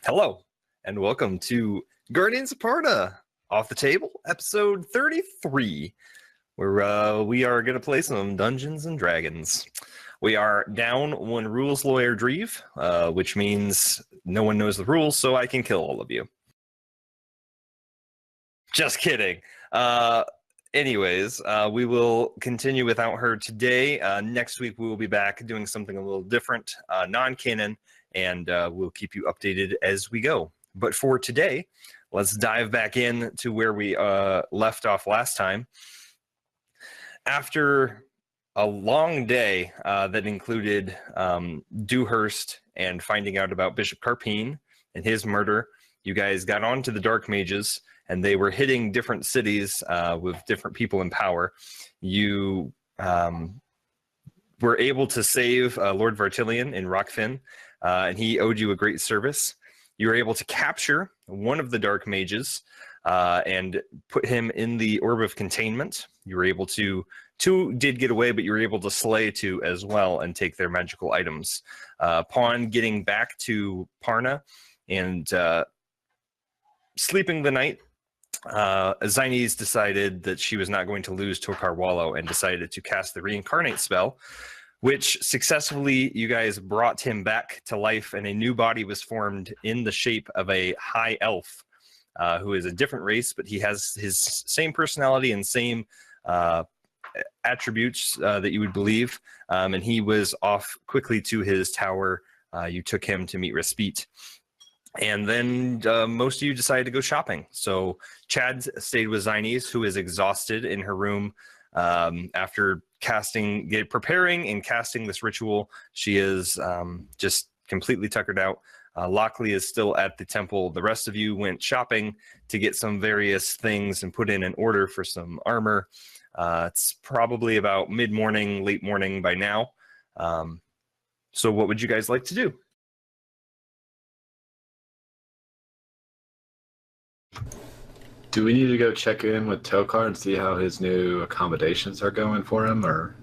Hello, and welcome to Guardians of Parna, Off the Table, episode 33, where we are going to play some Dungeons and Dragons. We are down one rules lawyer Dreve, which means no one knows the rules, so I can kill all of you. Just kidding. Anyways, we will continue without her today. Next week, we will be back doing something a little different, non-canon, and we'll keep you updated as we go. But for today, let's dive back in to where we left off last time. After a long day that included Dewhurst and finding out about Bishop Carpine and his murder, you guys got on to the Dark Mages, and they were hitting different cities with different people in power. You were able to save Lord Vartilian in Rockfin, and he owed you a great service. You were able to capture one of the Dark Mages and put him in the Orb of Containment. You were able to, two did get away, but you were able to slay two as well and take their magical items. Upon getting back to Parna and sleeping the night, Zynes decided that she was not going to lose Tokar Wallow and decided to cast the Reincarnate spell, which successfully you guys brought him back to life, and a new body was formed in the shape of a high elf who is a different race, but he has his same personality and same attributes that you would believe, and he was off quickly to his tower. You took him to meet Respite. And then most of you decided to go shopping. So Chad stayed with Zynes, who is exhausted in her room after preparing and casting this ritual. She is just completely tuckered out. Lockley is still at the temple. The rest of you went shopping to get some various things and put in an order for some armor. It's probably about mid-morning, late morning by now. So what would you guys like to do? Do we need to go check in with Tokar and see how his new accommodations are going for him, or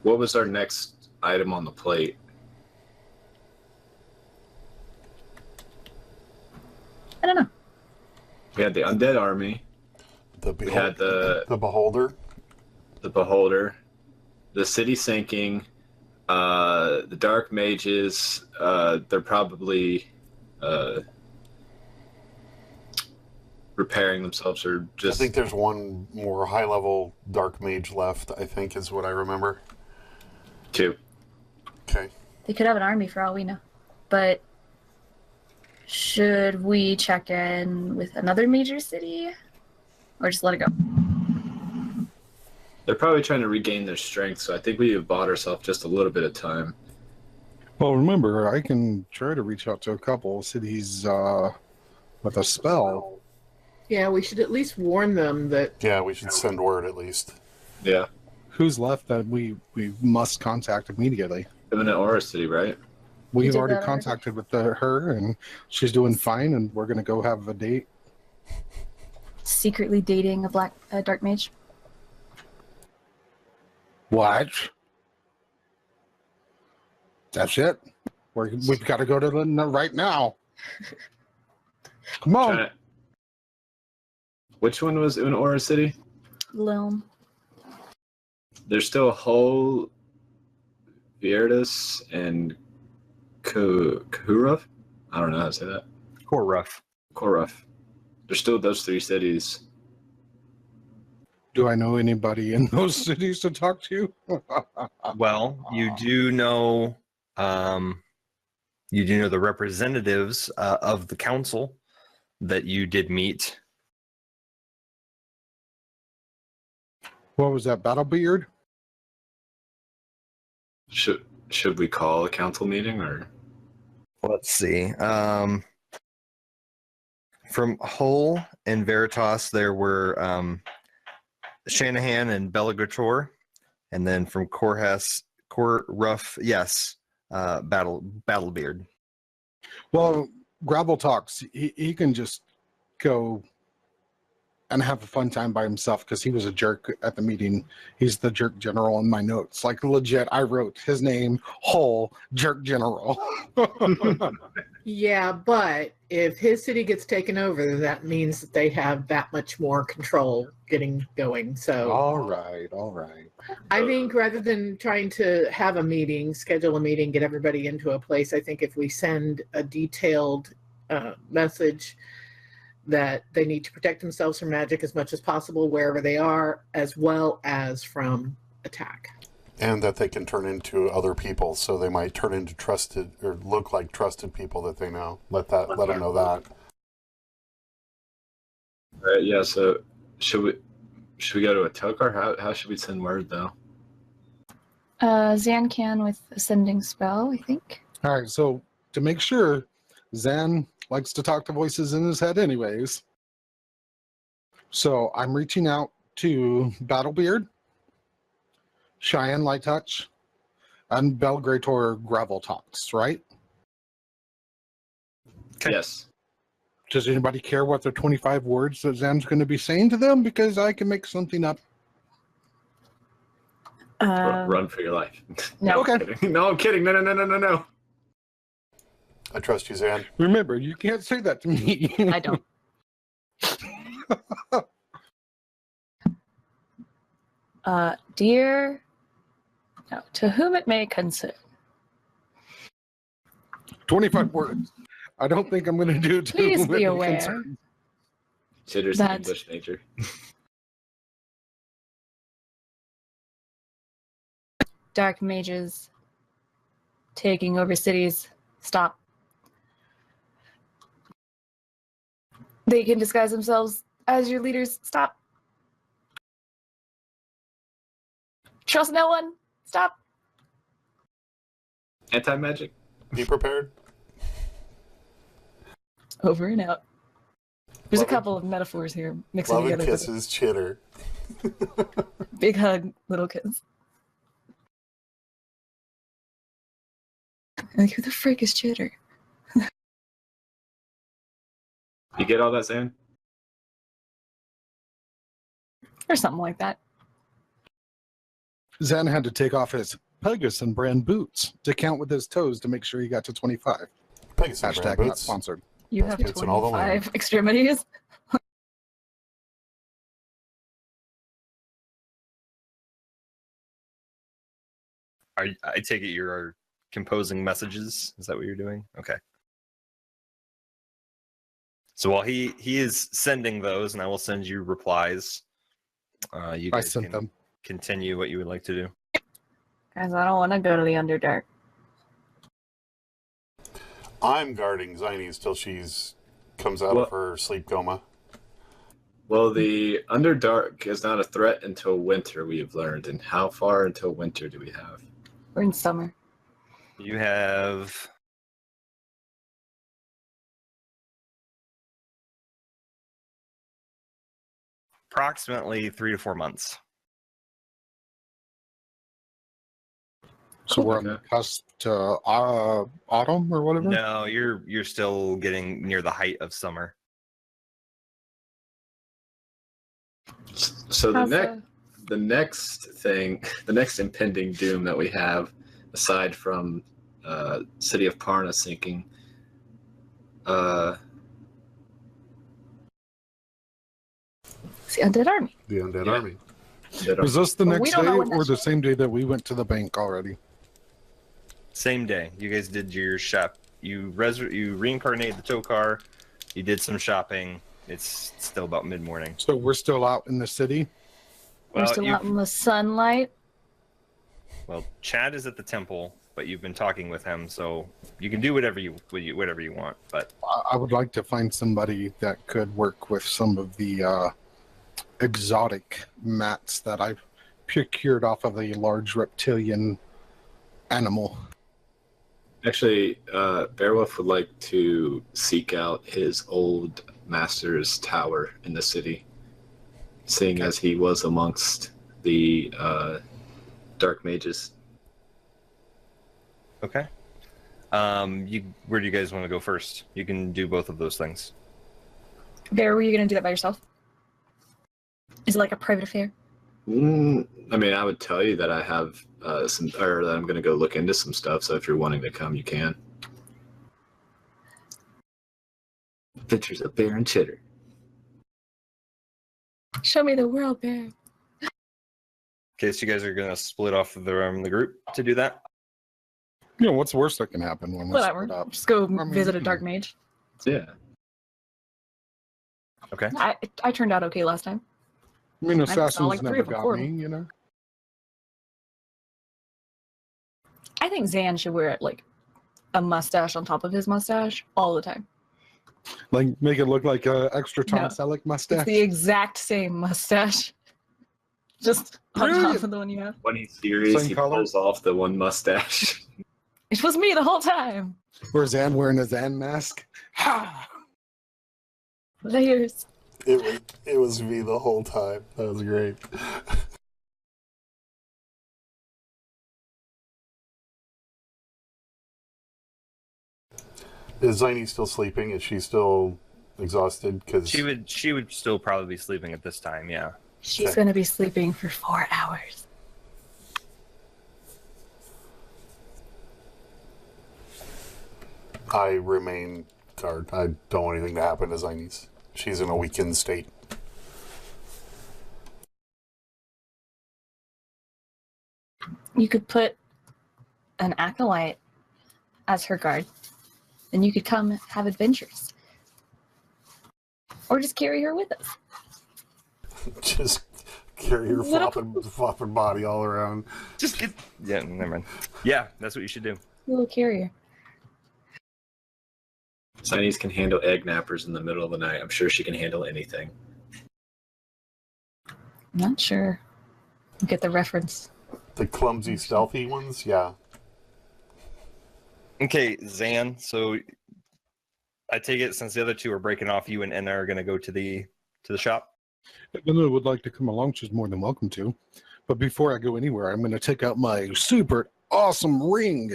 what was our next item on the plate? I don't know. We had the Undead Army. We had the Beholder. The Beholder. The City Sinking. The Dark Mages. They're probably repairing themselves, or just... I think there's one more high-level Dark Mage left, I think is what I remember. Two. Okay. They could have an army for all we know. But should we check in with another major city? Or just let it go? They're probably trying to regain their strength, so I think we have bought ourselves just a little bit of time. Well, remember, I can try to reach out to a couple cities with a spell. Yeah, we should at least warn them that... Yeah, we should send word at least. Yeah. Who's left that we must contact immediately? Living in Aura City, right? We've already contacted with her, and she's doing fine, and we're going to go have a date. Secretly dating a dark mage? What? That's it? We've got to go to the right now. Come on. Which one was in Aura City? Loom. There's still Hull, Vierdes, and Kahuruf? I don't know how to say that. Koruf. There's still those three cities. Do I know anybody in those cities to talk to? Well, you do know the representatives of the council that you did meet. What was that, Battlebeard? Should we call a council meeting, or? Let's see. From Hull and Veritas, there were Shanahan and Belagator, and then from Korhus, yes, Battlebeard. Well, Gravel talks. He can just go and have a fun time by himself because he was a jerk at the meeting. He's the jerk general in my notes. Like legit, I wrote his name whole jerk general. Yeah, but if his city gets taken over, that means that they have that much more control getting going. So All right. I think rather than trying to have a meeting, schedule a meeting, get everybody into a place, I think if we send a detailed message that they need to protect themselves from magic as much as possible wherever they are, as well as from attack. And that they can turn into other people, so they might turn into trusted or look like trusted people that they know. Let them know that. Yeah. So should we go to a Tokar? How should we send word though? Zan can with Ascending Spell, I think. All right. So to make sure, Zan likes to talk to voices in his head anyways. So I'm reaching out to Battlebeard, Cheyenne Light Touch, and Belgrator Gravel Talks, right? Okay. Yes. Does anybody care what the 25 words that Zan's going to be saying to them? Because I can make something up. Run for your life. No. Okay. No, I'm kidding. No. I trust you, Zan. Remember, you can't say that to me. I don't. Dear, no, to whom it may concern. 25 words. I don't think I'm going to do too Please be many aware concerns. Chitter's That's- English major. Dark mages taking over cities. Stop. They can disguise themselves as your leaders. Stop. Trust no one. Stop. Anti-magic. Be prepared. Over and out. There's Love a couple of metaphors here mixing Love and together. kisses, chitter. Big hug, little kiss. Like, who the frick is Chitter? You get all that, Zan? Or something like that. Zan had to take off his Pegasus brand boots to count with his toes to make sure he got to 25. Pegasus Hashtag brand not boots. sponsored. You Best have boots in all the land. 25 extremities. I take it you're composing messages. Is that what you're doing? Okay. So while he is sending those, and I will send you replies. You I guys sent can them. continue what you would like to do. Guys, I don't want to go to the Underdark. I'm guarding Zines till she's comes out of her sleep coma. Well, the Underdark is not a threat until winter, we have learned. And how far until winter do we have? We're in summer. You have approximately 3 to 4 months. So we're on the cusp to autumn or whatever? No, you're still getting near the height of summer. So the next impending doom that we have, aside from city of Parna sinking, It's the Undead Army. The Undead Yeah. Army. Was this the Well, we next don't day know when or that the shit- same day that we went to the bank already? Same day. You guys did your shop. You reincarnated the Tokar. You did some shopping. It's still about mid-morning. So we're still out in the city? We're still out in the sunlight. Well, Chad is at the temple, but you've been talking with him, so you can do whatever you want. But I would like to find somebody that could work with some of the exotic mats that I've procured off of a large reptilian animal. actually, Beowulf would like to seek out his old master's tower in the city, seeing as he was amongst the dark mages. okay. Where do you guys want to go first? You can do both of those things. Bear, were you going to do that by yourself? Is it like a private affair? I mean, I would tell you that I have some, or that I'm going to go look into some stuff. So if you're wanting to come, you can. Adventures of Bear and Chitter. Show me the world, Bear. Okay, so you guys are gonna split off the group to do that. You know, what's the worst that can happen when we Whatever. split up? Just go mean, visit a you dark know. mage. Yeah. Okay. I turned out okay last time. I mean, saw assassins like 3 never of them got before. me, you know? I think Zan should wear like a mustache on top of his mustache all the time. Like, make it look like a extra Tom No. Selleck It's mustache. the exact same mustache. Just on top Brilliant. of the one you have. When he's serious, Same he color? pulls off the one mustache. It was me the whole time. Or Zan wearing a Zan mask. Ha! Layers. It was me the whole time. That was great. Is Ziny still sleeping? Is she still exhausted? Because She would still probably be sleeping at this time. Yeah. She's Okay. gonna be sleeping for 4 hours. I remain guard. I don't want anything to happen to Ziny. She's in a weakened state. You could put an acolyte as her guard, and you could come have adventures. Or just carry her with us. Just carry her Little- flopping body all around. Just get. Yeah. Never mind. Yeah, that's what you should do. Little carrier. Chinese can handle egg nappers in the middle of the night. I'm sure she can handle anything. I'm not sure. Get the reference. The clumsy, stealthy ones, yeah. Okay, Zan. So I take it since the other two are breaking off, you and Enna are gonna go to the shop. If Linda would like to come along, she's more than welcome to. But before I go anywhere, I'm going to take out my super awesome ring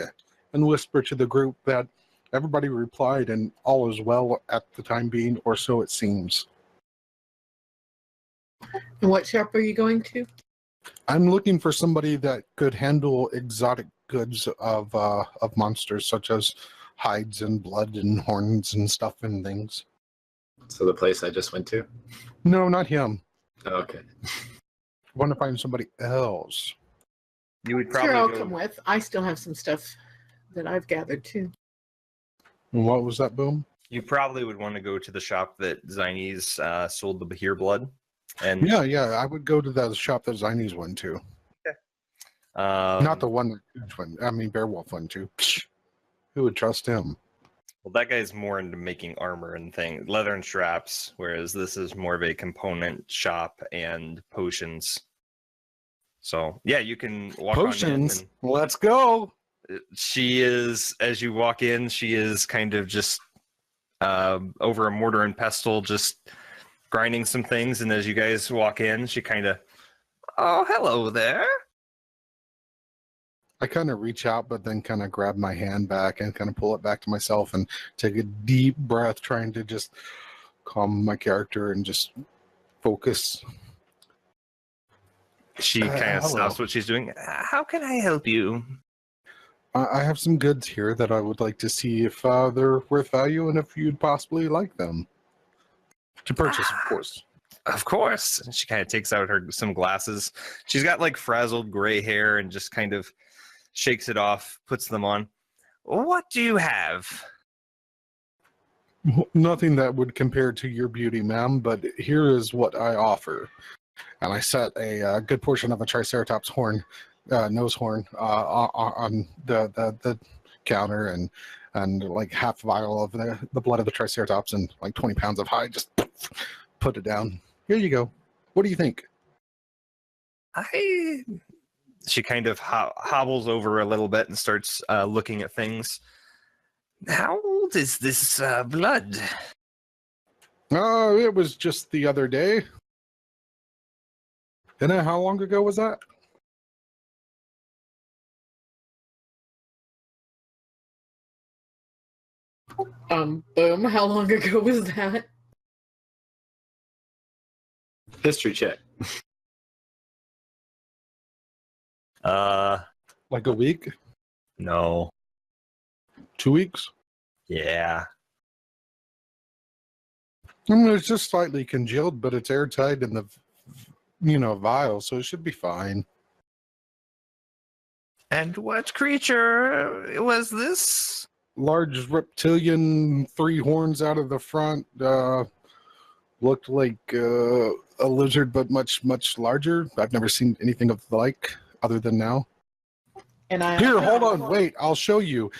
and whisper to the group that everybody replied and all is well at the time being, or so it seems. And what shop are you going to? I'm looking for somebody that could handle exotic goods of monsters, such as hides and blood and horns and stuff and things. So the place I just went to? No, not him. Oh, okay. I want to find somebody else. You would probably Sure, I'll go. come with. I still have some stuff that I've gathered too. And what was that, Boom? You probably would want to go to the shop that Zines sold the Bahir blood. And Yeah, I would go to that shop that Zines went to. Not the one that Gooch went. I mean, Beowulf went to. Psh, who would trust him? Well, that guy's more into making armor and things, leather and straps, whereas this is more of a component shop and potions. So yeah, you can walk Potions. on in. Let's go. And she is, as you walk in, she is kind of just over a mortar and pestle, just grinding some things. And as you guys walk in, she kind of, oh, hello there. I kind of reach out, but then kind of grab my hand back and kind of pull it back to myself and take a deep breath, trying to just calm my character and just focus. She kind of hello. stops what she's doing. How can I help you? I have some goods here that I would like to see if they're worth value and if you'd possibly like them. To purchase, of course. Of course. And she kind of takes out some glasses. She's got like frazzled gray hair and just kind of shakes it off, puts them on. What do you have? Nothing that would compare to your beauty, ma'am, but here is what I offer. And I set a good portion of a Triceratops horn, nose horn, on the counter, and like half vial of the blood of the Triceratops and like 20 pounds of hide. Just put it down. Here you go. What do you think? She kind of hobbles over a little bit and starts looking at things. How old is this blood? Oh, it was just the other day. And then how long ago was that? Boom. How long ago was that? History check. Like a week? No. 2 weeks? Yeah. I mean, it's just slightly congealed, but it's airtight in the, vial, so it should be fine. And what creature was this? Large reptilian, 3 horns out of the front. Looked like a lizard, but much, much larger. I've never seen anything of the like other than now. And I Here, hold on, wait, I'll show you.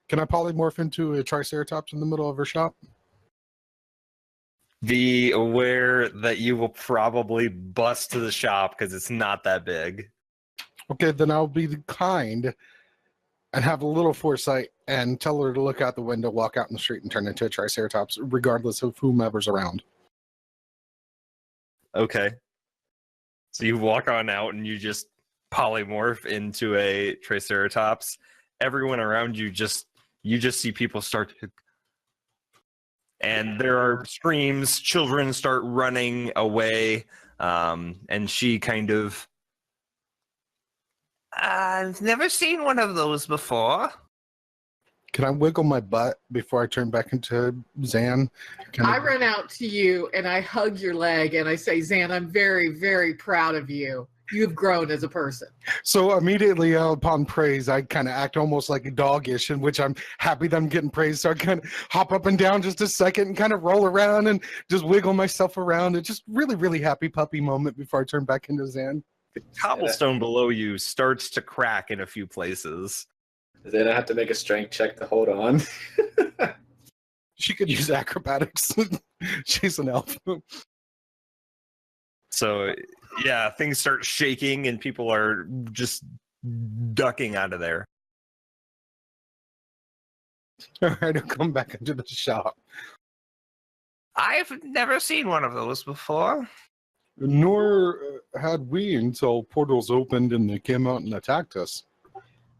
Can I polymorph into a triceratops in the middle of her shop? Be aware that you will probably bust to the shop because it's not that big. Okay, then I'll be kind and have a little foresight and tell her to look out the window, walk out in the street, and turn into a triceratops, regardless of whomever's around. Okay. So you walk on out and you just polymorph into a triceratops. Everyone around you just see people start to, and there are screams, children start running away, and she kind of, I've never seen one of those before. Can I wiggle my butt before I turn back into Zan? I run out to you and I hug your leg and I say, Zan, I'm very, very proud of you. You've grown as a person. So immediately upon praise, I kind of act almost like a doggish, in which I'm happy that I'm getting praised. So I kind of hop up and down just a second and kind of roll around and just wiggle myself around. It's just really, really happy puppy moment before I turn back into Zan. Cobblestone below you starts to crack in a few places. Then I have to make a strength check to hold on. She could use acrobatics. She's an elf. So, yeah, things start shaking and people are just ducking out of there. All right, I'll come back into the shop. I've never seen one of those before. Nor had we until portals opened and they came out and attacked us.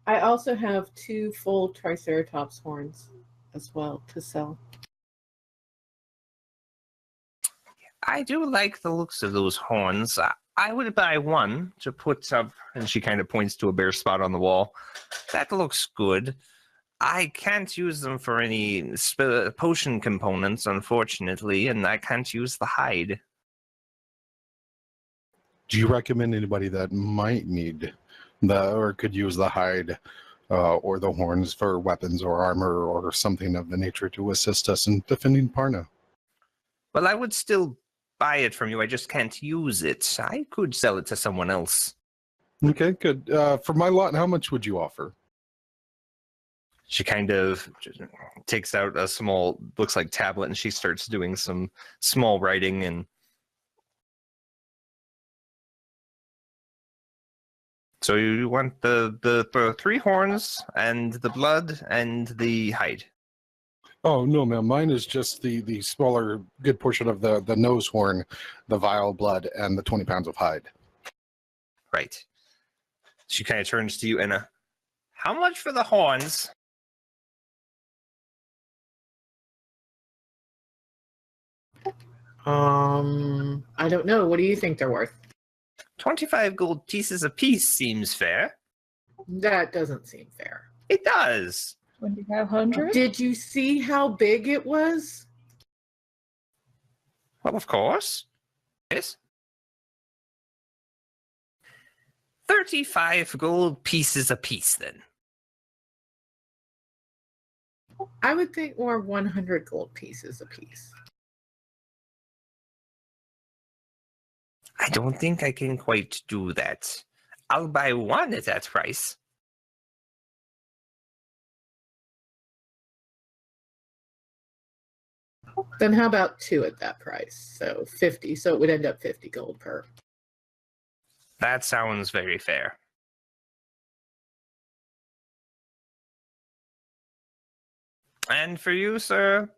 I also have 2 full triceratops horns as well to sell. I do like the looks of those horns. I would buy one to put up, and she kind of points to a bare spot on the wall. That looks good. I can't use them for any potion components, unfortunately, and I can't use the hide. Do you recommend anybody that might need or could use the hide or the horns for weapons or armor or something of the nature to assist us in defending Parna? Well, I would still buy it from you. I just can't use it. I could sell it to someone else. Okay, good. For my lot, how much would you offer? She kind of takes out a small, looks like tablet, and she starts doing some small writing. And so you want the 3 horns and the blood and the hide. Oh, no, ma'am. Mine is just the smaller, good portion of the nose horn, the vial blood, and the 20 pounds of hide. Right. She kind of turns to you and, how much for the horns? I don't know. What do you think they're worth? 25 gold pieces apiece seems fair. That doesn't seem fair. It does. 2,500? Did you see how big it was? Well, of course. Yes. 35 gold pieces apiece, then. I would think more 100 gold pieces a piece. I don't think I can quite do that. I'll buy one at that price. Then how about 2 at that price? So 50. So it would end up 50 gold per. That sounds very fair. And for you, sir?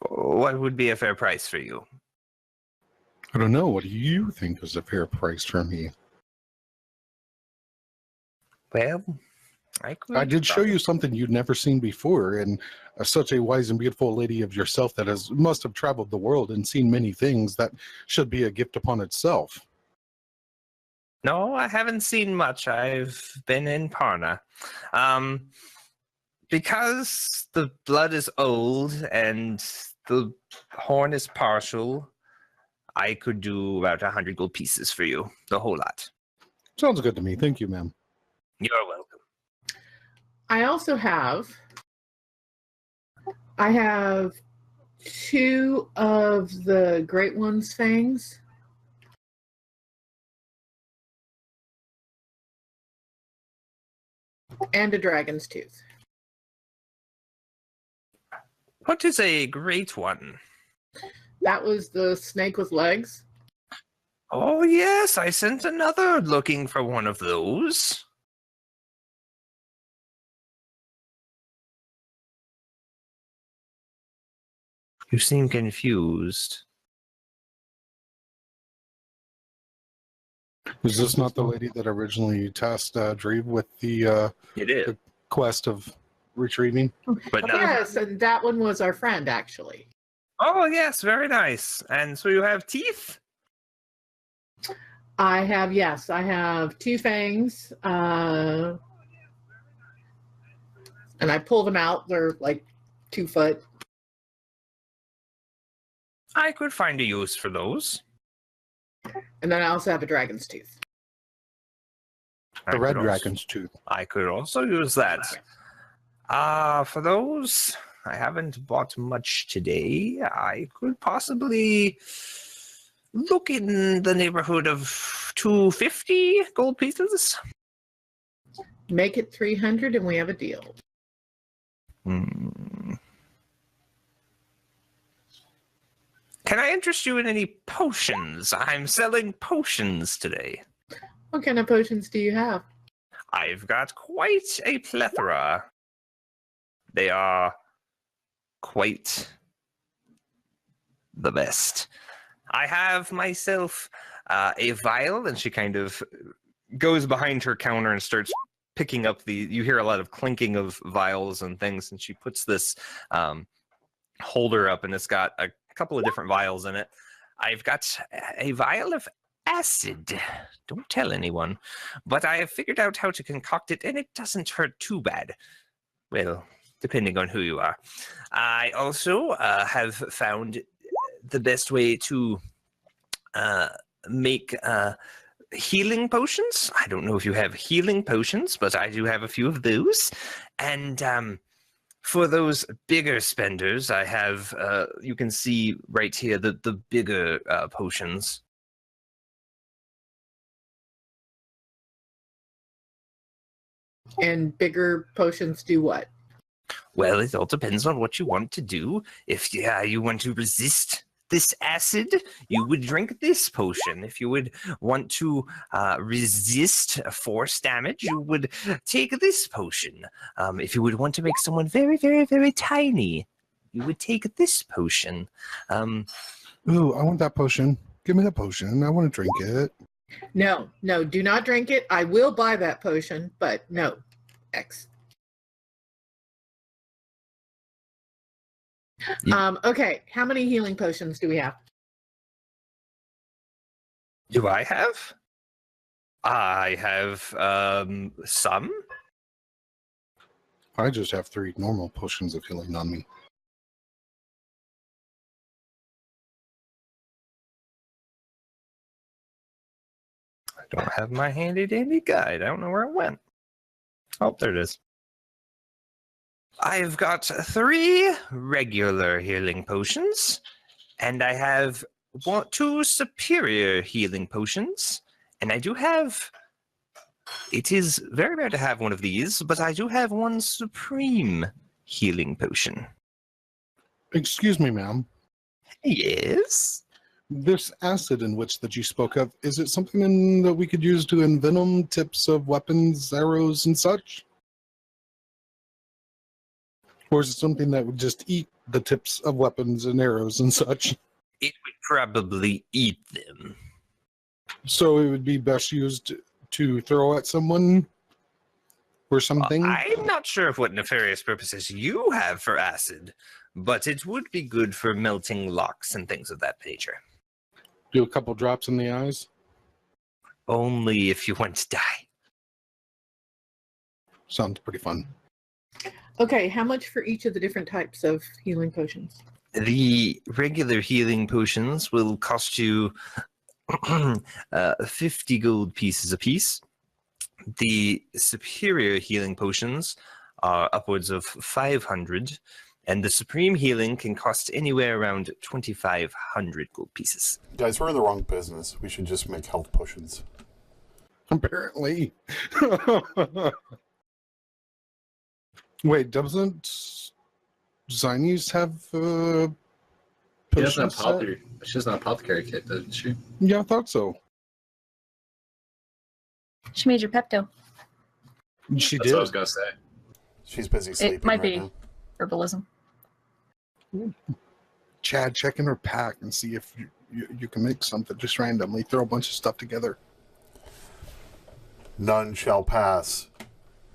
What would be a fair price for you? I don't know. What do you think is a fair price for me? Well, I did show you something you'd never seen before, and such a wise and beautiful lady of yourself that must have traveled the world and seen many things. That should be a gift upon itself. No, I haven't seen much. I've been in Parna. Because the blood is old and the horn is partial, I could do about 100 gold pieces for you, the whole lot. Sounds good to me. Thank you, ma'am. You're welcome. I also have 2 of the Great One's fangs. And a dragon's tooth. What is a great one? That was the snake with legs. Oh, yes, I sent another looking for one of those. You seem confused. Was this not the lady that originally tasked Dreve with the It is. quest of retrieving? But no. Yes, and that one was our friend, actually. Oh, yes, very nice. And so you have teeth? I have 2 fangs. And I pull them out. They're like 2 foot. I could find a use for those. And then I also have a dragon's tooth. I The red could also- dragon's tooth. I could also use that. For those, I haven't bought much today. I could possibly look in the neighborhood of 250 gold pieces. Make it 300 and we have a deal. Can I interest you in any potions? I'm selling potions today. What kind of potions do you have? I've got quite a plethora. They are quite the best. I have myself a vial, and she kind of goes behind her counter and starts picking up you hear a lot of clinking of vials and things, and she puts this holder up, and it's got a couple of different vials in it. I've got a vial of acid. Don't tell anyone. But I have figured out how to concoct it, and it doesn't hurt too bad. Well, depending on who you are. I also have found the best way to make healing potions. I don't know if you have healing potions, but I do have a few of those. And for those bigger spenders, I have, you can see right here, the bigger potions. And bigger potions do what? Well, it all depends on what you want to do. If you want to resist this acid, you would drink this potion. If you would want to resist force damage, you would take this potion. If you would want to make someone very, very, very tiny, you would take this potion. Ooh, I want that potion. Give me the potion. I want to drink it. No, do not drink it. I will buy that potion, but no. X. Okay, how many healing potions do we have? Do I have? I have some. I just have 3 normal potions of healing on me. I don't have my handy dandy guide. I don't know where it went. Oh, there it is. I've got 3 regular healing potions, and I have 2 superior healing potions, and I do have... It is very rare to have one of these, but I do have 1 supreme healing potion. Excuse me, ma'am. Yes? This acid in which that you spoke of, is it something that we could use to envenom tips of weapons, arrows, and such? Or is it something that would just eat the tips of weapons and arrows and such? It would probably eat them. So it would be best used to throw at someone? or something? I'm not sure of what nefarious purposes you have for acid, but it would be good for melting locks and things of that nature. Do a couple drops in the eyes? Only if you want to die. Sounds pretty fun. Okay, how much for each of the different types of healing potions? The regular healing potions will cost you 50 gold pieces apiece. The superior healing potions are upwards of 500, and the supreme healing can cost anywhere around 2,500 gold pieces. Guys, we're in the wrong business. We should just make health potions. Apparently. Wait, doesn't Zinus have She has an potion set? apothecary. She has an apothecary kit, doesn't she? Yeah, I thought so. She made your Pepto. She That's did. what I was gonna say. She's busy sleeping It might right be now. herbalism. Chad, check in her pack and see if you can make something. Just randomly throw a bunch of stuff together. None shall pass.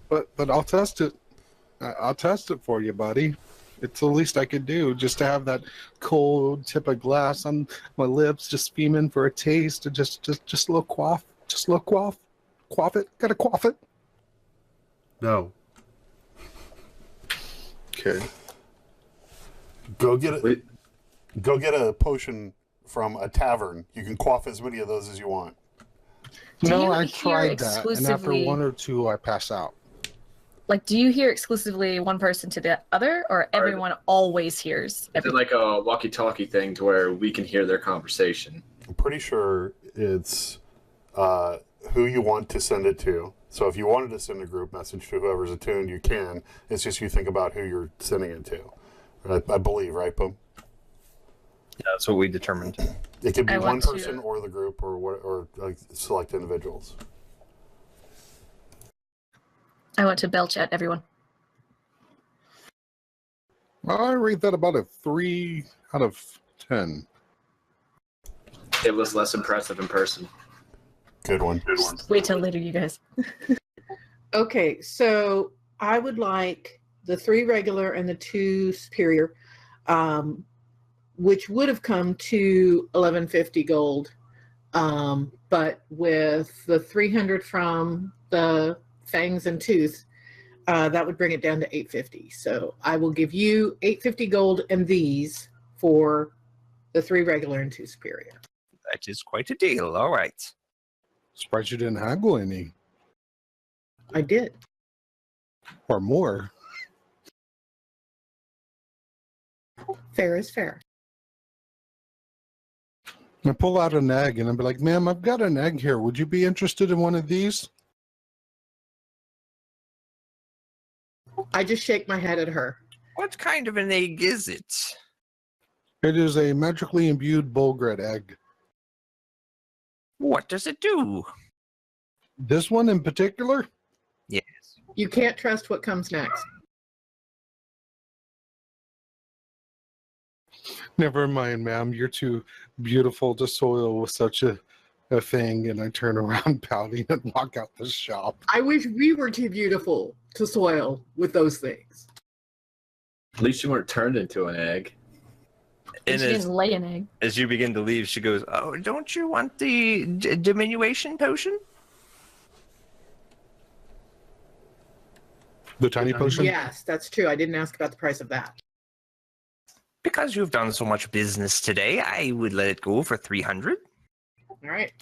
But I'll test it. I'll test it for you, buddy. It's the least I could do, just to have that cold tip of glass on my lips, just steaming for a taste, and just a little quaff, just a little quaff it. Gotta quaff it. No. Okay. Go get it. Wait. Go get a potion from a tavern. You can quaff as many of those as you want. Do No, you I hear tried that, and after exclusively- one or two, I pass out. Like, do you hear exclusively one person to the other, or everyone always hears? Is it like a walkie-talkie thing to where we can hear their conversation? I'm pretty sure it's who you want to send it to. So if you wanted to send a group message to whoever's attuned, you can. It's just you think about who you're sending it to. I believe, right, Boom? Yeah, that's what we determined. It could be I one want to- person or the group or like select individuals. I want to belch at everyone. I rate that about a 3 out of 10. It was less impressive in person. Good one. Wait till later, you guys. Okay, so I would like the 3 regular and the 2 superior, which would have come to 1150 gold. But with the 300 from the fangs and tooth, that would bring it down to 850. So I will give you 850 gold and these for the 3 regular and 2 superior. That is quite a deal. All right. Surprised you didn't haggle any I did. or more. Fair is fair. I pull out an egg and I'll be like, ma'am, I've got an egg here. Would you be interested in one of these? I just shake my head at her. What kind of an egg is it? It is a magically imbued Bulgret egg. What does it do? This one in particular? Yes. You can't trust what comes next. Never mind, ma'am. You're too beautiful to soil with such a thing. And I turn around pouting and walk out the shop. I wish we were too beautiful to soil with those things. At least you weren't turned into an egg. And She didn't lay an egg. as you begin to leave, she goes, "Oh, don't you want the diminution potion?" The tiny potion? Yes, that's true. I didn't ask about the price of that. Because you've done so much business today, I would let it go for 300. All right.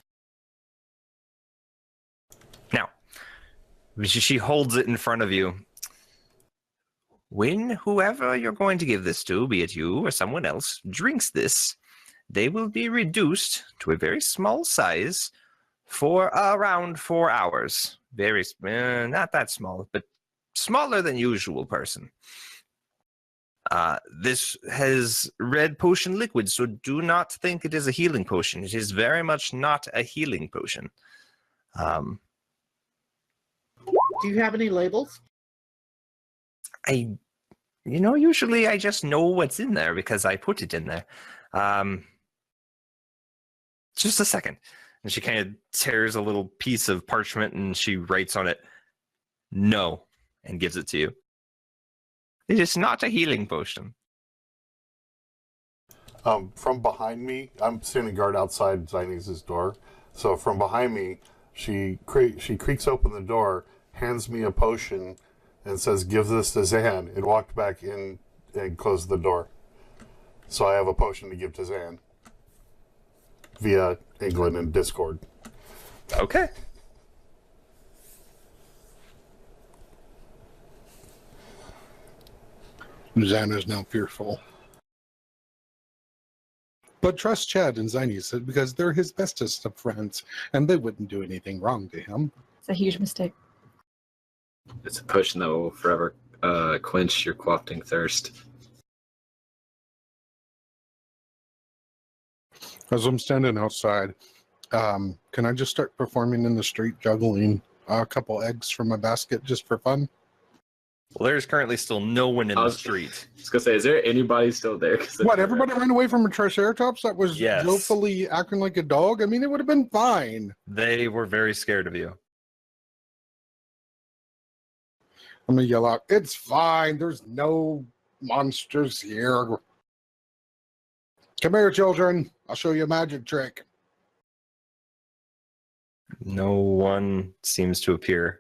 Now, she holds it in front of you. When whoever you're going to give this to, be it you or someone else, drinks this, they will be reduced to a very small size for around 4 hours. Very, not that small, but smaller than usual person. This has red potion liquid, so do not think it is a healing potion. It is very much not a healing potion. Do you have any labels? Usually I just know what's in there because I put it in there. Just a second. And she kind of tears a little piece of parchment and she writes on it, No, and gives it to you. It is not a healing potion. From behind me, I'm standing guard outside Zynes' door. So from behind me, she creaks open the door, hands me a potion, and says, "Give this to Zan," and walked back in and closed the door. So I have a potion to give to Zan via England and Discord. Okay. Zan is now fearful. But trust Chad and Zynes because they're his bestest of friends, and they wouldn't do anything wrong to him. It's a huge mistake. It's a potion that will forever quench your quaffing thirst. As I'm standing outside, can I just start performing in the street, juggling a couple eggs from my basket just for fun? Well, there's currently still no one in I the was- street. I was gonna say, is there anybody still there? 'Cause What, everybody ran away from a Triceratops that was Yes. willfully acting like a dog? I mean, it would have been fine. They were very scared of you. I'm going to yell out, "It's fine. There's no monsters here. Come here, children. I'll show you a magic trick." No one seems to appear.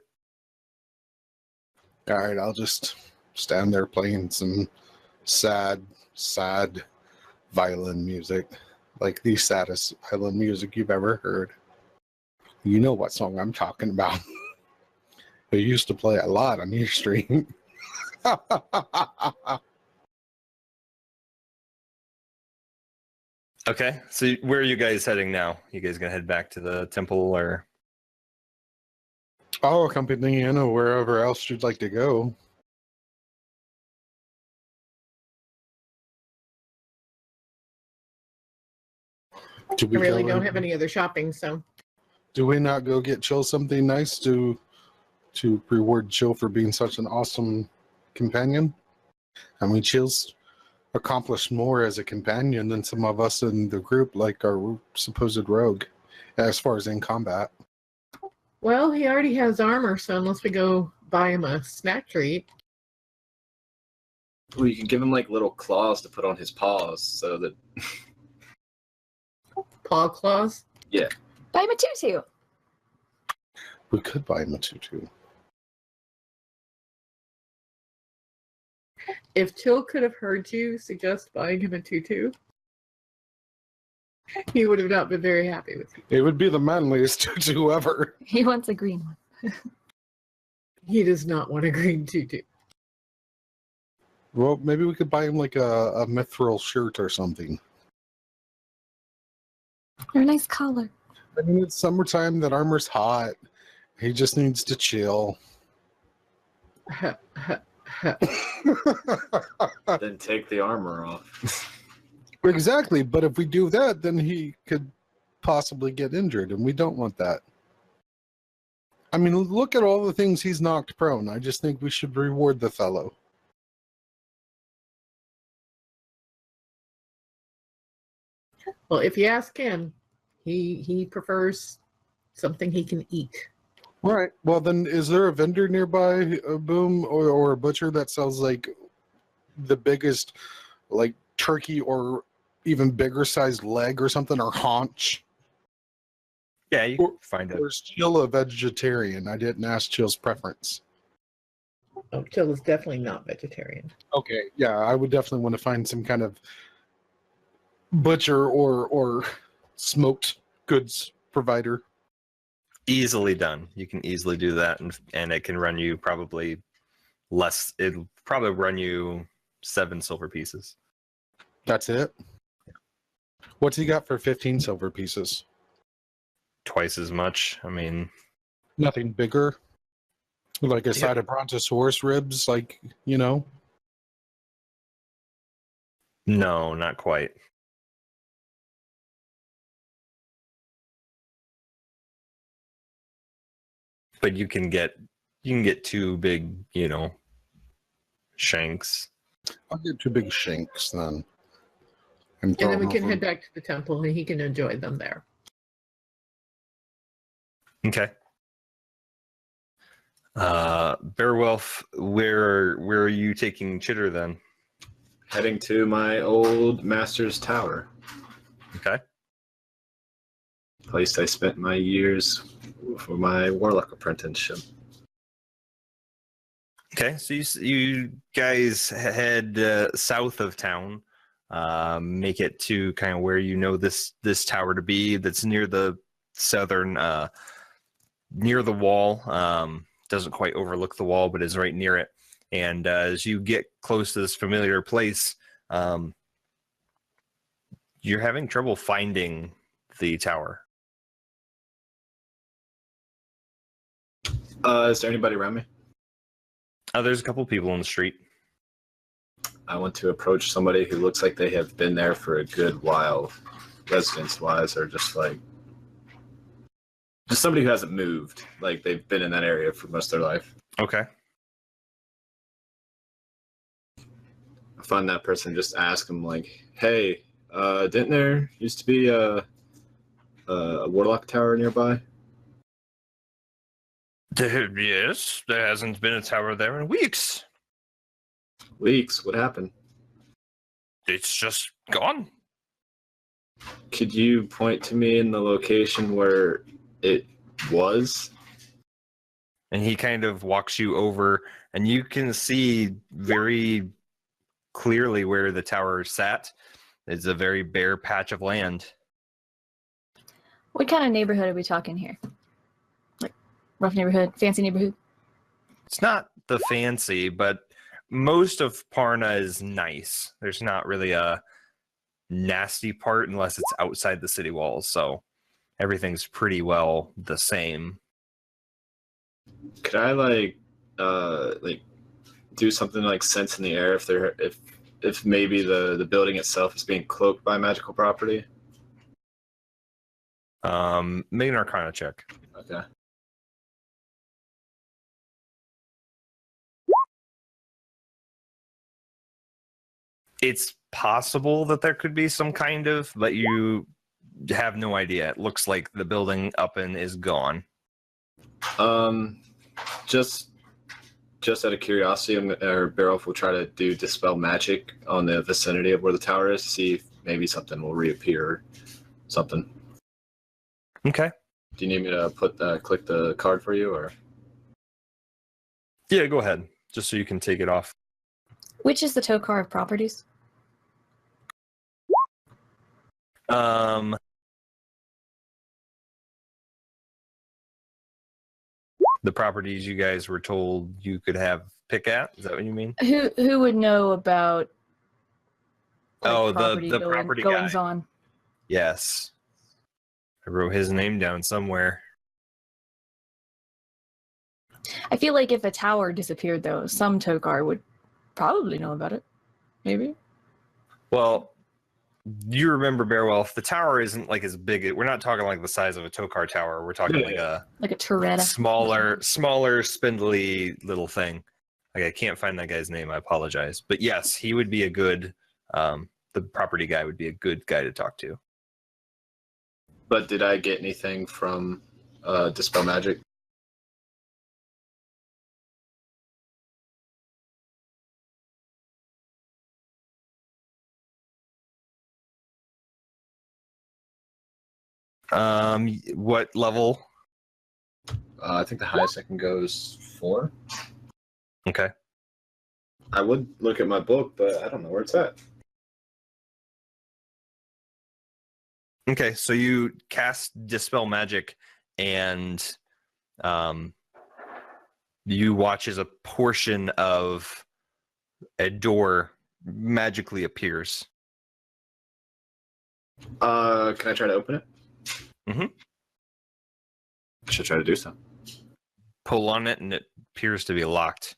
All right, I'll just stand there playing some sad violin music, like the saddest violin music you've ever heard. You know what song I'm talking about. I used to play a lot on your stream. Okay, so where are you guys heading now? You guys gonna head back to the temple, or? I'll accompany you or wherever else you'd like to go. Do I we really go don't in- have any other shopping, so Do we not go get Chill something nice to reward Chill for being such an awesome companion? I mean, Chill's accomplished more as a companion than some of us in the group, like our supposed rogue, as far as in combat. well, he already has armor, so unless we go buy him a snack treat. Well, you can give him like little claws to put on his paws so that Paw claws. Buy him a tutu. We could buy him a tutu. If Chill could have heard you suggest buying him a tutu, he would have not been very happy with you. It would be the manliest tutu ever. He wants a green one. He does not want a green tutu. Well, maybe we could buy him like a mithril shirt or something. Or a nice collar. I mean, it's summertime, that armor's hot. He just needs to chill. then take the armor off. Exactly, but if we do that, then he could possibly get injured, and we don't want that. I mean, look at all the things he's knocked prone. I just think we should reward the fellow. Well, if you ask him, he prefers something he can eat. Right. Well, then, is there a vendor nearby, a Boom, or a butcher that sells like the biggest, like turkey or even bigger sized leg or something, or haunch? Yeah, you can find it. Or is Chill a vegetarian? I didn't ask Chill's preference. Oh, Chill is definitely not vegetarian. Okay, yeah, I would definitely want to find some kind of butcher or smoked goods provider. Easily done. You can easily do that, and it can run you probably less. It'll probably run you 7 silver pieces. That's it. What's he got for 15 silver pieces? Twice as much. I mean, Nothing bigger, like a side of brontosaurus ribs, like, you know. no, not quite. But you can get 2 big, shanks. I'll get 2 big shanks then. And then we can throw 'em head back to the temple and he can enjoy them there. Okay. Beowulf, where are you taking Chitter then? Heading to my old master's tower, Okay. place I spent my years for my warlock apprenticeship. Okay, so you guys head south of town, make it to kind of where you know this tower to be. That's near the southern, near the wall. Doesn't quite overlook the wall, but is right near it. And as you get close to this familiar place, you're having trouble finding the tower. Is there anybody around me? There's a couple people in the street. I want to approach somebody who looks like they have been there for a good while, residence-wise, or just somebody who hasn't moved. Like they've been in that area for most of their life. Okay. I find that person, just ask them like, "Hey, didn't there used to be a warlock tower nearby?" Yes, there hasn't been a tower there in weeks. Weeks. What happened? It's just gone. Could you point to me in the location where it was? And he kind of walks you over, and you can see very clearly where the tower sat. It's a very bare patch of land. What kind of neighborhood are we talking here? Like rough neighborhood, fancy neighborhood? It's not the fancy, but most of Parna is nice. There's not really a nasty part unless it's outside the city walls, so everything's pretty well the same. Could I like do something like sense in the air if maybe the building itself is being cloaked by magical property? Make an Arcana check. Okay. It's possible that there could be some kind of, but you have no idea. It looks like the building up and is gone. Just out of curiosity, Beowulf will try to do dispel magic on the vicinity of where the tower is to see if maybe something will reappear or something. Okay. Do you need me to click the card for you, or? Yeah, go ahead. Just so you can take it off. Which is the Tokar of properties? The properties you guys were told you could have pick at. Is that what you mean? Who would know about The property property goings guy. on? Yes. I wrote his name down somewhere. I feel like if a tower disappeared, though, some Tokar would probably know about it. Maybe. Well, you remember Beowulf, the tower isn't like as big. We're not talking like the size of a Tokar tower. We're talking like a Toretta. smaller, spindly little thing. Like I can't find that guy's name. I apologize. But yes, he would be a good, the property guy would be a good guy to talk to. But did I get anything from dispel magic? What level? I think the highest I can go is 4. Okay. I would look at my book, but I don't know where it's at. Okay, so you cast Dispel Magic, and you watch as a portion of a door magically appears. Can I try to open it? Mm-hmm. I should try to do so. Pull on it, and it appears to be locked.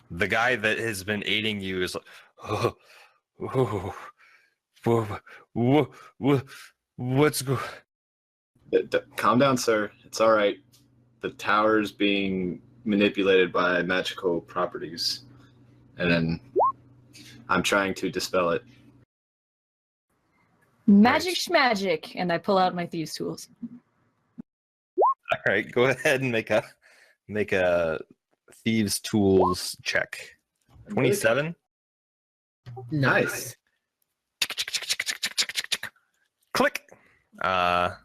The guy that has been aiding you is like, what's going? Calm down, sir. It's all right. The tower's being manipulated by magical properties, and then I'm trying to dispel it. Magic schmagic, and I pull out my thieves' tools. All right, go ahead and make a thieves' tools check. 27. Nice. Click. The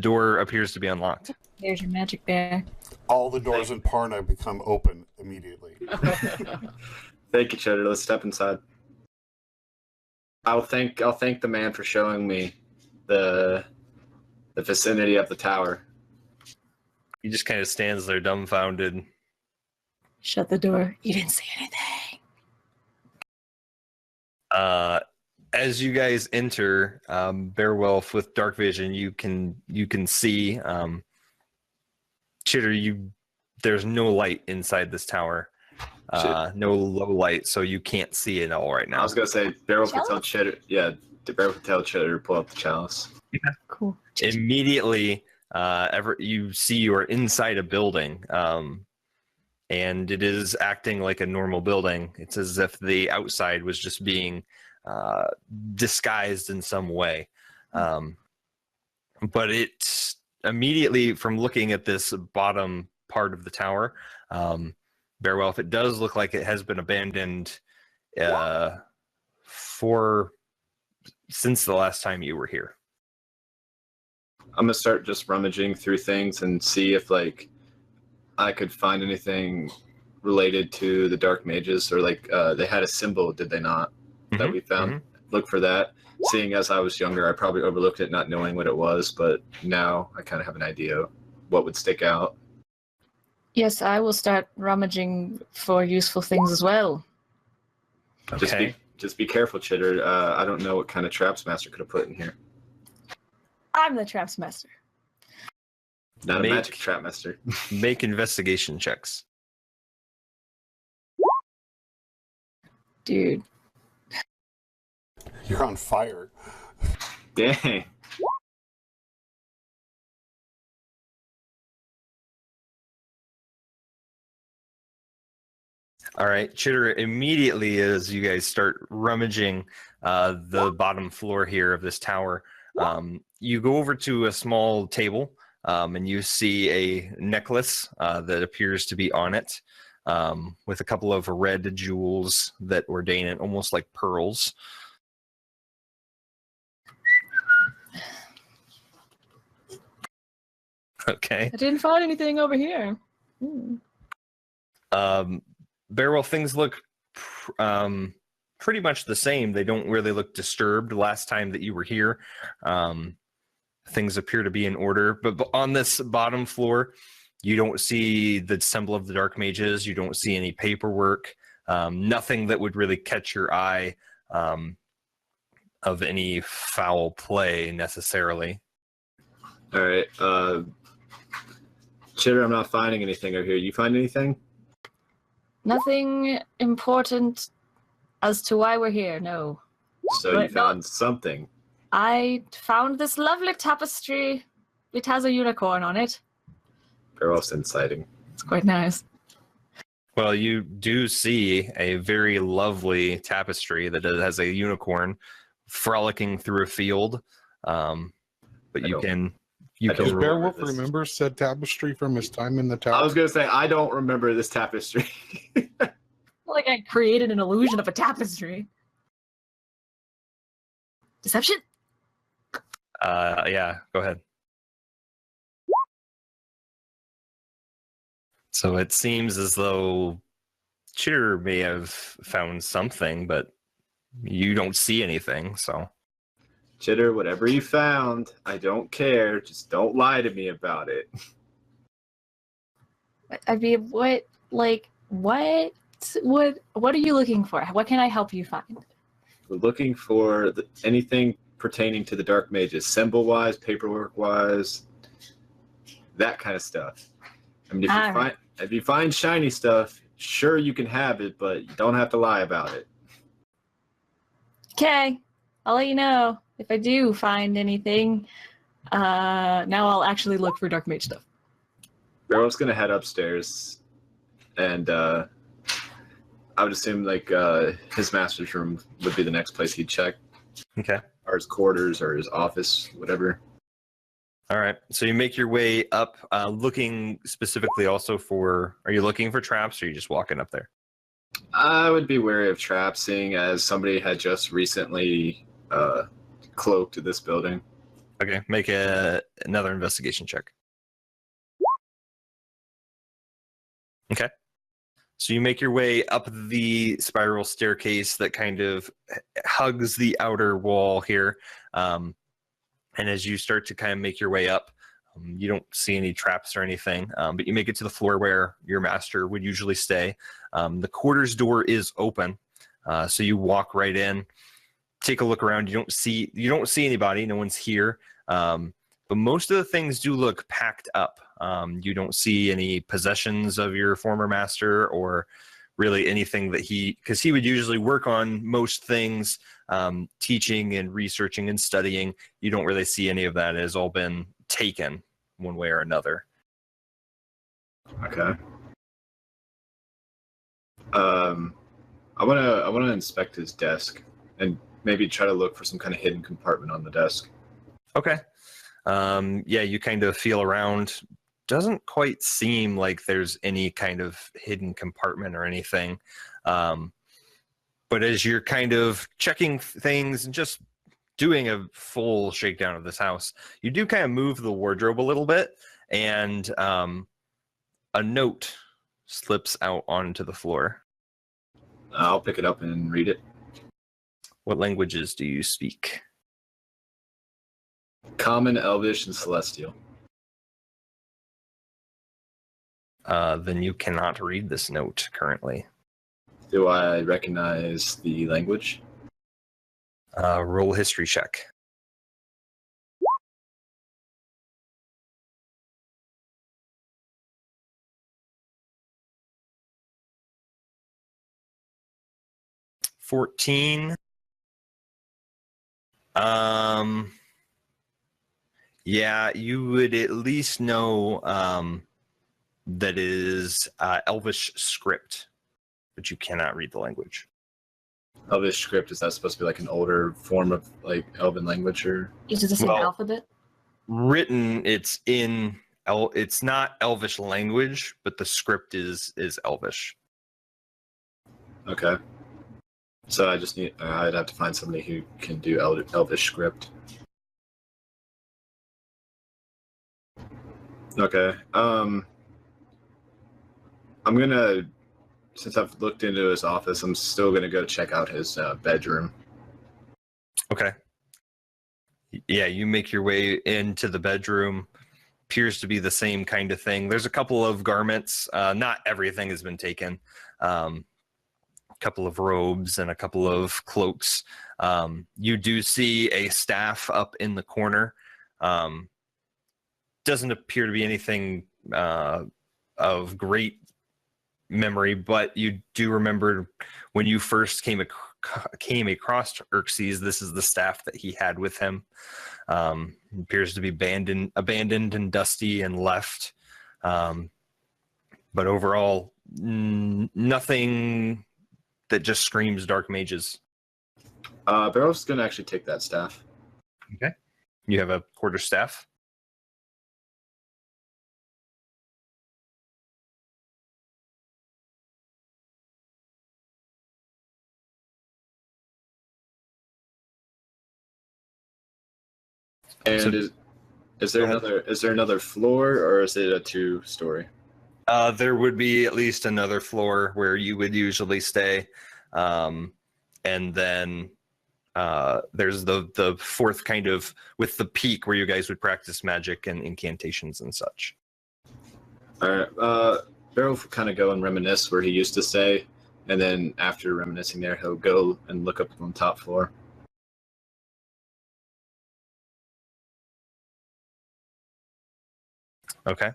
door appears to be unlocked. There's your magic bear. All the doors in Parna become open immediately. Thank you, Cheddar. Let's step inside. I'll thank the man for showing me the vicinity of the tower. He just kind of stands there dumbfounded. Shut the door. You didn't see anything. As you guys enter, Beowulf with dark vision, you can see Chitter. There's no light inside this tower. No low light, so you can't see it all right now. I was gonna say Beowulf would tell Cheddar. Yeah, Beowulf would tell Cheddar to pull up the chalice. Cool. Immediately, you see you are inside a building, and it is acting like a normal building. It's as if the outside was just being disguised in some way. But it immediately, from looking at this bottom part of the tower, Beowulf, it does look like it has been abandoned since the last time you were here. I'm gonna start just rummaging through things and see if like I could find anything related to the Dark Mages, or like they had a symbol, did they not? That we found. Look for that. Seeing as I was younger, I probably overlooked it, not knowing what it was, but now I kind of have an idea what would stick out. Yes, I will start rummaging for useful things as well. Okay. Just be careful, Chitter. I don't know what kind of traps Master could have put in here. I'm the traps master. Not a magic trap master. Make investigation checks. Dude. You're on fire. Dang. All right, Chitter, immediately as you guys start rummaging the bottom floor here of this tower, you go over to a small table and you see a necklace that appears to be on it with a couple of red jewels that ordain it almost like pearls. Okay. I didn't find anything over here. Beowulf, things look pretty much the same. They don't really look disturbed. Last time that you were here, things appear to be in order. But on this bottom floor, you don't see the symbol of the Dark Mages. You don't see any paperwork. Nothing that would really catch your eye of any foul play necessarily. All right. Chitter, I'm not finding anything over here. You find anything? Nothing important as to why we're here, no. So But you found something. I found this lovely tapestry. It has a unicorn on it. Beowulf's inciting. It's quite nice. Well, you do see a very lovely tapestry that has a unicorn frolicking through a field. But you can Does remember Beowulf this. remember said tapestry from his time in the tower? I was gonna say I don't remember this tapestry. Like I created an illusion of a tapestry. Deception? Yeah, go ahead. So it seems as though Chitter may have found something, but you don't see anything, so. Chitter, whatever you found, I don't care. Just don't lie to me about it. I mean, what are you looking for? What can I help you find? We're looking for anything pertaining to the Dark Mages, symbol-wise, paperwork-wise, that kind of stuff. I mean, if you find shiny stuff, sure you can have it, but you don't have to lie about it. Okay, I'll let you know if I do find anything. Now I'll actually look for Dark Mage stuff. Beowulf's gonna head upstairs, and I would assume like his master's room would be the next place he'd check, Okay. or his quarters, or his office, whatever. All right. So you make your way up, looking specifically also for. Are you looking for traps, or are you just walking up there? I would be wary of traps, seeing as somebody had just recently cloaked this building. Okay. Make another investigation check. Okay. So you make your way up the spiral staircase that kind of hugs the outer wall here. And as you start to kind of make your way up, you don't see any traps or anything, but you make it to the floor where your master would usually stay. The quarters door is open, so you walk right in, take a look around. You don't see anybody. No one's here. But most of the things do look packed up. You don't see any possessions of your former master or really anything that because he would usually work on most things, teaching and researching and studying. You don't really see any of that. It has all been taken one way or another. Okay. I wanna inspect his desk and maybe try to look for some kind of hidden compartment on the desk. Okay. Yeah, you kind of feel around. Doesn't quite seem like there's any kind of hidden compartment or anything. But as you're kind of checking things and just doing a full shakedown of this house, you do kind of move the wardrobe a little bit, and a note slips out onto the floor. I'll pick it up and read it. What languages do you speak? Common, Elvish, and Celestial. Then you cannot read this note currently. Do I recognize the language? Roll a history check. $14. Yeah, you would at least know that is Elvish script, but you cannot read the language. Elvish script, is that supposed to be like an older form of like Elven language, or? Is it the same alphabet? Written, it's in it's not Elvish language, but the script is Elvish. Okay. So I'd have to find somebody who can do Elvish script. Okay. I'm gonna, since I've looked into his office, I'm still gonna go check out his bedroom. Okay. Yeah, you make your way into the bedroom. Appears to be the same kind of thing. There's a couple of garments. Not everything has been taken. A couple of robes and a couple of cloaks. You do see a staff up in the corner. Doesn't appear to be anything of great memory, but you do remember when you first came across Xerxes, this is the staff that he had with him. Appears to be abandoned and dusty and left. But overall, nothing that just screams dark mages. Barrow's gonna actually take that staff. Okay. You have a quarter staff? And So- is there Go ahead. another floor, or is it a 2-story? There would be at least another floor where you would usually stay. And then there's the fourth kind of with the peak where you guys would practice magic and incantations and such. All right. Barrow will kind of go and reminisce where he used to stay, and then after reminiscing there, he'll go and look up on the top floor. Okay.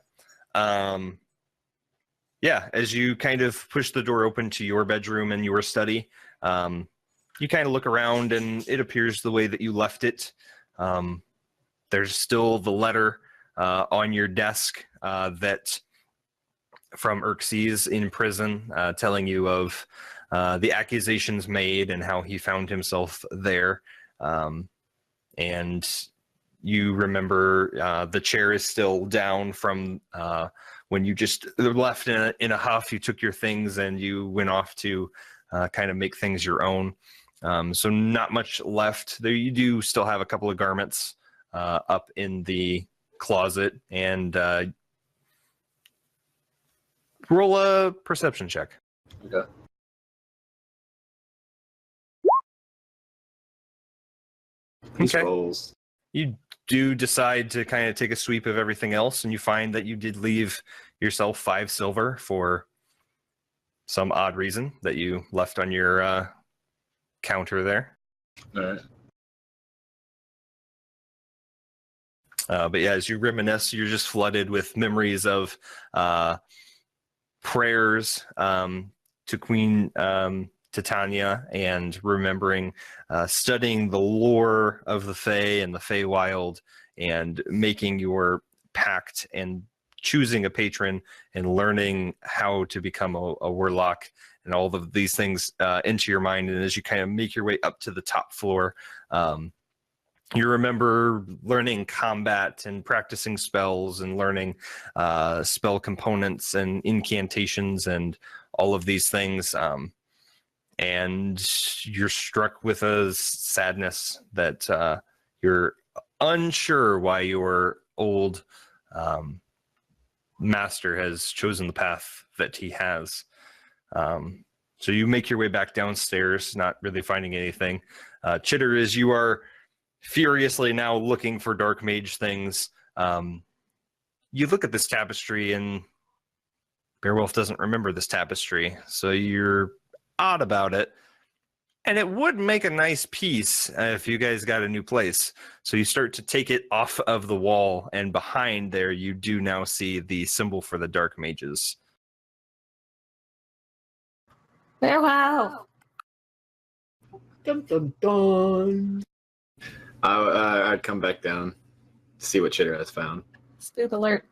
Yeah, as you kind of push the door open to your bedroom and your study, you kind of look around and it appears the way that you left it. There's still the letter on your desk that from Xerxes in prison, telling you of the accusations made and how he found himself there. And you remember the chair is still down from when you just left in a huff. You took your things and you went off to kind of make things your own. So not much left there. You do still have a couple of garments up in the closet, and roll a perception check. Okay. These Okay. rolls. You do decide to kind of take a sweep of everything else, and you find that you did leave yourself 5 silver for some odd reason that you left on your counter there. All right. But yeah, as you reminisce, you're just flooded with memories of prayers to Queen Titania, and remembering studying the lore of the Fae and the Feywild, and making your pact and choosing a patron and learning how to become a warlock, and all of these things into your mind. And as you kind of make your way up to the top floor, you remember learning combat and practicing spells and learning spell components and incantations and all of these things. And you're struck with a sadness that you're unsure why your old master has chosen the path that he has. So you make your way back downstairs, not really finding anything. Chitter, as you are furiously now looking for dark mage things, you look at this tapestry, and Beowulf doesn't remember this tapestry, so you're odd about it. And it would make a nice piece if you guys got a new place. So you start to take it off of the wall, and behind there you do now see the symbol for the dark mages. Wow. Dun, dun, dun. I'd come back down to see what Chitter has found. Spook alert.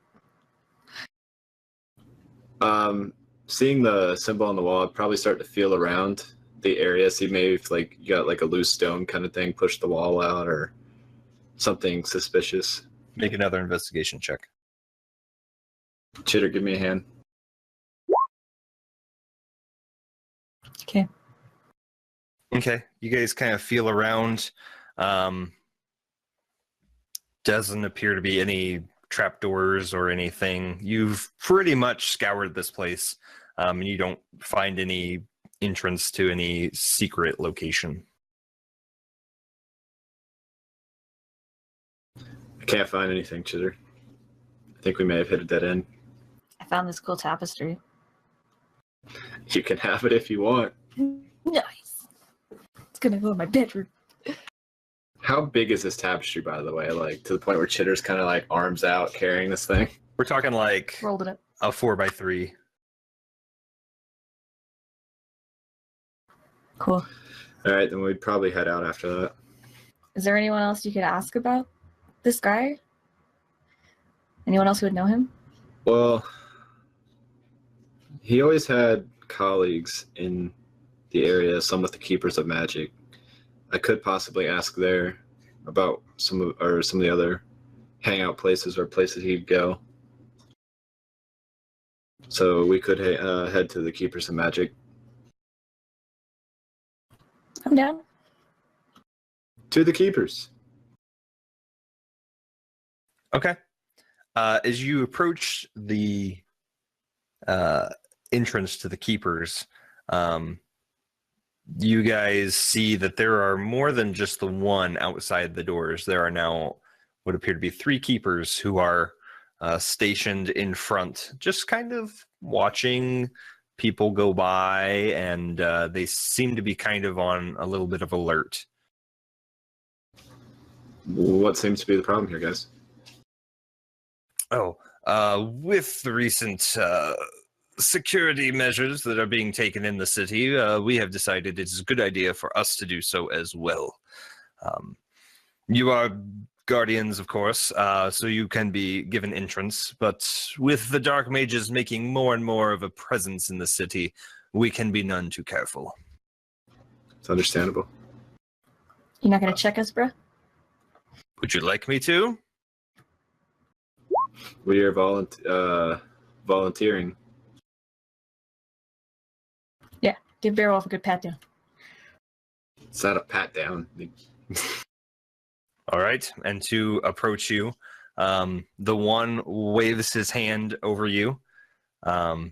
Seeing the symbol on the wall, I'd probably start to feel around the area, see maybe if like you got like a loose stone kind of thing, push the wall out or something suspicious. Make another investigation check. Chitter, give me a hand. Okay. Okay, you guys kind of feel around. Doesn't appear to be any trapdoors or anything. You've pretty much scoured this place, and you don't find any entrance to any secret location. I can't find anything, Chitter. I think we may have hit a dead end. I found this cool tapestry. You can have it if you want. Nice. It's gonna go in my bedroom. How big is this tapestry, by the way? Like to the point where Chitter's kind of like arms out carrying this thing. We're talking like Rolled it up. a 4x3. Cool. All right, then we'd probably head out after that. Is there anyone else you could ask about this guy? Anyone else who would know him? Well, he always had colleagues in the area, some with the Keepers of Magic. I could possibly ask there about some of the other hangout places or places he'd go. So we could head to the Keepers of Magic. I'm down. To the Keepers. Okay. As you approach the entrance to the Keepers, you guys see that there are more than just the one outside the doors. There are now what appear to be 3 keepers who are stationed in front, just kind of watching people go by, and they seem to be kind of on a little bit of alert. What seems to be the problem here, guys? With the recent security measures that are being taken in the city, we have decided it's a good idea for us to do so as well. You are guardians, of course, so you can be given entrance, but with the dark mages making more and more of a presence in the city, we can be none too careful. It's understandable. You're not gonna check us, bruh? Would you like me to? We are volunteering. Give Beowulf a good pat down. It's not a pat down. All right. And to approach you, the one waves his hand over you, to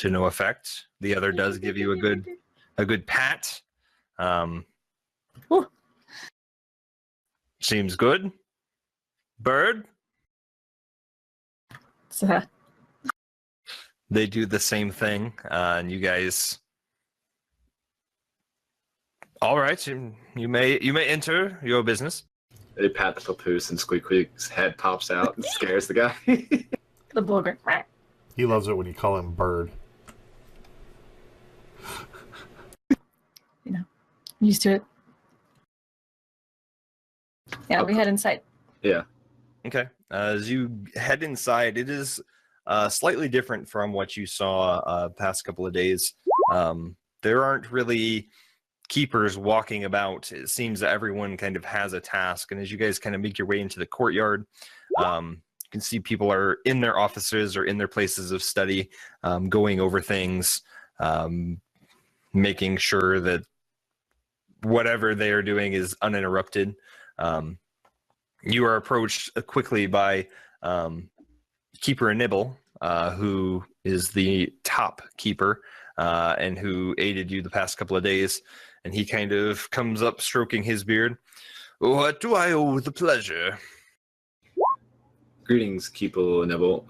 no effect. The other does give you a good pat. Ooh. Seems good. Bird. So, They do the same thing, and you guys. All right, you may enter your business. They pat the papoose and Squeak's head pops out and scares the guy. the blogger. He loves it when you call him Bird. Used to it. Yeah, we head inside. Yeah. Okay. As you head inside, it is slightly different from what you saw past couple of days. There aren't really keepers walking about. It seems that everyone kind of has a task, and as you guys kind of make your way into the courtyard, you can see people are in their offices or in their places of study, going over things, making sure that whatever they are doing is uninterrupted. You are approached quickly by Keeper Nibble, who is the top keeper and who aided you the past couple of days. And he kind of comes up stroking his beard. What do I owe the pleasure? Greetings, Keeper Nibble.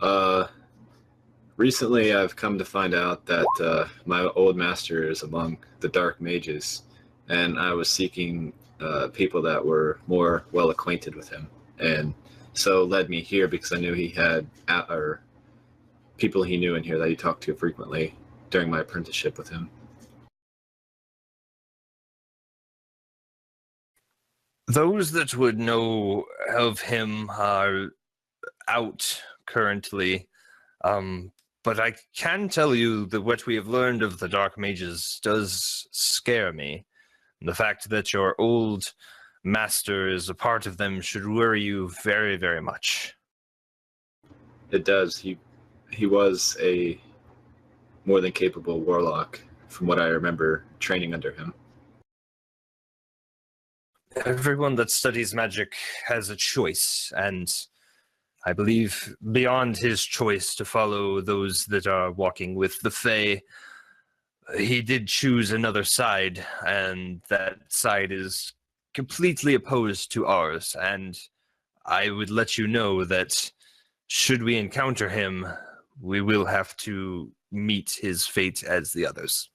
Recently I've come to find out that my old master is among the dark mages, and I was seeking people that were more well acquainted with him, and so led me here because I knew he had or people he knew in here that he talked to frequently during my apprenticeship with him. Those that would know of him are out currently, but I can tell you that what we have learned of the dark mages does scare me. The fact that your old master is a part of them should worry you very, very much. It does. He was a more than capable warlock, from what I remember training under him. Everyone that studies magic has a choice, and I believe beyond his choice to follow those that are walking with the Fae, he did choose another side, and that side is completely opposed to ours. And I would let you know that should we encounter him, we will have to meet his fate as the others.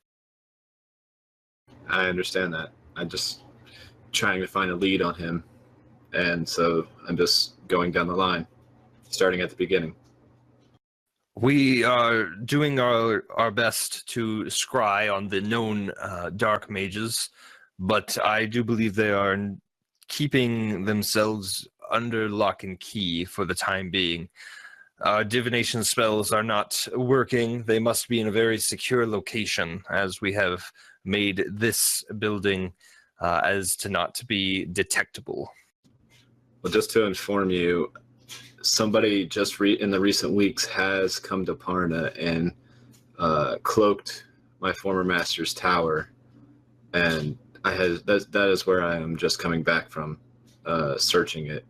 I understand that. I'm just trying to find a lead on him, and so I'm just going down the line, starting at the beginning. We are doing our best to scry on the known dark mages, but I do believe they are keeping themselves under lock and key for the time being. Divination spells are not working. They must be in a very secure location, as we have made this building as to not be detectable. Well, just to inform you, somebody just in the recent weeks has come to Parna and cloaked my former master's tower, and that is where I am just coming back from searching it.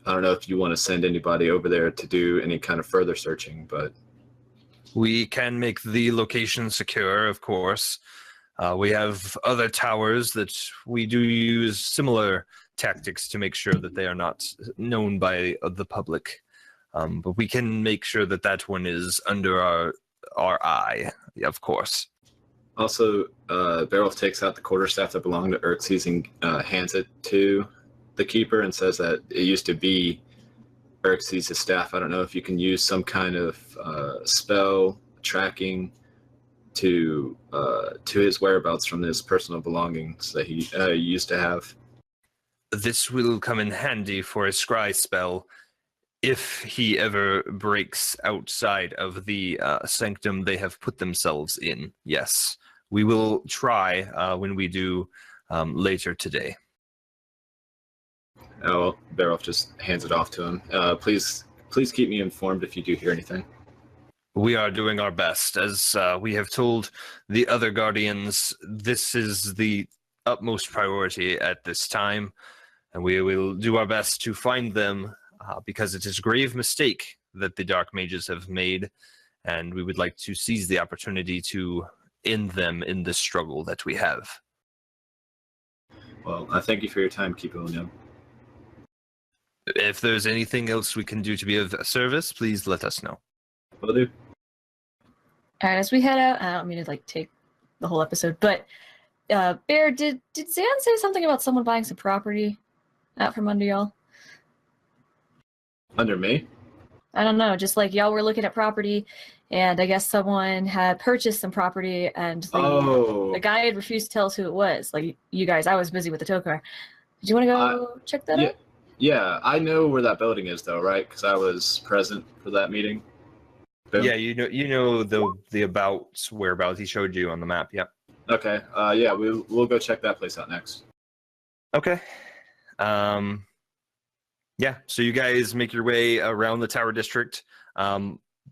I don't know if you want to send anybody over there to do any kind of further searching, but we can make the location secure, of course. We have other towers that we do use similar tactics to make sure that they are not known by the public. But we can make sure that that one is under our eye, of course. Also, Beowulf takes out the quarterstaff that belonged to Xerxes and hands it to the keeper and says that it used to be Xerxes' staff. I don't know if you can use some kind of spell tracking to his whereabouts from his personal belongings that he used to have. This will come in handy for a scry spell if he ever breaks outside of the sanctum they have put themselves in. Yes, we will try when we do later today. Oh, well, Beowulf just hands it off to him. Please keep me informed if you do hear anything. We are doing our best. As we have told the other Guardians, this is the utmost priority at this time, and we will do our best to find them because it is a grave mistake that the Dark Mages have made, and we would like to seize the opportunity to end them in this struggle that we have. Well, I thank you for your time, Keep William. If there's anything else we can do to be of service, please let us know. Will do. All right, as we head out, I don't mean to take the whole episode, but Bear, did Zan say something about someone buying some property out from under y'all? Under me? I don't know, just y'all were looking at property, and I guess someone had purchased some property, and the guy had refused to tell us who it was. You guys, I was busy with the Tokar. Did you want to go check that out? Yeah, I know where that building is, though, right? Because I was present for that meeting. Boom. Yeah, you know the whereabouts he showed you on the map. Yep. Okay. Yeah, we'll go check that place out next. Okay. Yeah. So you guys make your way around the Tower District.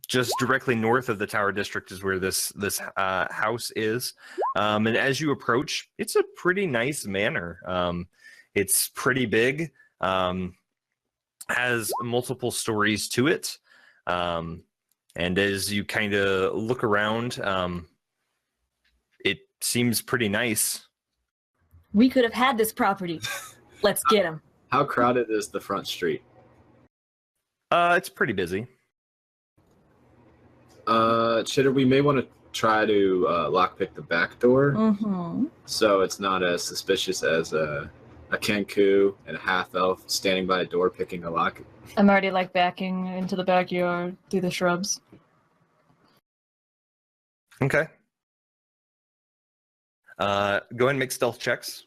Just directly north of the Tower District is where this house is. And as you approach, it's a pretty nice manor. It's pretty big. Has multiple stories to it. And as you kind of look around, it seems pretty nice. We could have had this property. Let's get him. How crowded is the front street? It's pretty busy. Chitter, we may want to try to lockpick the back door, so it's not as suspicious as a Kenku and a half elf standing by a door picking a lock. I'm already backing into the backyard through the shrubs. Okay. Go ahead and make stealth checks.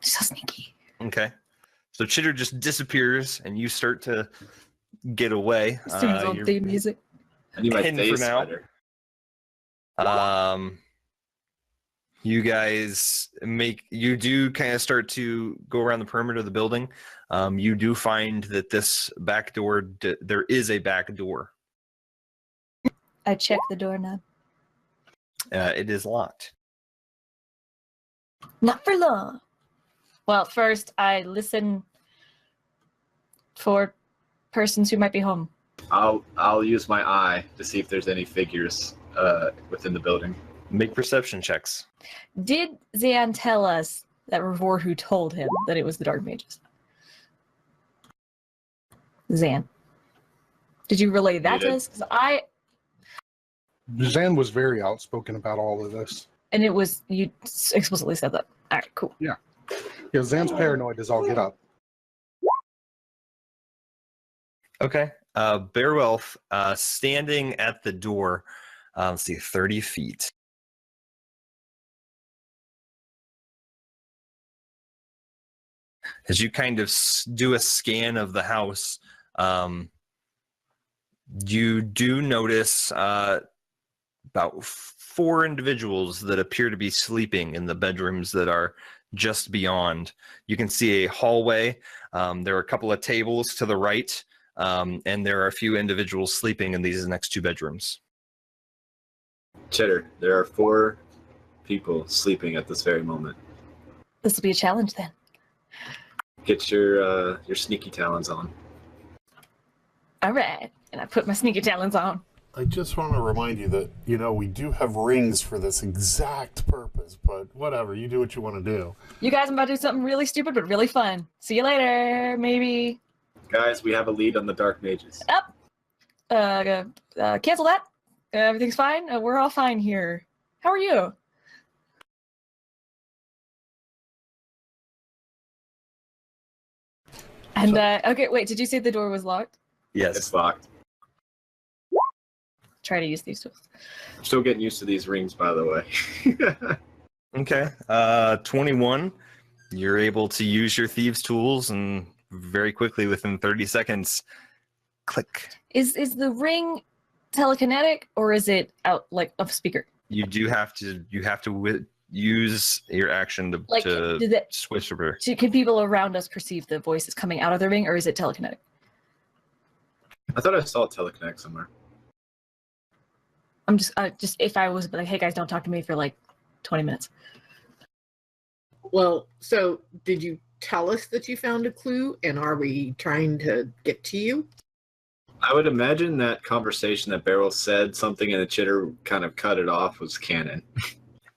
So sneaky. Okay. So Chitter just disappears, and you start to get away. Sing his own theme music. I need my And face for now, sweater. You guys you do kind of start to go around the perimeter of the building. You do find that this back door, there is a back door. I check the doorknob. It is locked. Not for long. Well, first I listen for persons who might be home. I'll use my eye to see if there's any figures within the building. Make perception checks. Did Zan tell us that Revor who told him that it was the Dark Mages? Zan, did you relay that to us? Because Zan was very outspoken about all of this. And it was, you explicitly said that. All right, cool. Yeah, Zan's paranoid as all get up. Okay. Beowulf, standing at the door, let's see, 30 feet. As you kind of do a scan of the house, you do notice about 4 individuals that appear to be sleeping in the bedrooms that are just beyond. You can see a hallway. There are a couple of tables to the right, and there are a few individuals sleeping in these next 2 bedrooms. Chitter, there are 4 people sleeping at this very moment. This will be a challenge then. Get your sneaky talons on. All right. And I put my sneaky talons on. I just want to remind you that, we do have rings for this exact purpose, but whatever, you do what you want to do. You guys, I'm about to do something really stupid, but really fun. See you later, maybe. Guys, we have a lead on the Dark Mages. Up. Cancel that. Everything's fine. We're all fine here. How are you? And, okay, wait, did you say the door was locked? Yes. It's locked. Try to use these tools. I'm still getting used to these rings, by the way. Okay. 21. You're able to use your thieves' tools, and very quickly, within 30 seconds, click. Is the ring telekinetic, or is it out, of speaker? You do have to. You have to use your action to, Like, to switch over. Can people around us perceive the voices coming out of the ring, or is it telekinetic? I thought I saw telekinetic somewhere. I'm just if I was like, hey guys, don't talk to me for like 20 minutes. Well, so did you tell us that you found a clue, and are we trying to get to you? I would imagine that conversation that Beryl said something and the chitter kind of cut it off was canon.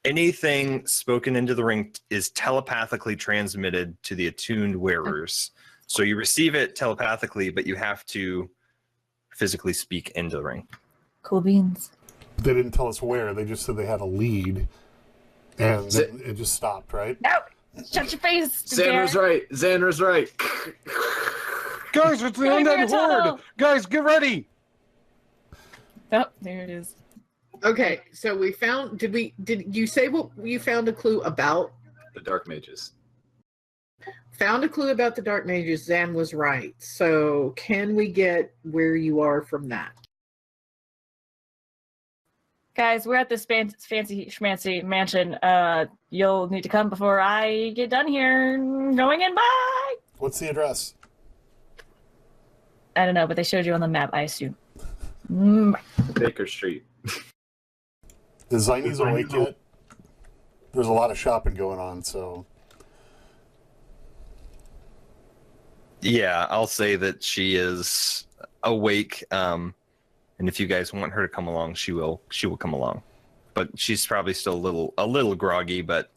Anything spoken into the ring is telepathically transmitted to the attuned wearers. So you receive it telepathically, but you have to physically speak into the ring. Cool beans. They didn't tell us where. They just said they had a lead, and then it just stopped, right? No! Shut your face! Xander's right. Xander's right. Guys, it's the undead horde! Guys, get ready! Oh, there it is. Okay, so we found. Did you say what you found a clue about? The Dark Mages. Found a clue about the Dark Mages. Zan was right. So can we get where you are from that? Guys, we're at this fancy schmancy mansion. You'll need to come before I get done here. Going in, bye! What's the address? I don't know, but they showed you on the map, I assume. Baker Street. Is Zainy's awake yet? There's a lot of shopping going on, so... Yeah, I'll say that she is awake. And if you guys want her to come along, she will come along. But she's probably still a little groggy, but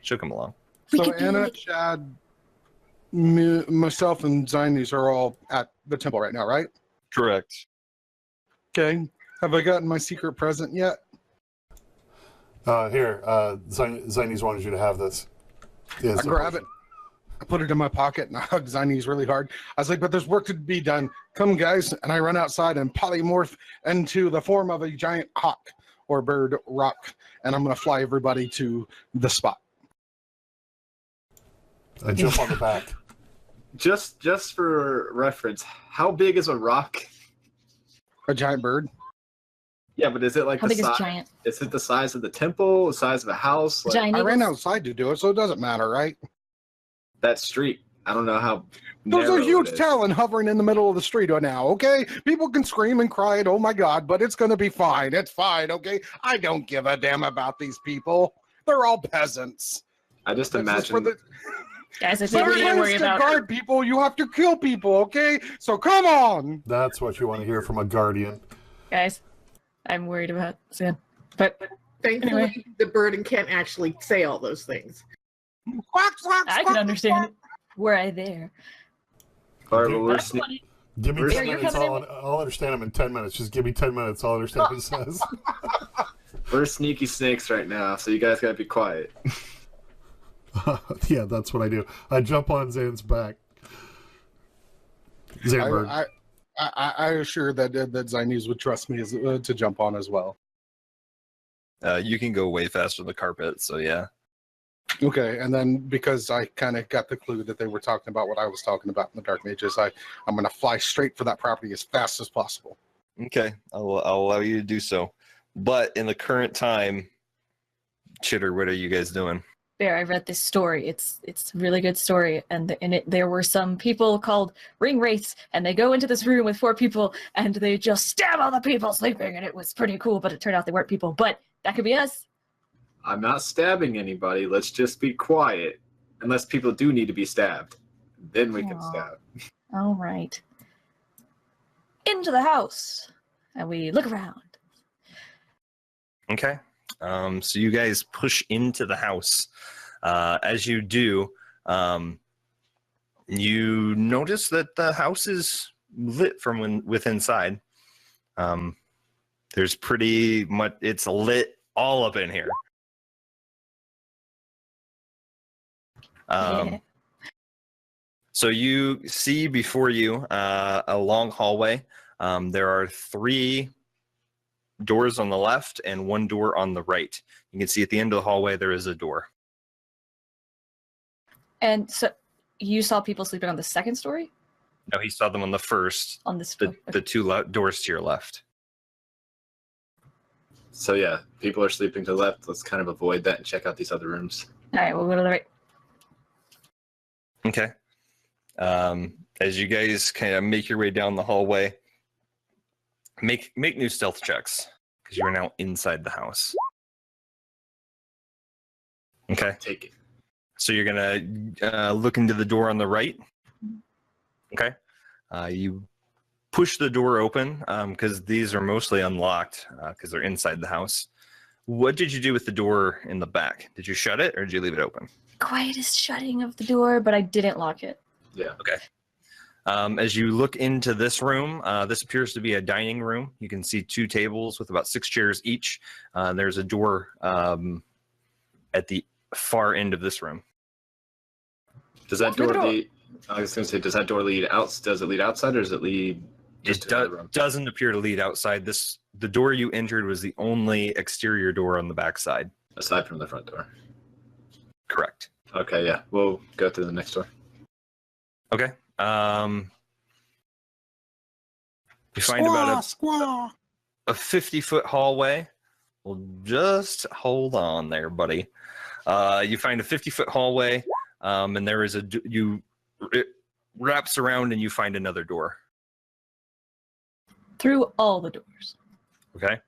she'll come along. So Anna, Chad, myself, and Zainy's are all at the temple right now, right? Correct. Okay. Have I gotten my secret present yet? Here, Zainy's wanted you to have this. I grab it. I put it in my pocket and I hug Zainy's really hard. I was like, but there's work to be done. Come, guys. And I run outside and polymorph into the form of a giant hawk or bird rock. And I'm going to fly everybody to the spot. I jump on the back. Just for reference, how big is a rock? A giant bird. Yeah, but is it like How the big is size? giant? Is it the size of the temple? The size of a house? Like, Giant I ran eagles? outside to do it, so it doesn't matter, right? that street. I don't know how. There's narrow a huge it is. talon hovering in the middle of the street right now, okay? People can scream and cry and oh my god, but it's gonna be fine. It's fine, okay? I don't give a damn about these people. They're all peasants. I just That's just imagine. Guys, I think But we need to worry to about... guard people, you have to kill people, okay? So come on. That's what you want to hear from a guardian. Guys, I'm worried about Zan. But Thankfully, Anyway. the bird can't actually say all those things. Quack, quack, I can quack, understand it. Were I there? All right, well, Dude, we're That's funny. Give me Where's- 10 You're minutes. coming I'll understand him in 10 minutes. Just give me 10 minutes. I'll understand what he says. we're sneaky snakes right now, so you guys gotta be quiet. Yeah, that's what I do. I jump on Zan's back. Zanberg. I assure that Zainy's would trust me to jump on as well. You can go way faster than the carpet, so yeah. Okay, and then because I kind of got the clue that they were talking about what I was talking about in the Dark Mages, I'm going to fly straight for that property as fast as possible. Okay, I'll allow you to do so. But in the current time, Chitter, what are you guys doing? Bear, I read this story. It's a really good story, and in it there were some people called ring wraiths, and they go into this room with 4 people, and they just stab all the people sleeping, and it was pretty cool. But it turned out they weren't people. But that could be us. I'm not stabbing anybody. Let's just be quiet. Unless people do need to be stabbed. Then we can Aw. stab. All right. Into the house, and we look around. Okay. So you guys push into the house. As you do, you notice that the house is lit from within inside. There's pretty much, it's lit all up in here. Yeah. So you see before you a long hallway. There are 3 doors on the left and 1 door on the right. You can see at the end of the hallway there is a door. And so you saw people sleeping on the second story? No, he saw them on the first, On this the 2 doors to your left. So yeah, people are sleeping to the left. Let's kind of avoid that and check out these other rooms. All right, we'll go to the right. Okay. As you guys kind of make your way down the hallway, make new stealth checks because you are now inside the house. Okay. Take it. So you're gonna look into the door on the right. Okay. You push the door open because these are mostly unlocked because they're inside the house. What did you do with the door in the back? Did you shut it or did you leave it open? Quietest shutting of the door, but I didn't lock it. Yeah. Okay. As you look into this room, this appears to be a dining room. You can see 2 tables with about 6 chairs each. There's a door at the far end of this room. Does that door lead? I was going to say, does that door lead out? Does it lead outside, or does it lead? Just to the room? Doesn't appear to lead outside. The door you entered was the only exterior door on the backside. Aside from the front door. Correct. Okay, yeah, we'll go to the next door. Okay. You find about a 50-foot hallway. Well, just hold on there, buddy. You find a 50-foot hallway, and there is it wraps around, and you find another door. Through all the doors. Okay.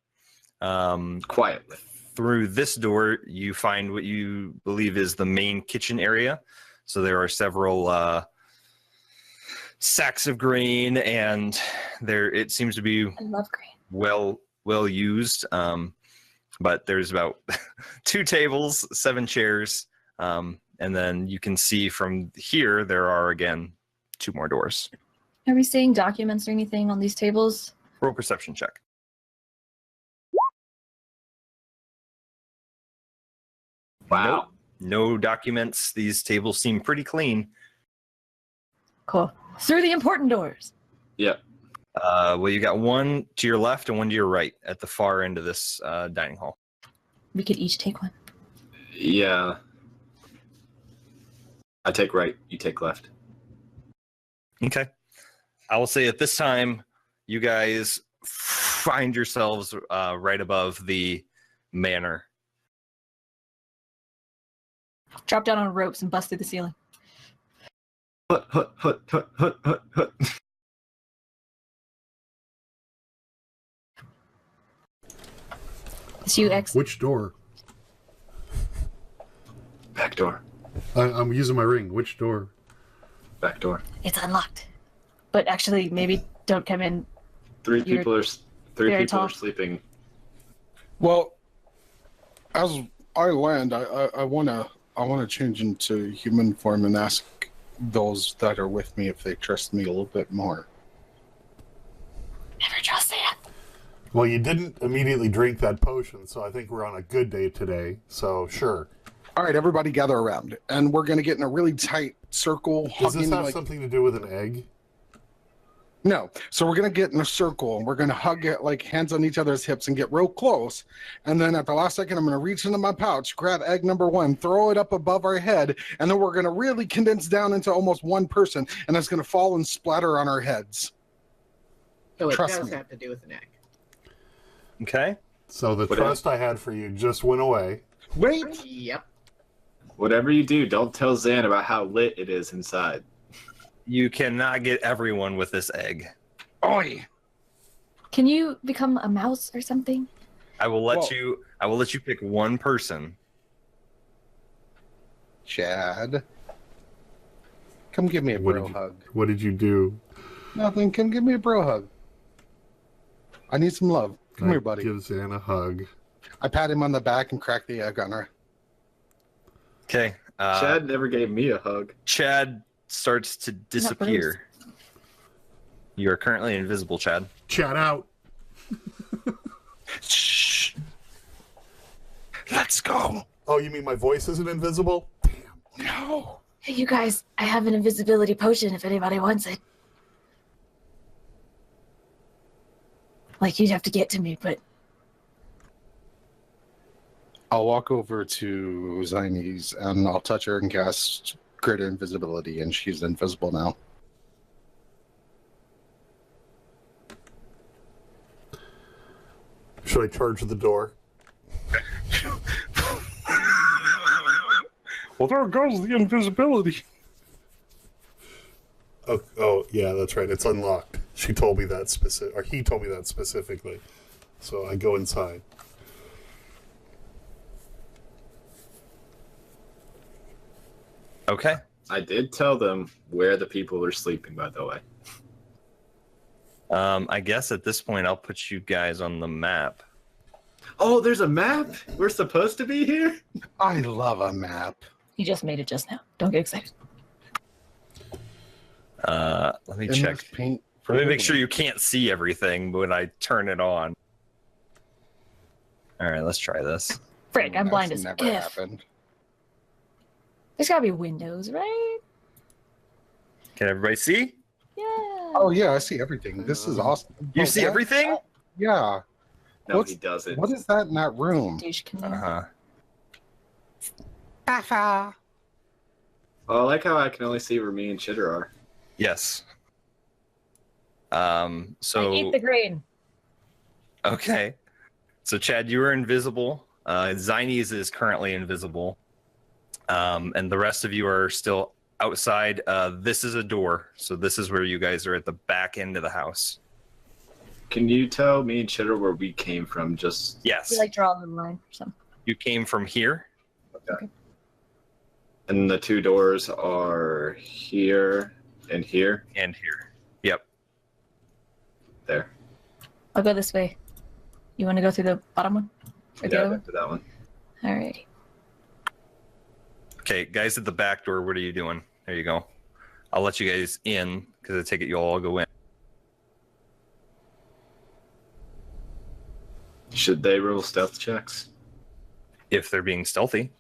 Quietly. Through this door, you find what you believe is the main kitchen area. So there are several sacks of grain, and it seems to be I love green. well used. But there's about 2 tables, 7 chairs, and then you can see from here there are again 2 more doors. Are we seeing documents or anything on these tables? Roll perception check. Wow. No documents. These tables seem pretty clean. Cool. Through the important doors. Yep. Well, you got 1 to your left and 1 to your right at the far end of this dining hall. We could each take one. Yeah. I take right, you take left. Okay. I will say at this time, you guys find yourselves right above the manor. Drop down on ropes and bust through the ceiling. Hut, hut, hut, hut, hut, hut, hut. It's you, X. Which door? Back door. I'm using my ring. Which door? Back door. It's unlocked. But actually, maybe don't come in. Three You're people are very people tall. are sleeping. Well, as I land, I wanna change into human form and ask those that are with me if they trust me a little bit more. Never trust Sam. Well, you didn't immediately drink that potion, so I think we're on a good day today. So sure. All right, everybody gather around, and we're gonna get in a really tight circle. Does this hugging, have something to do with an egg? No. So we're going to get in a circle and we're going to hug it like hands on each other's hips and get real close. And then at the last second, I'm going to reach into my pouch, grab egg number 1, throw it up above our head. And then we're going to really condense down into almost one person. And it's going to fall and splatter on our heads. So it Trust does me. have to do with an egg. Okay. So the Whatever. trust I had for you just went away. Wait. Yep. Whatever you do, don't tell Zan about how lit it is inside. You cannot get everyone with this egg. Oi. Can you become a mouse or something? I will let Well- you. I will let you pick one person. Chad. Come give me a What bro did you- hug. What did you do? Nothing. Come give me a bro hug. I need some love. Come here, buddy. Give Zan a hug. I pat him on the back and crack the egg on her. Okay. Chad never gave me a hug. Chad starts to disappear. You are currently invisible, Chad. Chat out. Shh. Let's go. Oh, you mean my voice isn't invisible? No. Hey, you guys, I have an invisibility potion if anybody wants it. Like, you'd have to get to me, but I'll walk over to Zines and I'll touch her and cast greater invisibility, and she's invisible now. Should I charge the door? Well, there goes the invisibility. Oh, yeah, that's right. It's unlocked. She told me that specific, or he told me that specifically. So I go inside. Okay. I did tell them where the people were sleeping, by the way. I guess at this point I'll put you guys on the map. Oh, there's a map? We're supposed to be here? I love a map. He just made it just now. Don't get excited. Let me And check. there's paint Let me for make sure you can't see everything when I turn it on. All right, let's try this. Frick, I'm blind as never if. happened. There's gotta be windows, right? Can everybody see? Yeah. Oh yeah, I see everything. This is awesome. You Oh, see that- everything? Yeah. No, What's- he doesn't. What is that in that room? Douche canoe. Uh-huh. Well, I like how I can only see where me and Chitter are. Yes. I So ate the grain. okay. So Chad, you are invisible. Zines is currently invisible. And the rest of you are still outside. This is a door. So this is where you guys are at the back end of the house. Can you tell me and Chitter where we came from? Just Yes. You like draw a little line or something. You came from here. and the two doors are here and here. And here. Yep. There. I'll go this way. You want to go through the bottom one? Or the Yeah, other one? to that one. Alrighty. Okay, guys at the back door, what are you doing? There you go. I'll let you guys in because I take it you'll all go in. Should they roll stealth checks? If they're being stealthy.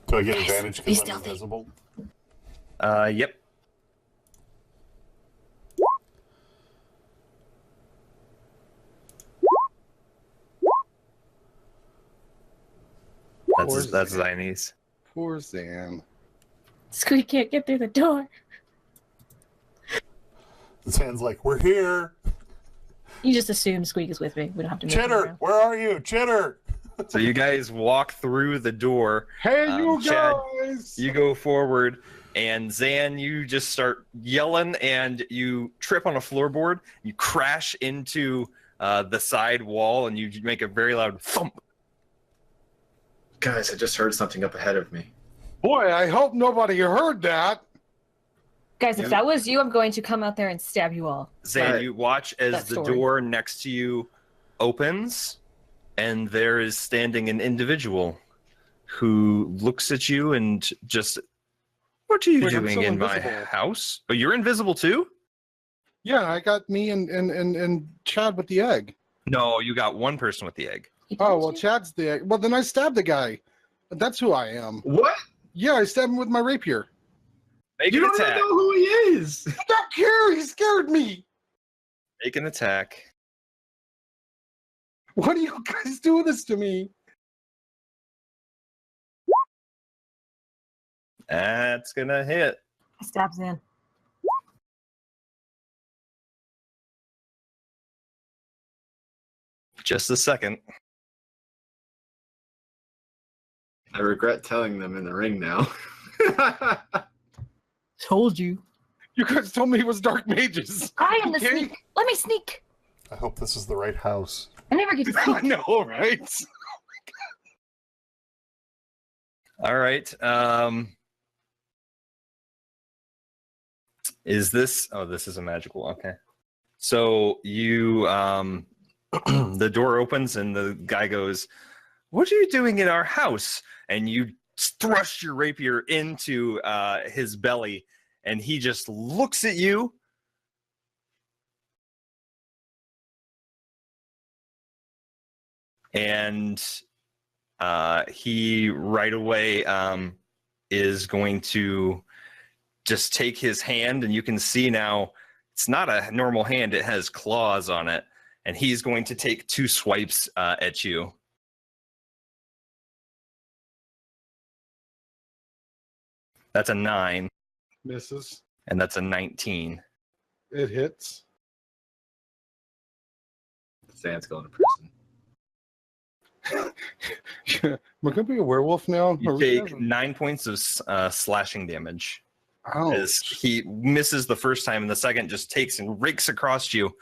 Do I get Guys, advantage be because I'm stealthy. invisible? Yep. Poor That's Zan. Zines. Poor Zan. Squeak can't get through the door. The hand's like, we're here. You just assume Squeak is with me. We don't have to make him Chitter, around. where are you? Chitter. So you guys walk through the door. Hey, you Chad, guys! You go forward, and Zan, you just start yelling, and you trip on a floorboard. You crash into the side wall, and you make a very loud thump. Guys, I just heard something up ahead of me. Boy, I hope nobody heard that. Guys, if Yeah. that was you, I'm going to come out there and stab you all. Zan, Alright. you watch as That the story. door next to you opens, and there is standing an individual who looks at you and just, what are you Wait, I'm doing so in my invisible. house? Oh, you're invisible too? Yeah, I got me and Chad with the egg. No, you got one person with the egg. He Oh, told well, you? Chad's the egg. Well, then I stabbed the guy. That's who I am. What? Yeah, I stabbed him with my rapier. Make You an don't even attack. know who he is. I don't care. He scared me. Make an attack. What are you guys doing this to me? That's gonna hit. I stabbed Zan. Just a second. I regret telling them in the ring now. Told you. You guys told me it was dark mages. I am the Okay. sneak. Let me sneak. I hope this is the right house. I never get to I sneak. know, right? All right. Is this? Oh, this is a magical. Okay. So you, the door opens and the guy goes, "What are you doing in our house?" And you thrust your rapier into his belly, and he just looks at you. And he right away is going to just take his hand, and you can see now it's not a normal hand, it has claws on it, and he's going to take 2 swipes at you. That's a 9, Misses. and that's a 19. It hits. Zan's going to prison. Am I gonna be a werewolf now? You Are we take guys- 9 points of slashing damage as Ouch. he misses the first time, and the second just takes and rakes across you,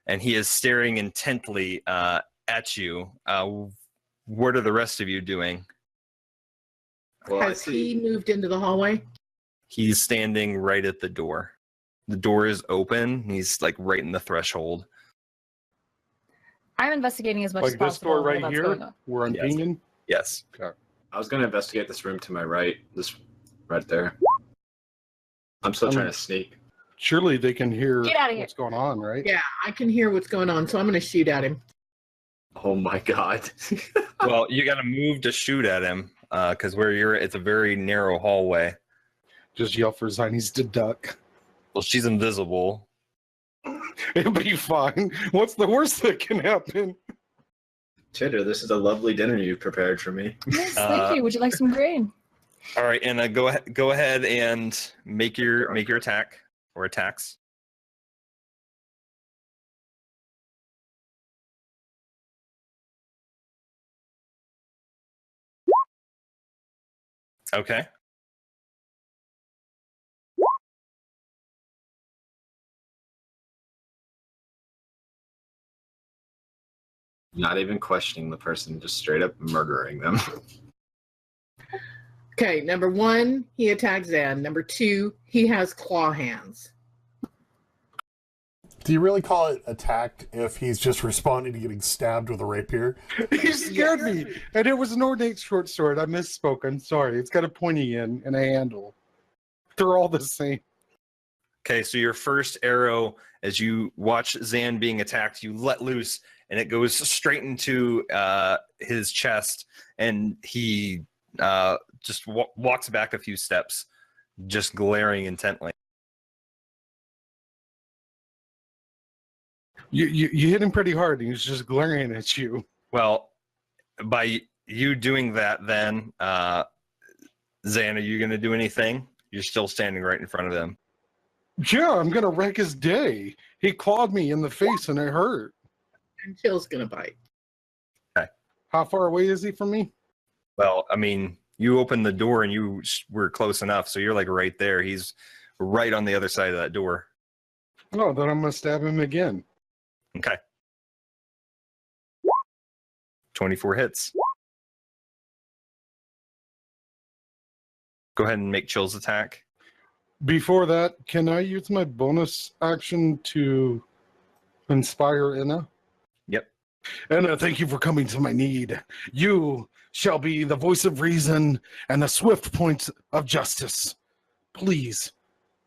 and he is staring intently at you. What are the rest of you doing? Well, I Has see. he moved into the hallway? He's standing right at the door. The door is open. He's like right in the threshold. I'm investigating as much as Like this possible. door right what's here, going on. where I'm Yes. pinging. Yes. I was going to investigate this room to my right. This right there. I'm still trying to sneak. Surely they can hear Get outta here. what's going on, right? Yeah, I can hear what's going on, so I'm going to shoot at him. Oh my god. Well, you got to move to shoot at him because where you're, it's a very narrow hallway. Just yell for Zinies to duck. Well, she's invisible. It'll be fine. What's the worst that can happen? Chitter, this is a lovely dinner you prepared for me. Yes, thank you. Would you like some grain? All right, and go ahead and make your attack or attacks. Okay. Not even questioning the person, just straight up murdering them. Okay, number 1, he attacks Zan. Number 2, he has claw hands. Do you really call it attacked if he's just responding to getting stabbed with a rapier? You scared me. And it was an ornate short sword. I misspoke. I'm sorry. It's got a pointy end and a handle. They're all the same. Okay, so your first arrow, as you watch Zan being attacked, you let loose, and it goes straight into his chest, and he just walks back a few steps, just glaring intently. You hit him pretty hard, and he's just glaring at you. Well, by you doing that, then, Zan, are you going to do anything? You're still standing right in front of them. Yeah, I'm gonna wreck his day. He clawed me in the face, and it hurt. And Chill's going to bite. How far away is he from me? Well, I mean, you opened the door and you were close enough, so you're like right there. He's right on the other side of that door. Oh, then I'm gonna stab him again. Okay. 24 hits. Go ahead and make Chill's attack. Before that, can I use my bonus action to inspire Inna? Yep. Inna, thank you for coming to my need. You shall be the voice of reason and the swift point of justice. Please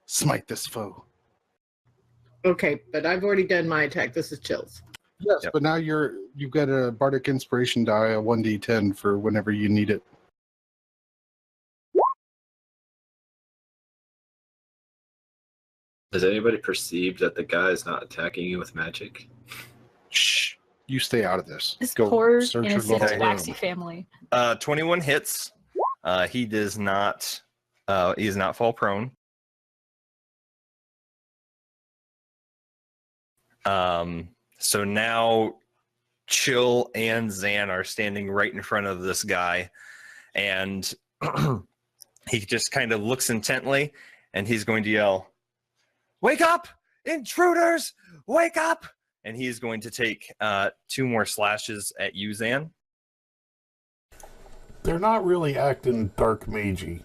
smite this foe. Okay, but I've already done my attack. This is Chill's. Yes, Yep. but now you've got a bardic inspiration die, a 1d10 for whenever you need it. Has anybody perceived that the guy is not attacking you with magic? Shh, you stay out of this. This Go poor search your innocent little waxy room. family. 21 hits. He does not. He is not fall prone. So now Chill and Zan are standing right in front of this guy, and he just kind of looks intently, and he's going to yell, "Wake up, intruders! Wake up!" And he's going to take 2 more slashes at you, Zan. They're not really acting dark magey.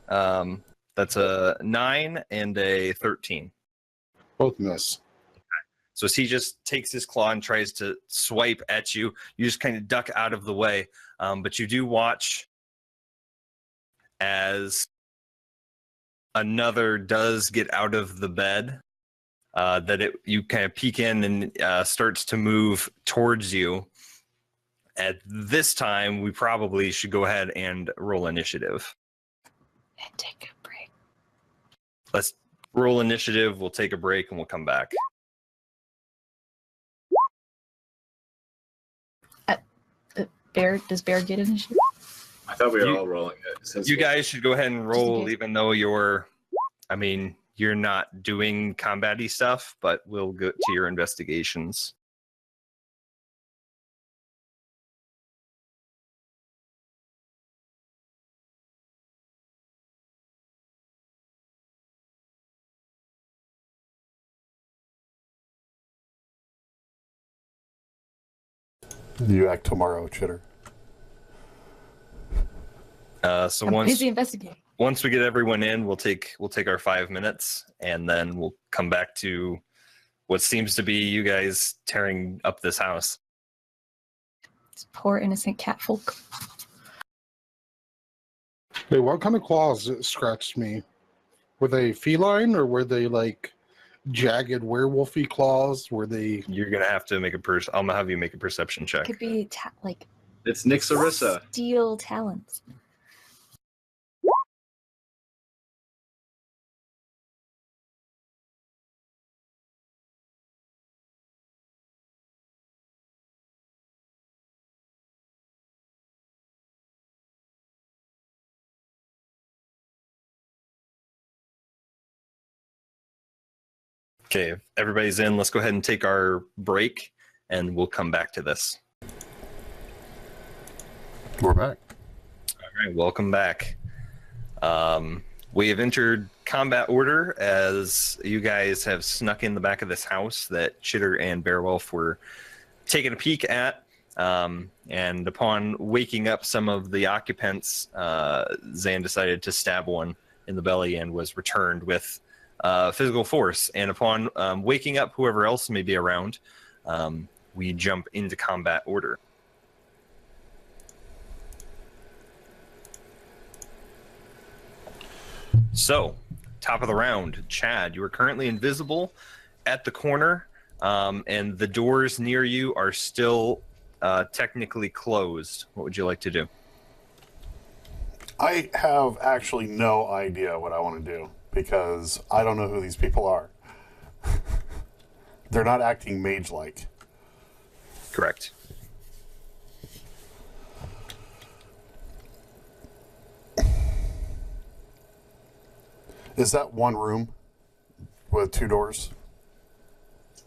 That's a 9 and a 13. Both miss. So as he just takes his claw and tries to swipe at you, you just kind of duck out of the way. But you do watch as another does get out of the bed. You kind of peek in and starts to move towards you. At this time, we probably should go ahead and roll initiative. And take a break. Let's roll initiative. We'll take a break and we'll come back. Does Bear get initiative? I thought we were You- all rolling it. Since You guys should go ahead and in roll, case. even though you're, I mean, you're not doing combat-y stuff, but we'll go to your investigations. You act tomorrow, Chitter. So I'm once busy investigating. once we get everyone in, we'll take our 5 minutes, and then we'll come back to what seems to be you guys tearing up this house. It's poor innocent cat folk. Wait, what kind of claws scratched me? Were they feline or were they like jagged werewolfy claws? Were they? You're gonna have to make a I'm gonna have you make a perception check. Could be like It's Nyxarissa. steel talons. Okay, if everybody's in, let's go ahead and take our break, and we'll come back to this. We're back. All right, welcome back. We have entered combat order as you guys have snuck in the back of this house that Chitter and Beowulf were taking a peek at. And upon waking up some of the occupants, Zan decided to stab one in the belly and was returned with physical force. And upon waking up whoever else may be around, we jump into combat order. So, top of the round, Chad, you are currently invisible at the corner, and the doors near you are still technically closed. What would you like to do? I have actually no idea what I want to do because I don't know who these people are. They're not acting mage-like. Correct. Is that one room with 2 doors?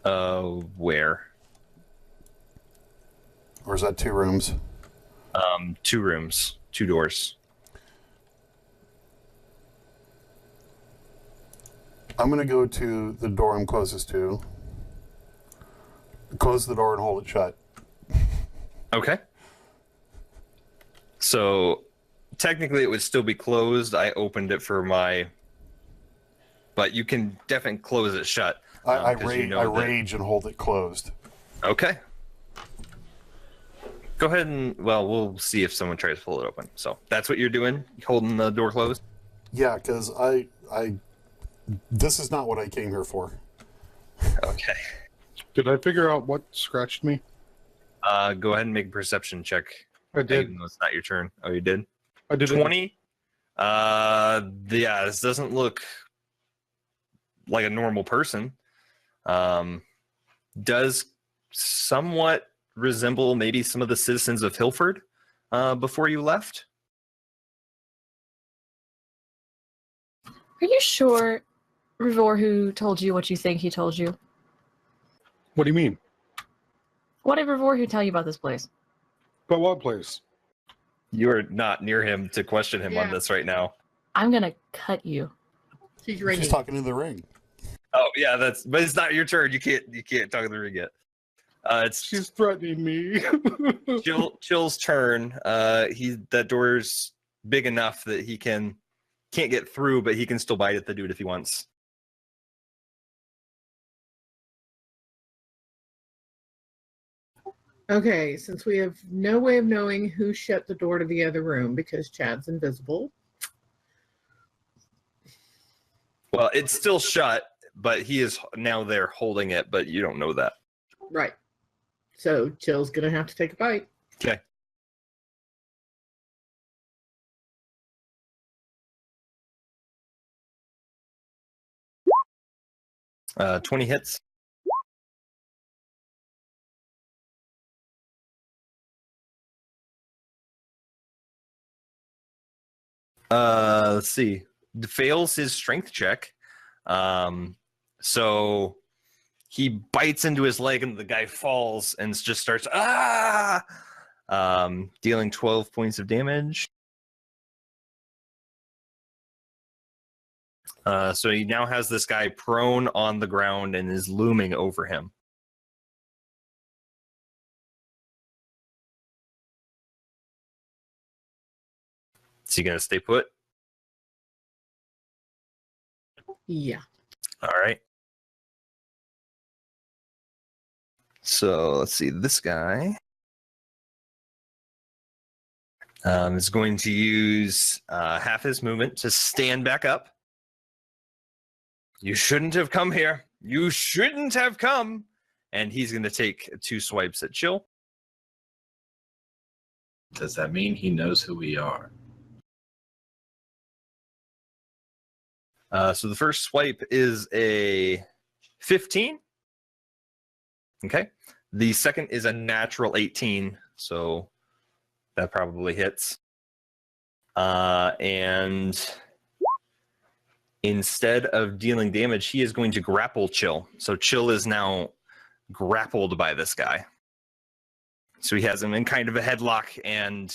Where? Or is that 2 rooms? 2 rooms, 2 doors. I'm going to go to the door I'm closest to. Close the door and hold it shut. Okay. So, technically it would still be closed. I opened it for my... But you can definitely close it shut. I 'cause you know that- rage and hold it closed. Okay. Go ahead and, well, we'll see if someone tries to pull it open. So that's what you're doing? Holding the door closed? Yeah, because this is not what I came here for. Okay. Did I figure out what scratched me? Go ahead and make a perception check. I did. Even though it's not your turn. Oh, you did? I did. 20? Yeah, this doesn't look like a normal person. Does somewhat resemble maybe some of the citizens of Hilford before you left. Are you sure, Rivor, who told you what you think he told you? What do you mean? What did Rivor who tell you about this place? But what place? You are not near him to question him on Yeah. this right now. I'm gonna cut you. She's ringing. She's talking in the ring. Oh yeah, but it's not your turn. You can't talk to the ring yet. It's She's threatening me. Chill's turn. That door's big enough that he can't get through, but he can still bite at the dude if he wants. Okay, since we have no way of knowing who shut the door to the other room because Chad's invisible. Well, it's still shut, but he is now there holding it, but you don't know that. Right. So Chill's gonna have to take a bite. Okay. Uh, 20 hits. Let's see. Fails his strength check. So he bites into his leg and the guy falls and just starts dealing 12 points of damage. So he now has this guy prone on the ground and is looming over him. Is he going to stay put? Yeah. All right. So let's see. This guy is going to use half his movement to stand back up. You shouldn't have come here. You shouldn't have come. And he's going to take 2 swipes at Chill. Does that mean he knows who we are? So the first swipe is a 15. Okay. The second is a natural 18. So that probably hits. And instead of dealing damage, he is going to grapple Chill. So Chill is now grappled by this guy. So he has him in kind of a headlock, and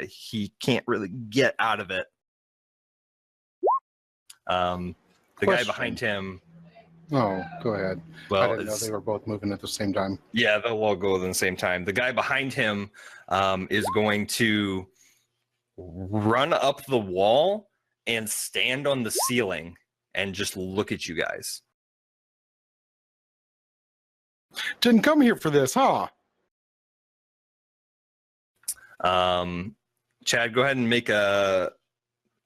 he can't really get out of it. The guy behind him. Oh, go ahead. Well, I didn't know they were both moving at the same time. Yeah, they'll all go at the same time. The guy behind him is going to run up the wall and stand on the ceiling and just look at you guys. Didn't come here for this, huh? Chad, go ahead and make a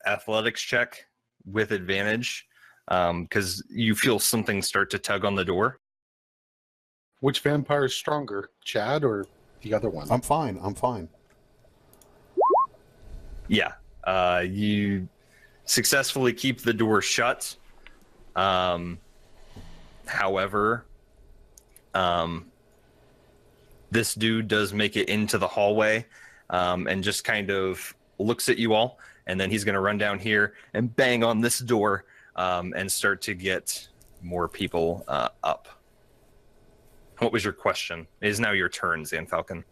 athletics check with advantage, because you feel something start to tug on the door. Which vampire is stronger, Chad or the other one? I'm fine. I'm fine. Yeah. You successfully keep the door shut. However, this dude does make it into the hallway, and just kind of looks at you all, and then he's going to run down here and bang on this door, and start to get more people up. What was your question? It is now your turn, Zan Falcon.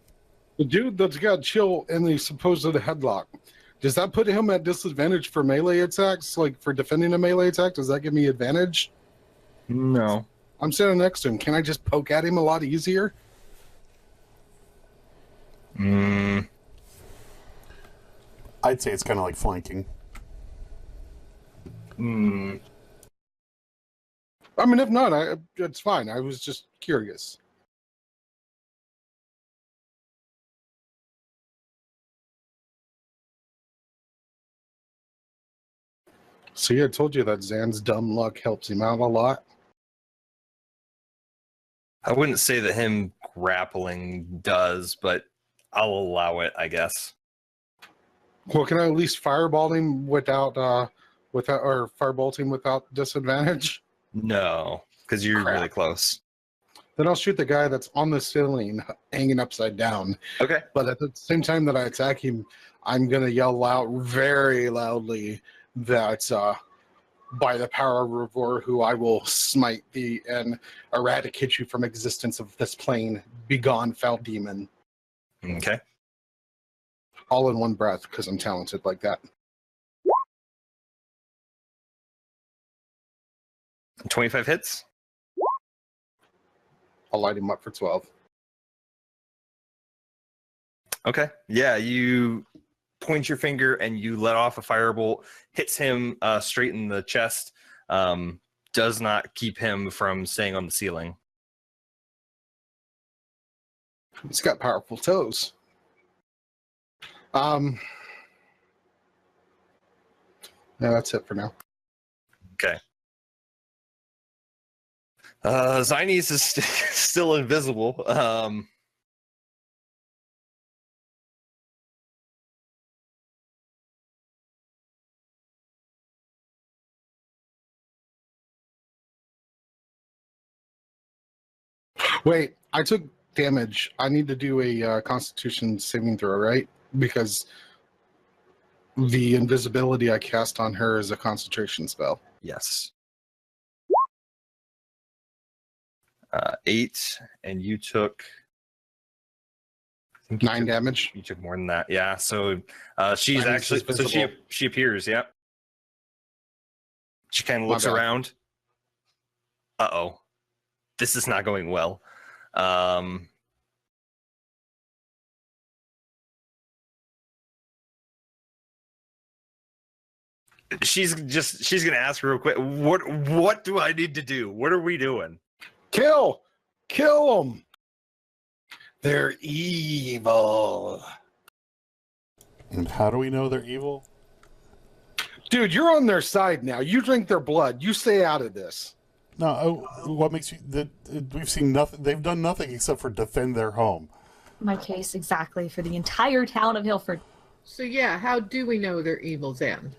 The dude that's got Chill in the supposed headlock, does that put him at disadvantage for melee attacks? Like for defending a melee attack, does that give me advantage? No. I'm sitting next to him. Can I just poke at him a lot easier? I'd say it's kind of like flanking. I mean, if not, it's fine. I was just curious. See, I told you that Zan's dumb luck helps him out a lot. I wouldn't say that him grappling does, but I'll allow it, I guess. Well, can I at least fireball him without firebolt him without disadvantage? No, because you're Crap. really close. Then I'll shoot the guy that's on the ceiling, hanging upside down. Okay. But at the same time that I attack him, I'm gonna yell out very loudly that by the power of Revor, who I will smite thee and eradicate you from existence of this plane. Begone, foul demon. Okay. All in one breath, because I'm talented like that. 25 hits. I'll light him up for 12. Okay. Yeah, you point your finger and you let off a firebolt, hits him straight in the chest, does not keep him from staying on the ceiling. He's got powerful toes. Yeah, that's it for now. Okay. Zynes is still invisible. Wait, I took damage. I need to do a Constitution saving throw, right? Because the invisibility I cast on her is a concentration spell. Yes. 8, and you took. I think 9 damage. You took more than that. Yeah. So she's 9 is actually. So visible. she appears. Yep. She kind of looks bad. around. Uh-oh. This is not going well. She's gonna ask real quick, what do I need to do? What are we doing? Kill them. They're evil. And how do we know they're evil? Dude, you're on their side now. You drink their blood. You stay out of this. No, what makes you that we've seen nothing? They've done nothing except for defend their home. My case exactly for the entire town of Hilford. So yeah, how do we know they're evil then?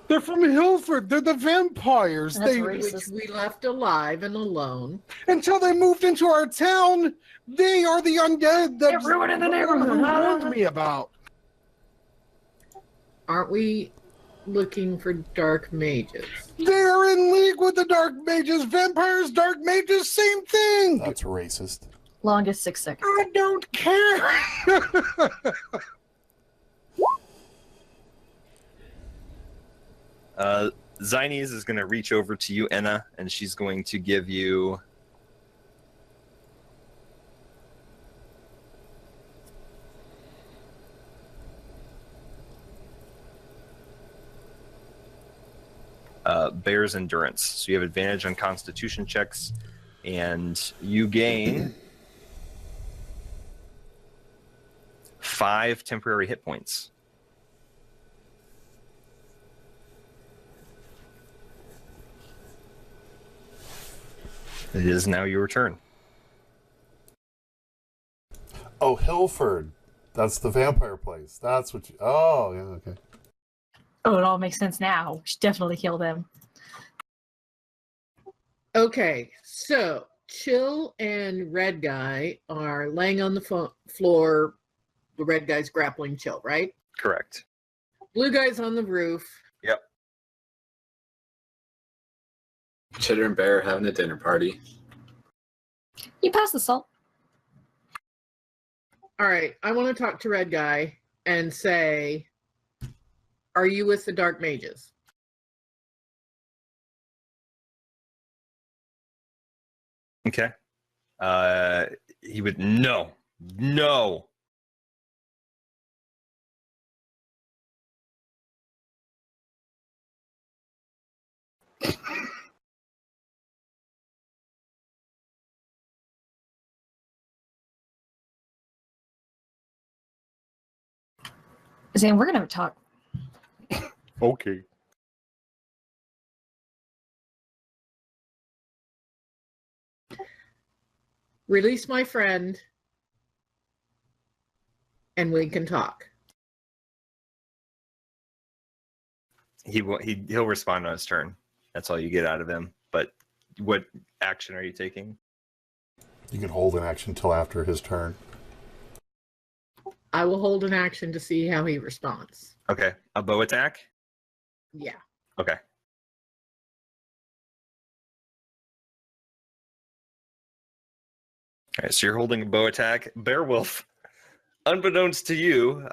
They're from Hilford. They're the vampires. That's They racist. Which we left alive and alone. until they moved into our town. They are the undead that They're ruining the neighborhood. warned me about. Aren't we looking for dark mages? They're in league with the dark mages. Vampires, dark mages, same thing. That's racist. Longest 6 seconds. I don't care. Zynes is going to reach over to you, Enna, and she's going to give you Bear's Endurance. So you have advantage on Constitution checks, and you gain 5 temporary hit points. It is now your turn. Oh, Hilford. That's the vampire place. That's what you... Oh, yeah, okay. Oh, it all makes sense now. We should definitely kill them. Okay, so Chill and Red Guy are laying on the floor. The Red Guy's grappling Chill, right? Correct. Blue Guy's on the roof. Yep. Chitter and Bear having a dinner party. You pass the salt. All right, I want to talk to Red Guy and say, are you with the dark mages? Okay. He would no. Zan, we're gonna talk. Okay. Release my friend and we can talk. He'll respond on his turn. That's all you get out of him. But what action are you taking? You can hold an action till after his turn. I will hold an action to see how he responds. Okay. A bow attack? Yeah. Okay. All right, so you're holding a bow attack. Beowulf, unbeknownst to you,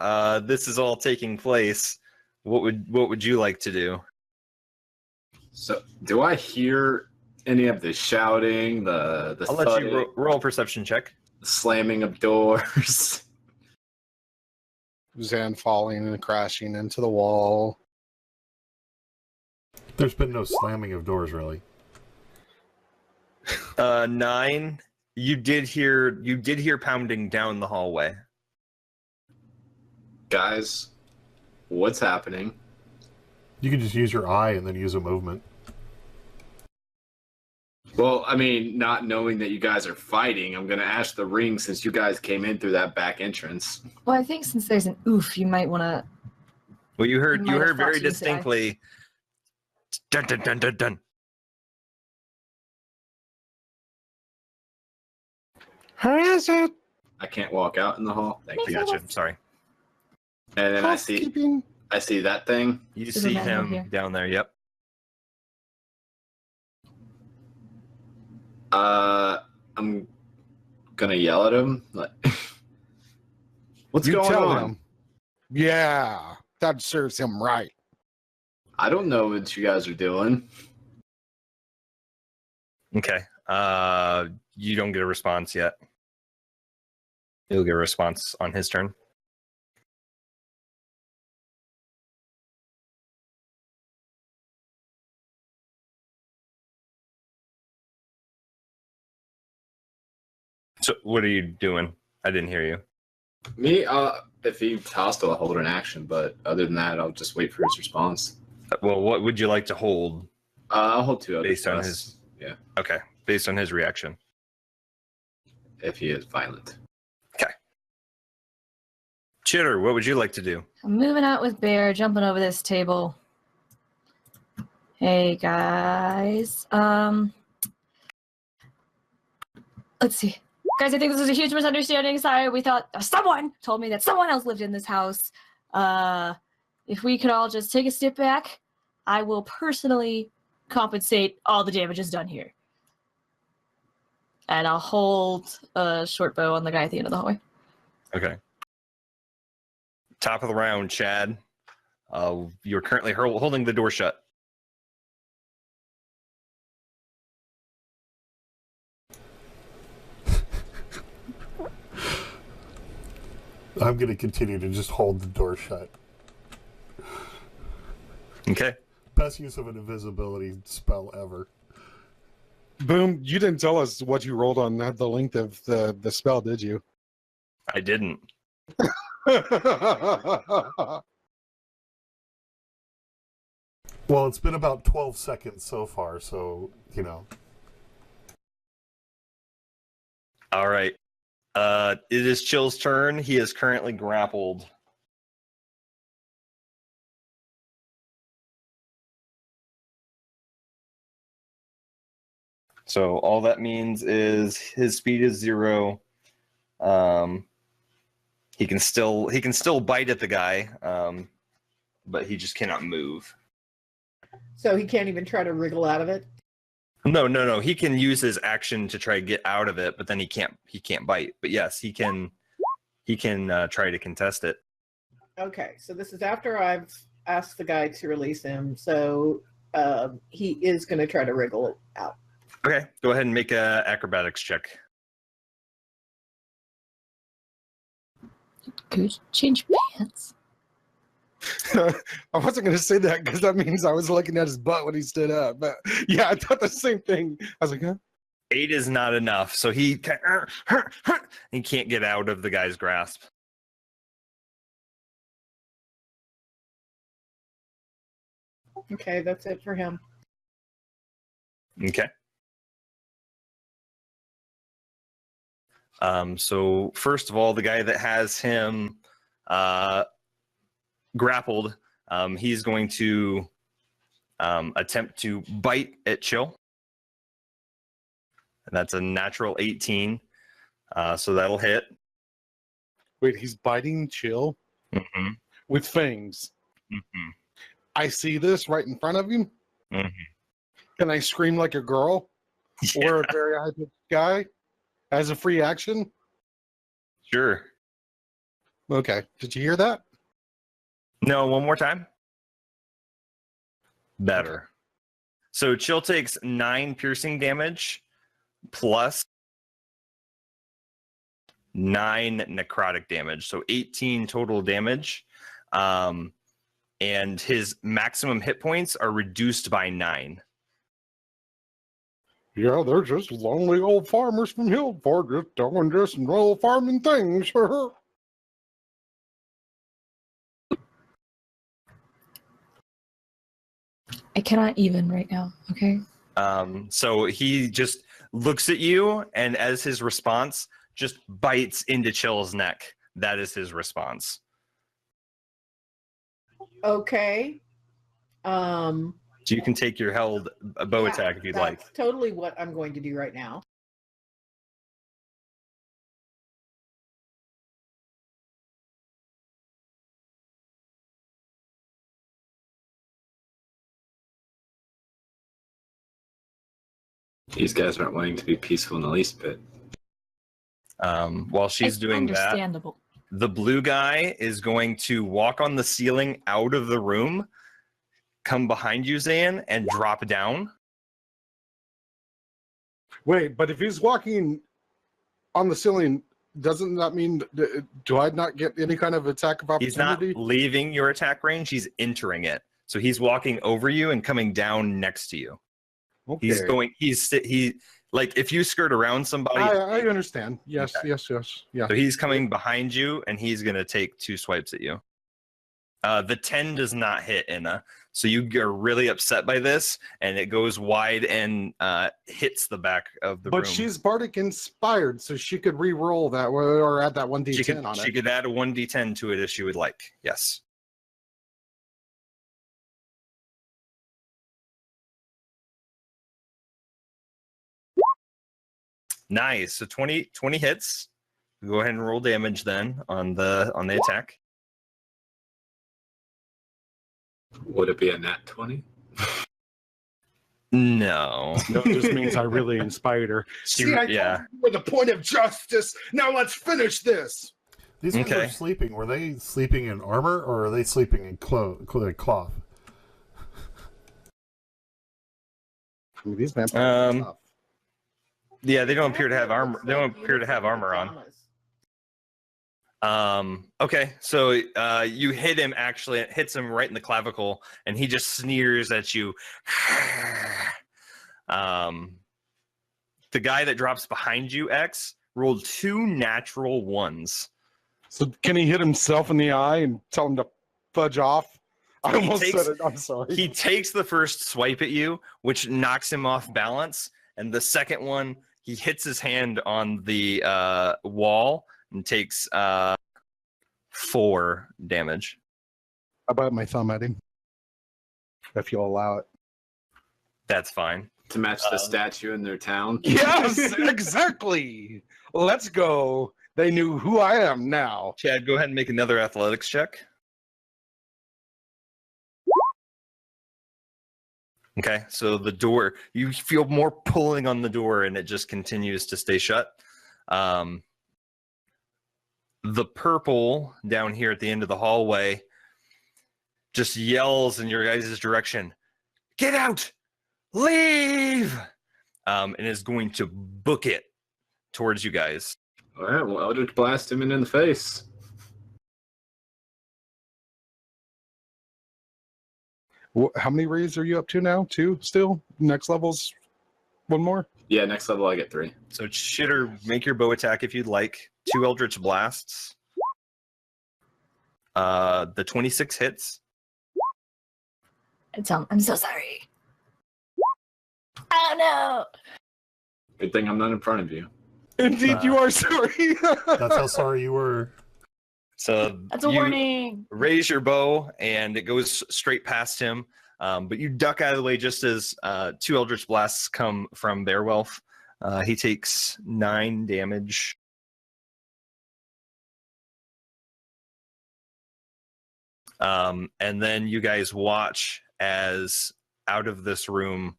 this is all taking place. What would you like to do? So, do I hear any of the shouting, the I'll let thudding, you roll a perception check. the slamming of doors? Zan falling and crashing into the wall. There's been no slamming of doors, really. 9. You did hear pounding down the hallway. Guys, what's happening? You can just use your eye and then use a movement. Well, I mean, not knowing that you guys are fighting, I'm going to ask the ring since you guys came in through that back entrance. Well, I think since there's an oof, you might want to. Well, you heard Might have thought very you said. distinctly. Dun dun dun dun dun. Who is it? I can't walk out in the hall. Thank you. Gotcha. I'm sorry. And then I Housekeeping. see that thing. You There's a see man over here. him down there. Yep. I'm gonna yell at him. Like, what's You going tell on? him. Yeah, that serves him right. I don't know what you guys are doing. Okay. You don't get a response yet. He'll get a response on his turn. So what are you doing? I didn't hear you. Me, if he's hostile, I'll hold an action. But other than that, I'll just wait for his response. Well, what would you like to hold I'll hold 2 other based on quests. Yeah, okay, based on his reaction? if he is violent. Chitter, what would you like to do? I'm moving out with Bear, jumping over this table. Hey guys. Let's see. Guys, I think this is a huge misunderstanding. Sorry, we thought someone told me that someone else lived in this house. If we could all just take a step back, I will personally compensate all the damages done here. And I'll hold a short bow on the guy at the end of the hallway. Okay. Top of the round, Chad. You're currently holding the door shut. I'm going to continue to just hold the door shut. Okay. Best use of an invisibility spell ever. Boom, you didn't tell us what you rolled on the length of the spell, did you? I didn't. Well, it's been about 12 seconds so far, so, you know. All right. It is Chill's turn. He is currently grappled. So all that means is his speed is 0. He can still bite at the guy, but he just cannot move. So he can't even try to wriggle out of it. No. He can use his action to try to get out of it, but then he can't bite. But yes, he can try to contest it. Okay, so this is after I've asked the guy to release him. So he is going to try to wriggle out. Okay, go ahead and make a acrobatics check. Could change pants. I wasn't going to say that because that means I was looking at his butt when he stood up. But yeah, I thought the same thing. I was like, huh? 8 is not enough, so he can't get out of the guy's grasp. Okay, that's it for him. Okay. So first of all, the guy that has him grappled, he's going to attempt to bite at Chill. And that's a natural 18. So that'll hit. Wait, he's biting Chill Mm-hmm. with fangs. Mm-hmm. I see this right in front of him. Mm-hmm. Can I scream like a girl or a very high-pitched guy as a free action? Sure. Okay. Did you hear that? No, one more time. Better. So Chill takes 9 piercing damage plus 9 necrotic damage. So 18 total damage. And his maximum hit points are reduced by 9. Yeah, they're just lonely old farmers from Hillport just doing just little farming things. I cannot even right now, okay? So he just looks at you, and as his response, just bites into Chill's neck. That is his response. Okay. So you can take your held bow attack if you'd like. That's totally what I'm going to do right now. These guys aren't wanting to be peaceful in the least bit. While she's It's doing that, understandable. the blue guy is going to walk on the ceiling out of the room, come behind you, Zan, and drop down. Wait, but if he's walking on the ceiling, doesn't that mean, do I not get any kind of attack of He's not opportunity? leaving your attack range, he's entering it. So he's walking over you and coming down next to you. Okay. He like if you skirt around somebody. I understand. Yes, Okay. yes. Yeah. So he's coming behind you and he's going to take 2 swipes at you. The 10 does not hit, Inna. So you are really upset by this, and it goes wide and hits the back of the room. But she's Bardic inspired, so she could re-roll that or add that 1d10 on She it. could add a 1d10 to it if she would like. Yes. Nice. So 20 hits. Go ahead and roll damage then on the attack. Would it be a nat 20? No. No, it just means I really inspired her. See, yeah. With a point of justice. Now let's finish this. These guys Okay. are sleeping. Were they sleeping in armor or are they sleeping in cloth? I mean, these vampires are tough. Yeah, they don't appear to have armor. They don't appear to have armor on. Okay, so you hit him. Actually, it hits him right in the clavicle, and he just sneers at you. The guy that drops behind you, X, rolled 2 natural 1s. So can he hit himself in the eye and tell him to fudge off? I almost takes- said it. I'm sorry. He takes the first swipe at you, which knocks him off balance, and the second one, he hits his hand on the wall and takes 4 damage. I bite my thumb at him. If you'll allow it. That's fine. To match the statue in their town? Yes, exactly. Let's go. They knew who I am now. Chad, go ahead and make another athletics check. Okay, so the door, you feel more pulling on the door and it just continues to stay shut. The purple down here at the end of the hallway just yells in your guys' direction, "Get out! Leave!" And is going to book it towards you guys. All right, well, Eldritch blast him in the face. How many rays are you up to now? 2 still? Next level's 1 more? Yeah, next level I get 3. So Shitter, make your bow attack if you'd like. 2 Eldritch blasts. The 26 hits. I'm so sorry. Oh no! Good thing I'm not in front of you. Indeed, you are sorry. That's how sorry you were. So That's a you warning. raise your bow and it goes straight past him. But you duck out of the way just as 2 Eldritch blasts come from Beowulf. He takes 9 damage. And then you guys watch as out of this room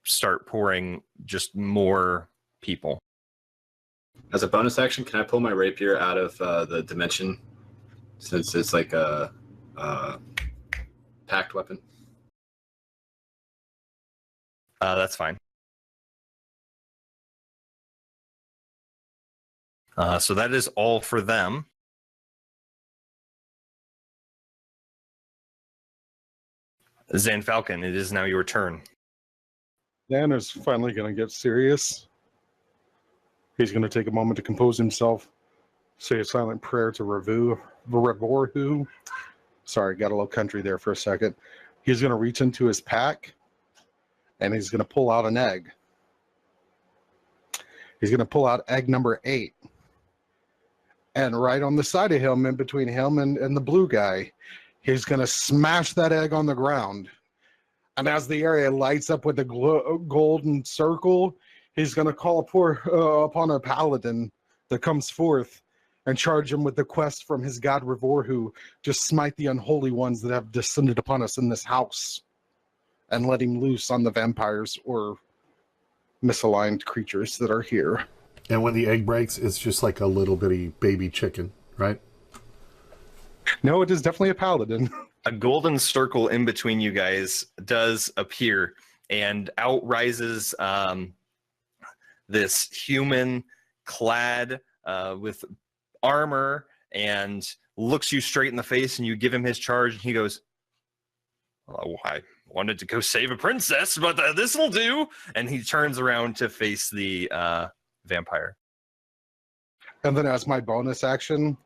start pouring just more people. As a bonus action, can I pull my rapier out of the dimension? Since it's like a packed weapon. That's fine. So that is all for them. Zan Falcon, it is now your turn. Dan is finally going to get serious. He's going to take a moment to compose himself, say a silent prayer to Revorhu. Sorry, got a little country there for a second. He's going to reach into his pack, and he's going to pull out an egg. He's going to pull out egg number 8. And right on the side of him, in between him and the blue guy, he's going to smash that egg on the ground. And as the area lights up with the golden circle, he's going to call upon a paladin that comes forth and charge him with the quest from his god Revorhu to smite the unholy ones that have descended upon us in this house and let him loose on the vampires or misaligned creatures that are here. And when the egg breaks, it's just like a little bitty baby chicken, right? No, it is definitely a paladin. A golden circle in between you guys does appear, and out rises this human clad with armor and looks you straight in the face, and you give him his charge, and he goes, "Oh, I wanted to go save a princess, but this'll do." And he turns around to face the vampire. And then as my bonus action,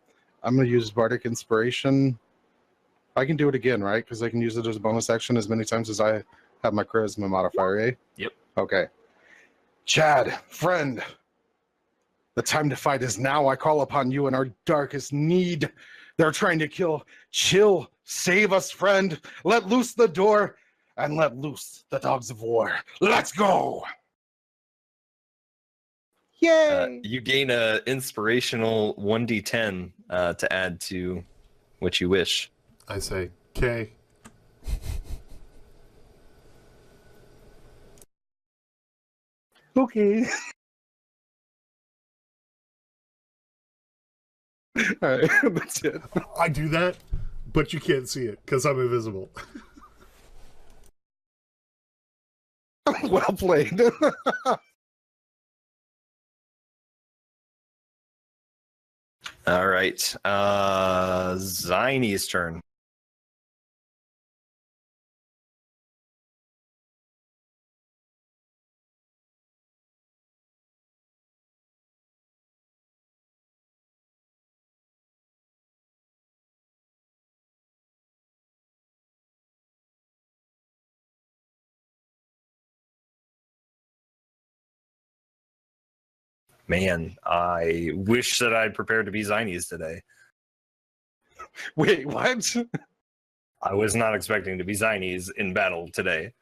I'm going to use Bardic Inspiration. I can do it again, right? Because I can use it as a bonus action as many times as I have my Charisma modifier, eh? Yep. Okay. Chad, friend, the time to fight is now. I call upon you in our darkest need. They're trying to kill. Chill. Save us, friend. Let loose the door and let loose the dogs of war. Let's go. Yay. You gain a inspirational 1d10 to add to what you wish. I say, okay. Okay. All right, that's it. I do that, but you can't see it because I'm invisible. Well played. All right. Ziny's turn. Man, I wish that I'd prepared to be Ziny's today. Wait, what? I was not expecting to be Ziny's in battle today.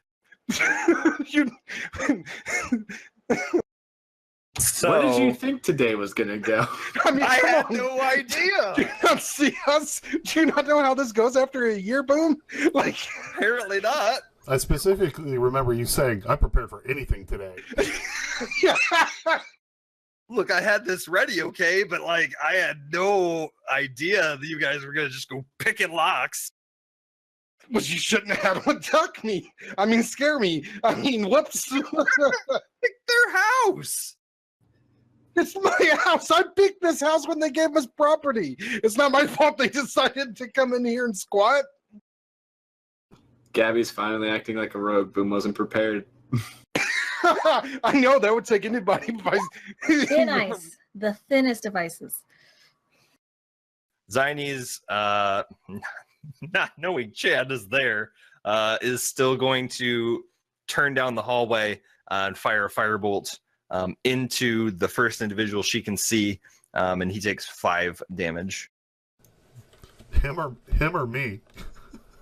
You... So, What did you think today was gonna go? I mean, I come had on. no idea. Do you not see us? Do you not know how this goes after a year, Boom? Like, Apparently not. I specifically remember you saying, I'm prepared for anything today. yeah. Look, I had this ready, okay, but like I had no idea that you guys were gonna just go picking locks. But you shouldn't have had one duck me. I mean, scare me. I mean, whoops. Pick their house. It's my house. I picked this house when they gave us property. It's not my fault they decided to come in here and squat. Gabby's finally acting like a rogue. Boom wasn't prepared. I know that would take anybody by Thin ice, the thinnest of ices. Ziny's, not knowing Chad is there, is still going to turn down the hallway and fire a firebolt into the first individual she can see, and he takes 5 damage. Him or me?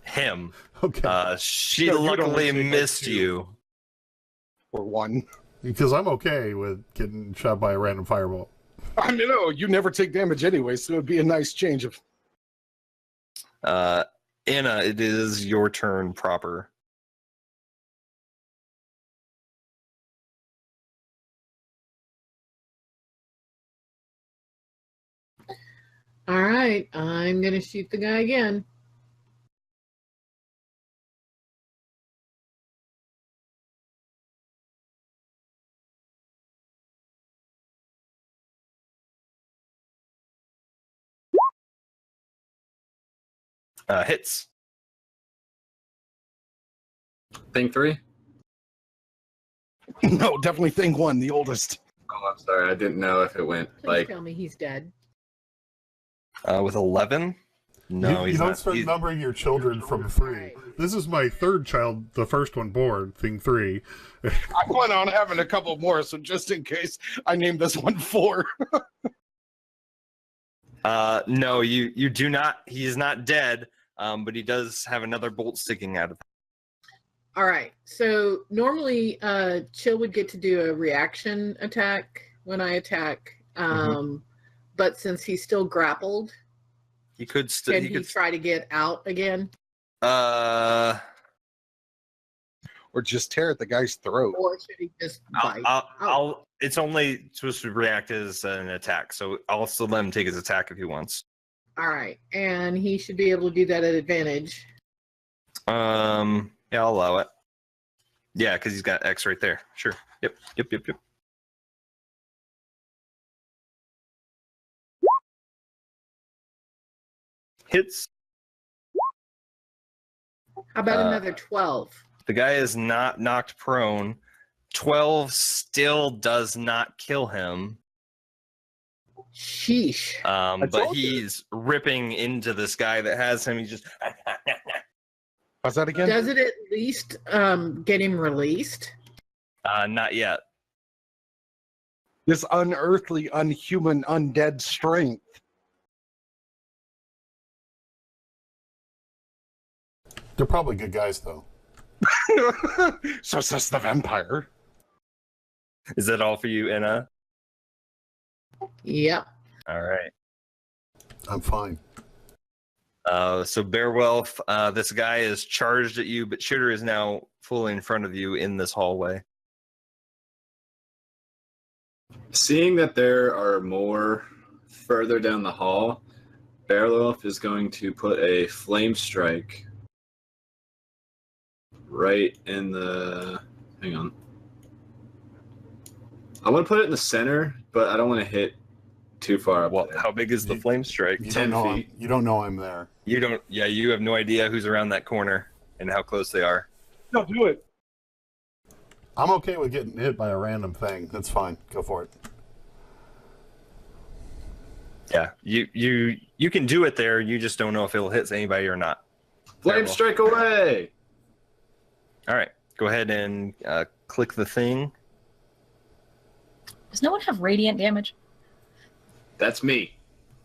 Him. Okay. She No, you'd luckily only take, like, missed 2. you. Or 1. Because I'm okay with getting shot by a random fireball. I mean, no, you never take damage anyway, so it would be a nice change of. Anna, it is your turn proper. All right, I'm gonna shoot the guy again. Hits. Thing 3? No, definitely thing 1, the oldest. Oh, I'm sorry. I didn't know if it went Please like. tell me he's dead. With 11? No, you he's don't not. start He's- numbering your children from 3. This is my 3rd child, the first one born, thing 3. I plan on having a couple more, so just in case, I named this one 4. No, you do not. He is not dead, but he does have another bolt sticking out of him. All right, so normally Chill would get to do a reaction attack when I attack, but since he's still grappled, He could still. can He he could. try to get out again? Or or just tear at the guy's throat? Or should he just bite? It's only supposed to react as an attack, so I'll still let him take his attack if he wants. All right, and he should be able to do that at advantage. Yeah, I'll allow it. Yeah, because he's got X right there. Sure. Yep. Hits. How about another 12? The guy is not knocked prone. 12 still does not kill him. Sheesh. But he's ripping into this guy that has him. He's just. How's that again? Does it at least get him released? Not yet. This unearthly, unhuman, undead strength. They're probably good guys, though. So says the vampire. Is that all for you, Anna? Yep. All right. I'm fine. So Beowulf, this guy is charged at you, but Chitter is now fully in front of you in this hallway. Seeing that there are more further down the hall, Beowulf is going to put a flame strike right in the. Hang on. I want to put it in the center, but I don't want to hit too far up. Well, there. how big is the flame strike? You 10 don't know feet. you don't know I'm there. You don't. Yeah, you have no idea who's around that corner and how close they are. No, do it. I'm okay with getting hit by a random thing. That's fine. Go for it. Yeah, you can do it there. You just don't know if it'll hit anybody or not. Flame Beowulf. strike away! All right, go ahead and click the thing. Does no one have radiant damage? That's me.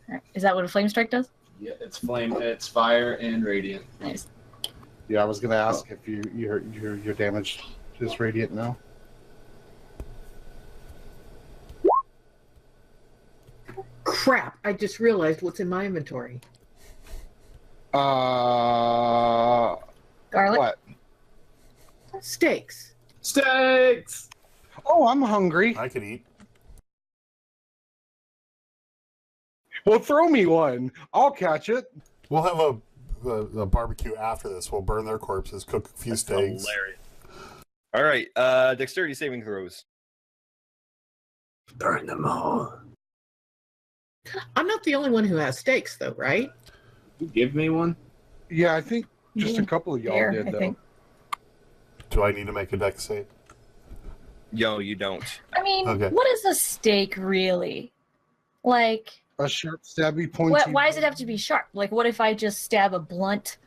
All right. Is that what a flame strike does? Yeah, it's flame. It's fire and radiant. Nice. Yeah, I was gonna ask if your damage is radiant now. Crap! I just realized what's in my inventory. Garlic? What? Steaks. Steaks! Oh, I'm hungry. I could eat. Well, throw me one. I'll catch it. We'll have a barbecue after this. We'll burn their corpses, cook a few steaks. Hilarious. All right, dexterity saving throws. Burn them all. I'm not the only one who has steaks, though, right? You give me one? Yeah, I think just Yeah. a couple of y'all Here, did I though. think. Do I need to make a dex save? Yo, you don't. I mean, Okay. what is a steak really? Like, A sharp, stabby, pointy. why does it have to be sharp? Like, what if I just stab a blunt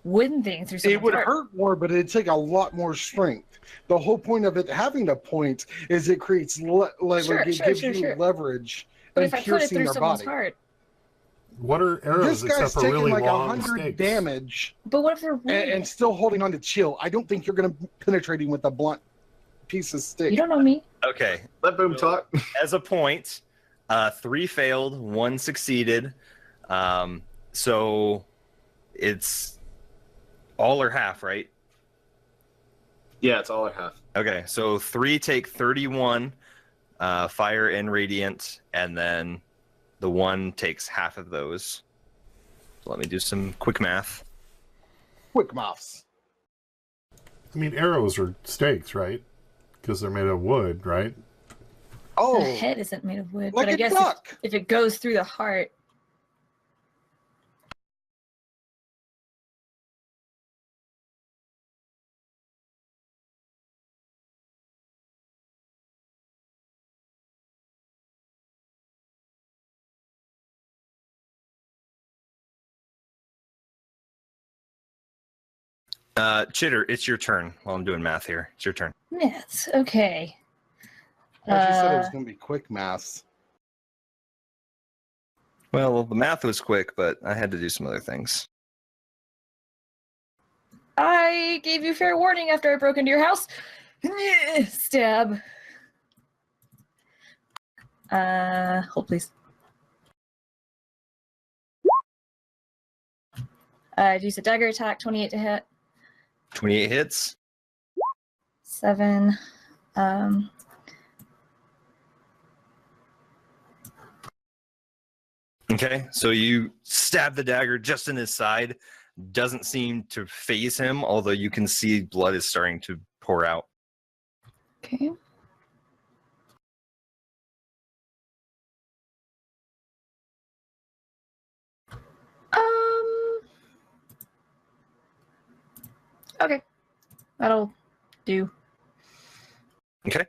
wooden thing through someone's It would heart? hurt more, but it'd take a lot more strength. The whole point of it having to point is it creates Sure, it sure, gives sure, you sure. leverage But and if I put it piercing through their someone's body. heart, What are arrows This guy's except for taking really like long 100 stakes? damage but what if they're and wounded? still holding on to chill. I don't think you're going to penetrate him with a blunt piece of stick. You don't know me. Okay, Let Boom talk. as a point, 3 failed, 1 succeeded. So it's all or half, right? Yeah, it's all I have. Okay, so 3 take 31 fire and radiant, and then the 1 takes half of those. So let me do some quick math. Quick mouse. I mean, arrows are stakes, right? Because they're made of wood, right? Oh, The head isn't made of wood, like but I a guess duck. if it goes through the heart, Chitter, it's your turn while I'm doing math here. It's your turn. yes, okay. As you said, it was going to be quick maths. Well, the math was quick, but I had to do some other things. I gave you fair warning after I broke into your house. Stab. Hold please. Use a dagger attack, 28 to hit. 28 hits. 7. Okay, so you stab the dagger just in his side. Doesn't seem to faze him, although you can see blood is starting to pour out. Okay. Okay. That'll do. Okay.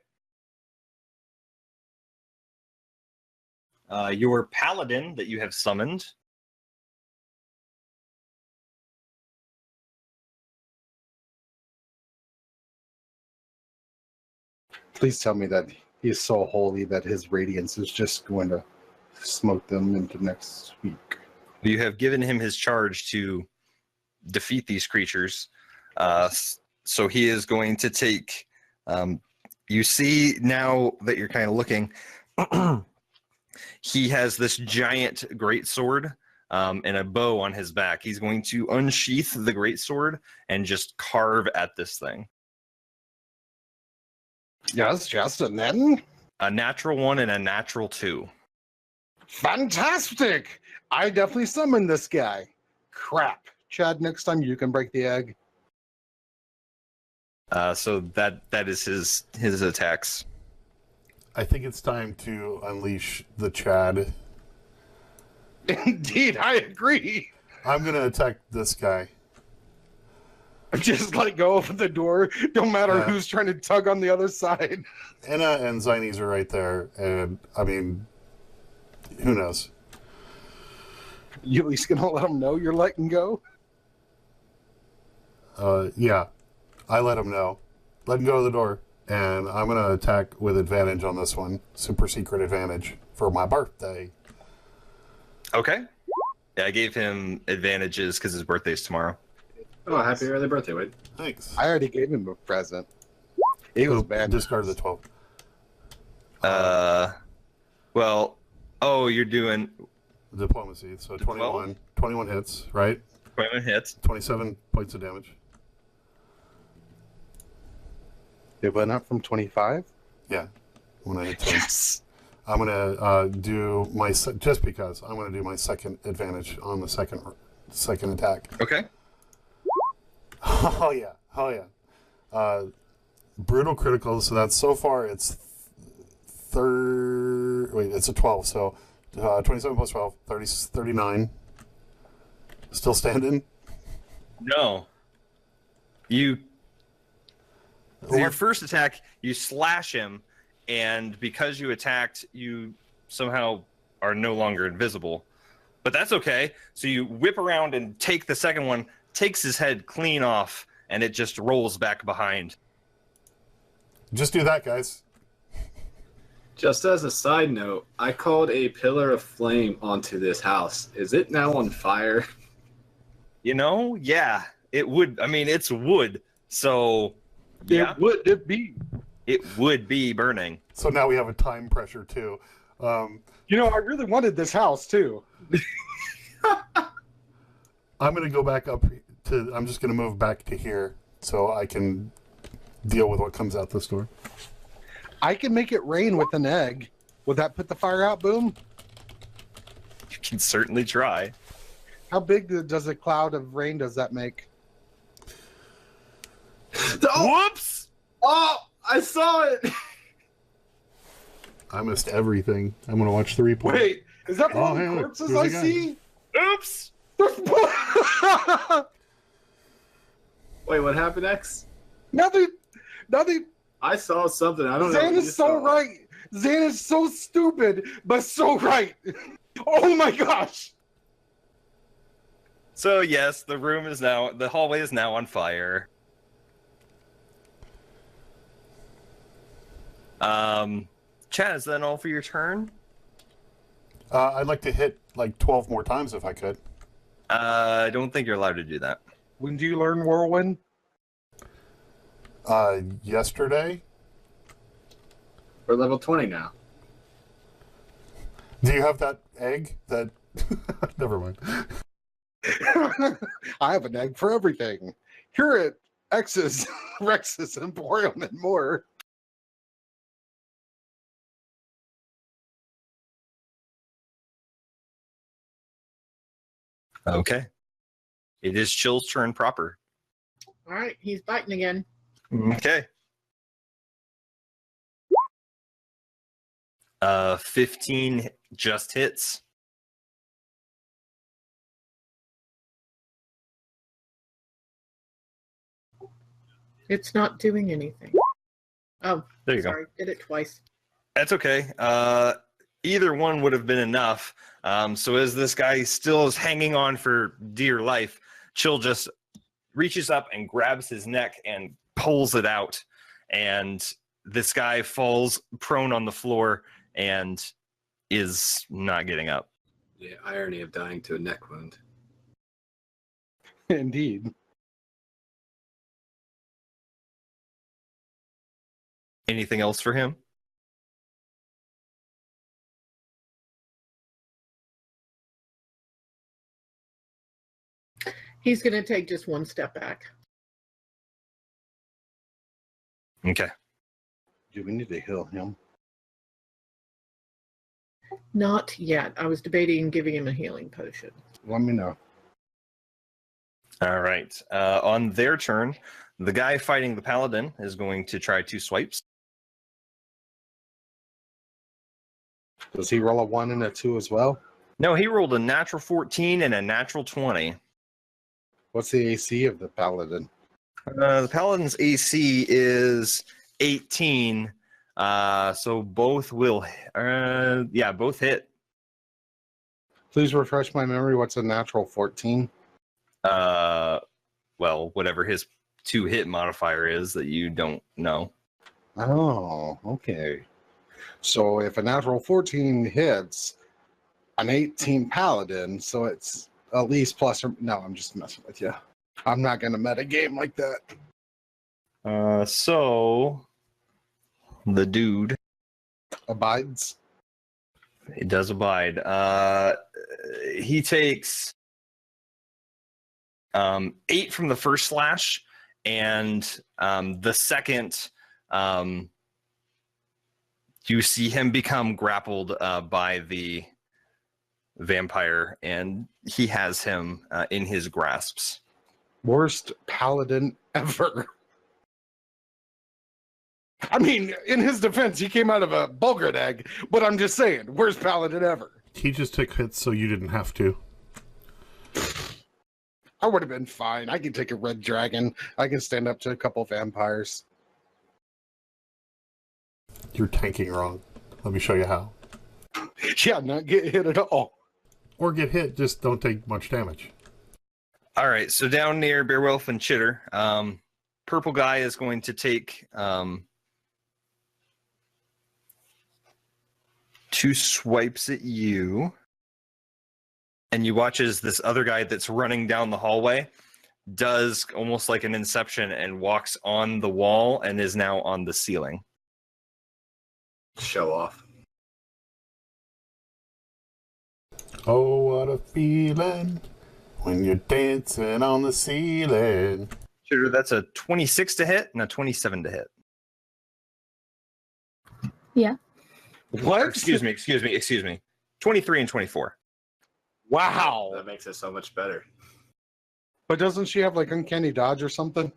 Your paladin that you have summoned. Please tell me that he is so holy that his radiance is just going to smoke them into next week. You have given him his charge to defeat these creatures. So he is going to take. You see now that you're kind of looking, he has this giant greatsword and a bow on his back. He's going to unsheath the greatsword and just carve at this thing. Yes, just and then. A natural 1 and a natural 2. Fantastic! I definitely summoned this guy. Crap. Chad, next time you can break the egg. So that is his attacks. I think it's time to unleash the Chad. Indeed, I agree. I'm going to attack this guy. Just let go of the door. Don't matter Yeah. who's trying to tug on the other side. Anna and Zines are right there. And, I mean, who knows? You at least gonna let them know you're letting go? Yeah. I let him know. Let him go to the door. And I'm going to attack with advantage on this one. Super secret advantage for my birthday. Okay. Yeah, I gave him advantages because his birthday's tomorrow. Oh, happy early birthday, Wade. Thanks. I already gave him a present. It was bad. Discard the 12. Well, oh, you're doing Diplomacy. So 21. 21 hits, right? 21 hits. 27 points of damage. It went up from 25? Yeah. When I hit 10. Yes. I'm gonna do my just because I'm gonna do my second advantage on the second attack. Okay. Oh yeah. Brutal critical. So that's so far it's it's a 12. So 27 plus 12, 39. Still standing. No. Your first attack, you slash him, and because you attacked, you somehow are no longer invisible. But that's okay. So you whip around and take the second one, takes his head clean off, and it just rolls back behind. Just do that, guys. Just as a side note, I called a pillar of flame onto this house. Is it now on fire? You know, yeah, it would. I mean, it's wood, so yeah, It be. it would be burning. So now we have a time pressure too. You know, I really wanted this house too. I'm gonna go back up to. I'm just gonna move back to here so I can deal with what comes out this door. I can make it rain with an egg. Would that put the fire out, Boom? You can certainly try. How big does a cloud of rain does that make? Whoops! Oh, I saw it! I missed everything. I'm gonna watch the replay. Wait, is that Oh, all hey, the look, corpses there's I a guy. see? Oops! Wait, what happened next? Nothing. I saw something. I don't know. Zan what you is so saw. right. Zan is so stupid, but so right. Oh my gosh. So yes, the hallway is now on fire. Chad, is that all for your turn? I'd like to hit like 12 more times if I could. I don't think you're allowed to do that. When do you learn Whirlwind? Yesterday. We're level 20 now. Do you have that egg? That never mind. I have an egg for everything. Here at X's, Rex's Emporium and more. Okay. It is Chill's turn proper. All right, he's biting again. Okay. 15 just hits. It's not doing anything. Oh, There you sorry, did it twice. That's okay. Either one would have been enough. So as this guy still is hanging on for dear life, Chill just reaches up and grabs his neck and pulls it out. And this guy falls prone on the floor and is not getting up. The irony of dying to a neck wound. Indeed. Anything else for him? He's going to take just one step back. Okay. Do we need to heal him? Not yet. I was debating giving him a healing potion. Let me know. All right. On their turn, the guy fighting the paladin is going to try 2 swipes. Does he roll a 1 and a 2 as well? No, he rolled a natural 14 and a natural 20. What's the AC of the paladin? The paladin's AC is 18. So both will, both hit. Please refresh my memory. What's a natural 14? Well, whatever his 2-hit modifier is that you don't know. Oh, okay. So if a natural 14 hits an 18 paladin, so it's at least plus or... No, I'm just messing with you. I'm not going to meta game like that. So the dude Abides. It does abide. He takes 8 from the first slash, and the second, you see him become grappled by the vampire, and he has him in his grasps. Worst paladin ever. I mean, in his defense, he came out of a bulgard egg, but I'm just saying, worst paladin ever. He just took hits so you didn't have to. I would have been fine. I can take a red dragon. I can stand up to a couple vampires. You're tanking wrong. Let me show you how. Yeah, not get hit at all. Or get hit, just don't take much damage. All right, so down near Beowulf and Chitter, purple guy is going to take 2 swipes at you. And you watch as this other guy that's running down the hallway does almost like an inception and walks on the wall and is now on the ceiling. Show off. Oh, what a feeling when you're dancing on the ceiling. Chitter, that's a 26 to hit and a 27 to hit. Yeah. What? Or, excuse me. 23 and 24. Wow. That makes it so much better. But doesn't she have like uncanny dodge or something?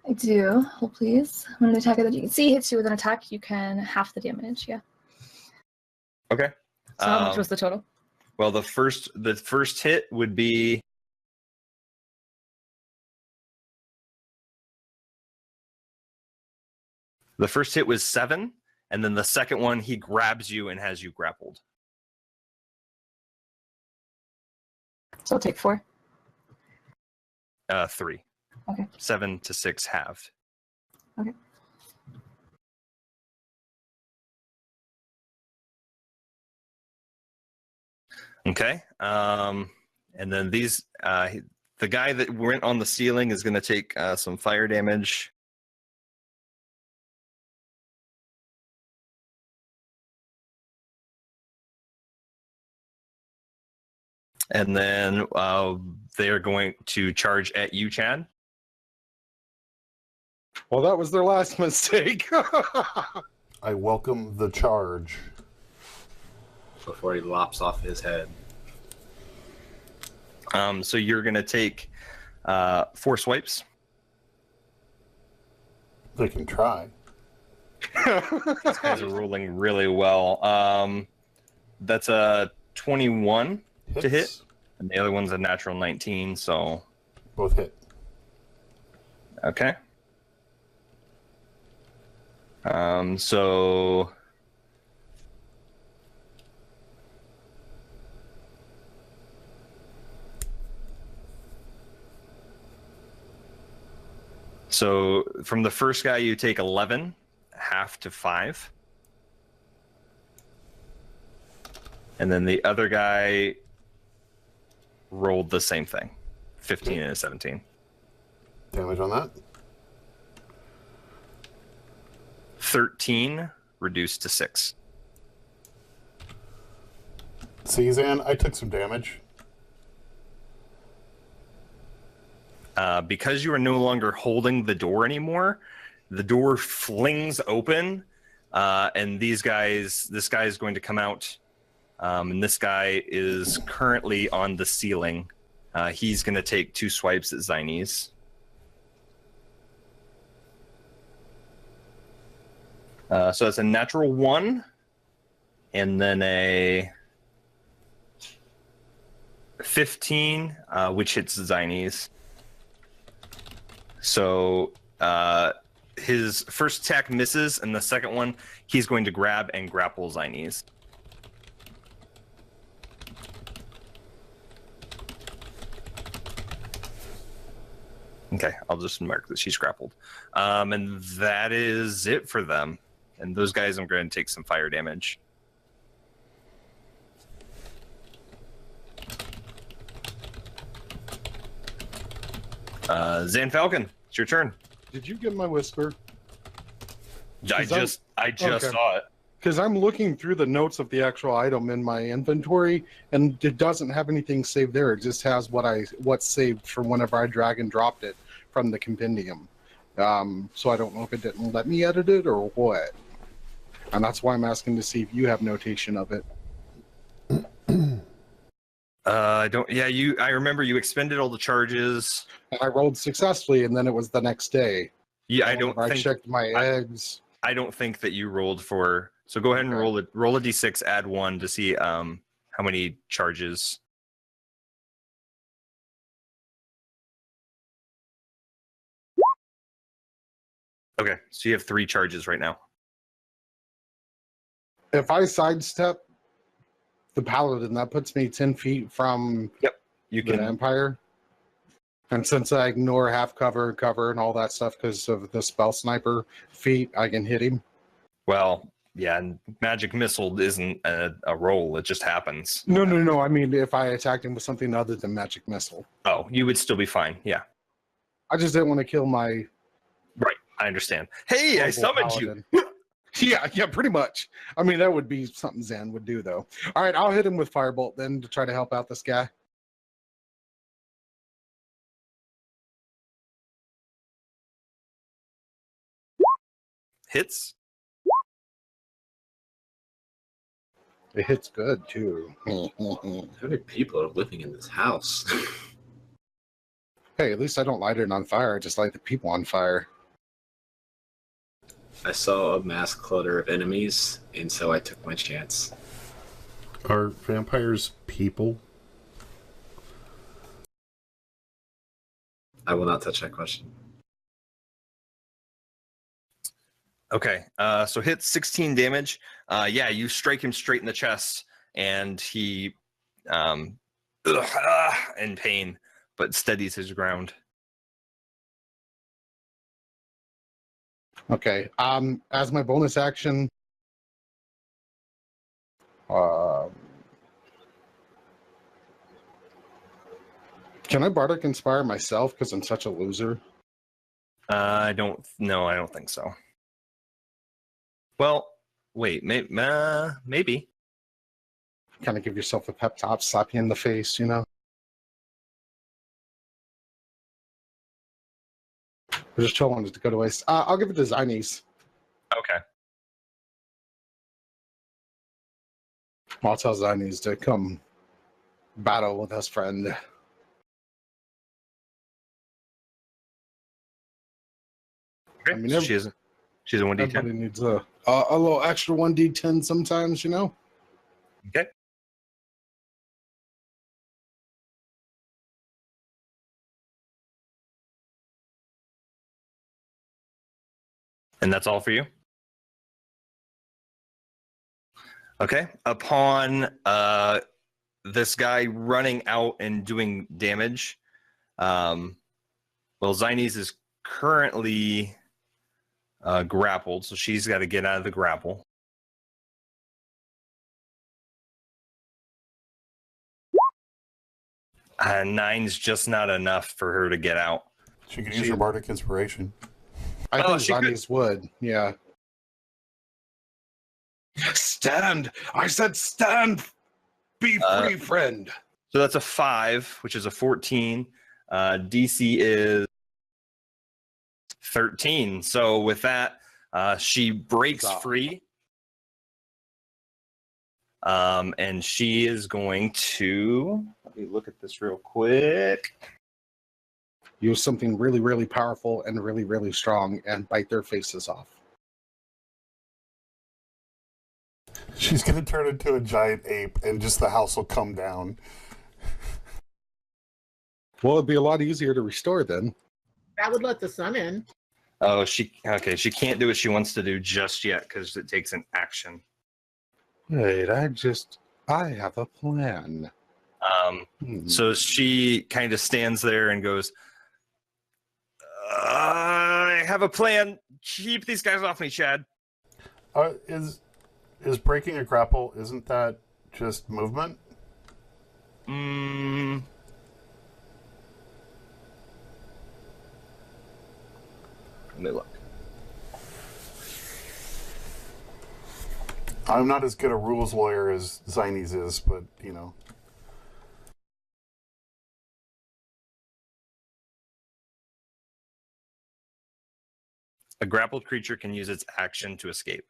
I do. Hold please. When an attacker that you can see hits you with an attack, you can half the damage. Yeah. Okay. So how much was the total? Well, the first hit would be the first hit was 7, and then the second one he grabs you and has you grappled. So I'll take 4. 3. Okay. 7 to 6 halved. Okay. Okay. And then these, the guy that went on the ceiling is going to take some fire damage. And then they are going to charge at you, Chad. Well, that was their last mistake. I welcome the charge. Before he lops off his head. So you're going to take 4 swipes. They can try. These guys are rolling really well. That's a 21 to hit, Hits. and the other one's a natural 19. So Both hit. okay. So from the first guy, you take 11, half to 5. And then the other guy rolled the same thing, 15 and a 17. Damage on that. 13 reduced to 6. See, Zan, I took some damage. Because you are no longer holding the door anymore, the door flings open, and this guy is going to come out, and this guy is currently on the ceiling. He's going to take 2 swipes at Zynes. So it's a natural 1, and then a 15, which hits Zynes. So his first attack misses, and the second one, he's going to grab and grapple Zynes. Okay, I'll just mark that she's grappled. And that is it for them. And those guys, I'm going to take some fire damage. Zan Falcon, it's your turn. Did you get my whisper? I just okay. saw it. Because I'm looking through the notes of the actual item in my inventory, and it doesn't have anything saved there. It just has what's saved from whenever I drag and dropped it from the compendium. So I don't know if it didn't let me edit it or what. And that's why I'm asking to see if you have notation of it. I don't. Yeah, I remember you expended all the charges. And I rolled successfully, and then it was the next day. Yeah, I checked my eggs. I don't think that you rolled for. So go ahead and roll a d6, add 1 to see how many charges. Okay, so you have 3 charges right now. If I sidestep the paladin, that puts me 10 feet from You the can. Empire. And since I ignore half cover, and all that stuff because of the spell sniper feat, I can hit him. Well, yeah, and magic missile isn't a roll; it just happens. No. I mean, if I attacked him with something other than magic missile. Oh, you would still be fine. Yeah, I just didn't want to kill my. right. I understand. Hey, I summoned paladin. you. Yeah, pretty much. I mean, that would be something Zan would do, though. All right, I'll hit him with Firebolt then to try to help out this guy. Hits. It hits good, too. How many people are living in this house? Hey, at least I don't light it on fire. I just light the people on fire. I saw a mass clutter of enemies, and so I took my chance. Are vampires people? I will not touch that question. Okay, so hit 16 damage. Yeah, you strike him straight in the chest, and he, in pain, but steadies his ground. Okay. As my bonus action, can I Bardic Inspire myself because I'm such a loser? I don't think so. Well, wait, maybe. Kind of give yourself a pep talk, slap you in the face, you know? I just don't want it to go to waste. I'll give it to Zinies. Okay. I'll tell Zinies to come battle with us, friend. Okay. I mean, So she's a 1d10. Everybody needs a little extra 1d10 sometimes, you know? Okay. And that's all for you? Okay. Upon this guy running out and doing damage, well, Zinies is currently grappled, so she's got to get out of the grapple. Nine's just not enough for her to get out. She could use her bardic inspiration. I think she could. Zinies would, yeah. Stand! I said stand! Be free, friend! So that's a 5, which is a 14. DC is 13. So with that, she breaks free. And she is going to, let me look at this real quick. Use something really, really powerful and really, really strong and bite their faces off. She's going to turn into a giant ape and just the house will come down. Well, it'd be a lot easier to restore then. That would let the sun in. Oh, she can't do what she wants to do just yet because it takes an action. Wait, I have a plan. So she kind of stands there and goes, I have a plan. Keep these guys off me, Chad. Is breaking a grapple, isn't that just movement? Let me look. I'm not as good a rules lawyer as Zinies is, but, you know. A grappled creature can use its action to escape.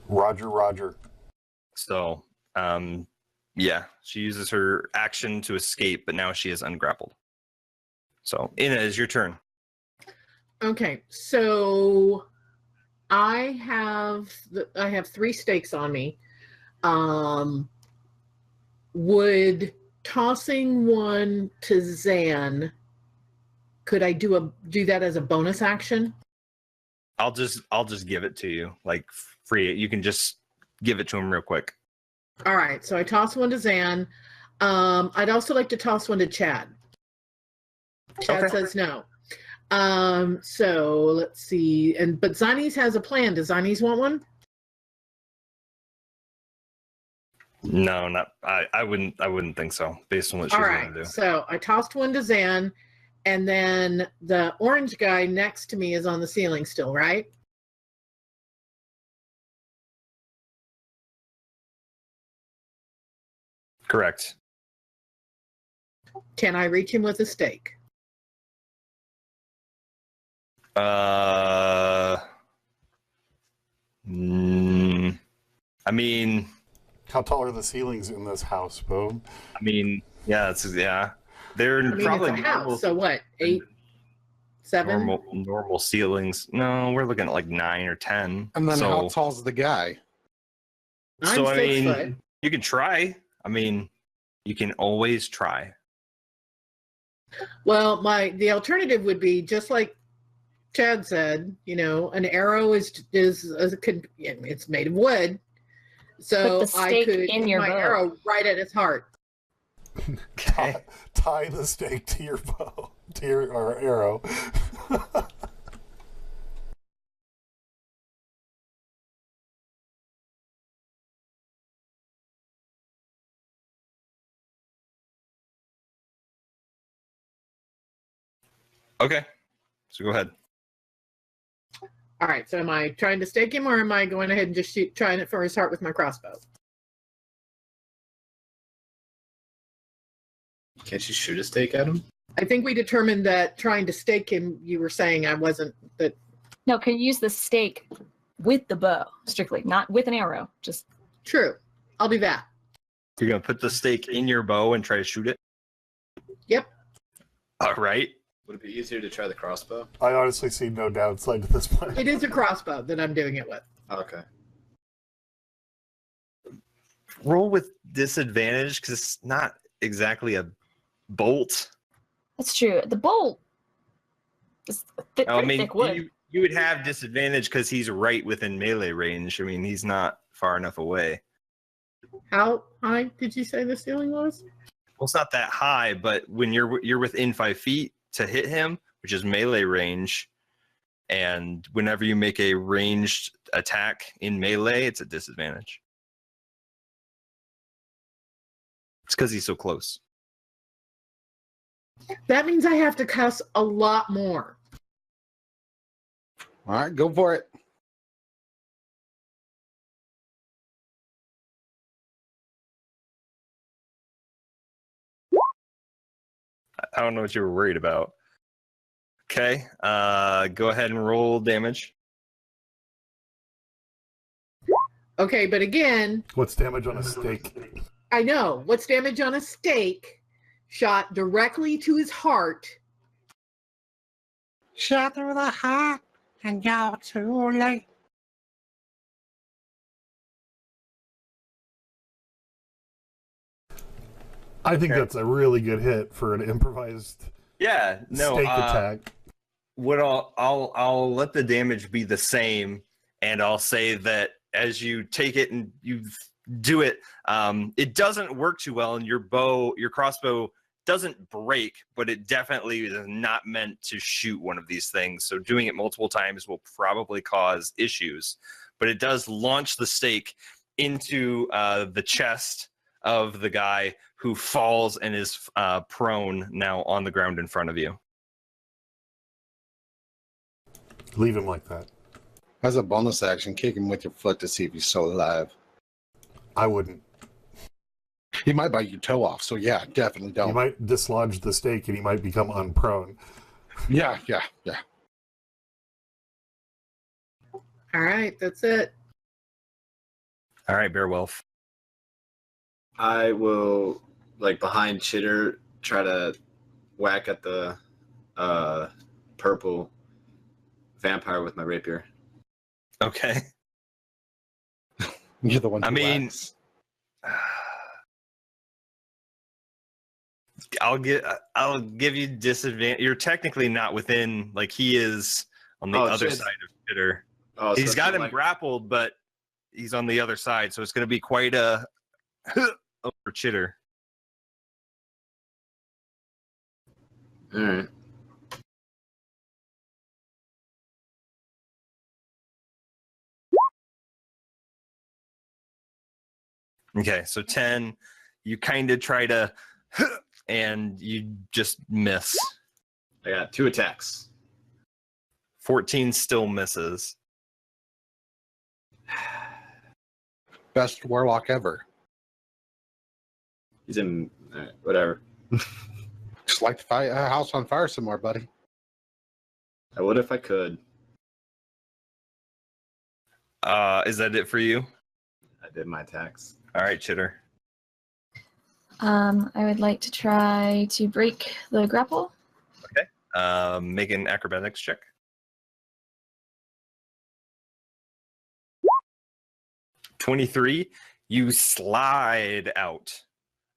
Roger. So, yeah, she uses her action to escape, but now she is ungrappled. So, Ina, is your turn. Okay, so I have 3 stakes on me. Would tossing one to Zan, could I do that as a bonus action? I'll just give it to you, like free it. You can just give it to him real quick. All right, so I toss one to Zan. I'd also like to toss one to Chad. Chad says no. So let's see. But Zinies has a plan. Does Zinies want one? No, not I wouldn't think so, based on what she's going to do. So I tossed one to Zan, and then the orange guy next to me is on the ceiling still, right? Correct. Can I reach him with a stake? I mean, how tall are the ceilings in this house, Bo? I mean, yeah, they're probably it's a house, so what? 8, 7? Normal ceilings. No, we're looking at like 9 or 10. And then so, how tall's the guy? I'm so 6 foot. you can try. I mean, you can always try. Well, the alternative would be just like Chad said. You know, an arrow it's made of wood, so Put the I stake could in hit your my bow. arrow right at his heart. Okay. Tie the stake to your bow, to your arrow. Okay. So go ahead. All right. So am I trying to stake him, or am I going ahead and just trying it for his heart with my crossbow? Can't you shoot a stake at him? I think we determined that trying to stake him, you were saying I wasn't, that, No, can you use the stake with the bow, strictly, not with an arrow? Just true. I'll do that. You're gonna put the stake in your bow and try to shoot it. Yep. All right. Would it be easier to try the crossbow? I honestly see no downside to this plan. It is a crossbow that I'm doing it with. Okay. Roll with disadvantage because it's not exactly a bolt. that's true. The bolt is thick, I mean, thick wood. you would have disadvantage because he's right within melee range. I mean, he's not far enough away. How high did you say the ceiling was? Well, it's not that high, but when you're within 5 feet to hit him, which is melee range, and whenever you make a ranged attack in melee, it's a disadvantage. It's because he's so close. That means I have to cuss a lot more. All right, go for it. I don't know what you were worried about. Okay, go ahead and roll damage. Okay, but again, What's damage on a stake? I know. What's damage on a stake? Shot directly to his heart. Shot through the heart and you're too late. I think that's a really good hit for an improvised Yeah, no. stake attack. What I'll let the damage be the same, and I'll say that as you take it and you do it, it doesn't work too well, and your crossbow doesn't break, but it definitely is not meant to shoot one of these things. So doing it multiple times will probably cause issues, but it does launch the stake into the chest of the guy who falls and is prone now on the ground in front of you. Leave him like that. As a bonus action, kick him with your foot to see if he's still alive. I wouldn't. He might bite your toe off, so yeah, definitely You don't. might dislodge the stake and he might become unprone. Yeah. All right, that's it. All right, Beowulf. I will, like, behind Chitter, try to whack at the purple vampire with my rapier. Okay. You're the one. I who mean, whacks. I'll give you disadvantage. You're technically not within, like, he is on the other shit. side of Chitter. Oh, so He's it's got him like, grappled, but he's on the other side, so it's going to be quite a over Chitter. all right. Okay, so 10, you kind of try to, and you just miss. I got 2 attacks. 14 still misses. Best warlock ever. He's in. All right, whatever. Just like to fight a house on fire some more, buddy. I would if I could. Is that it for you? I did my attacks. All right, Chitter. I would like to try to break the grapple. Make an acrobatics check. $23. You slide out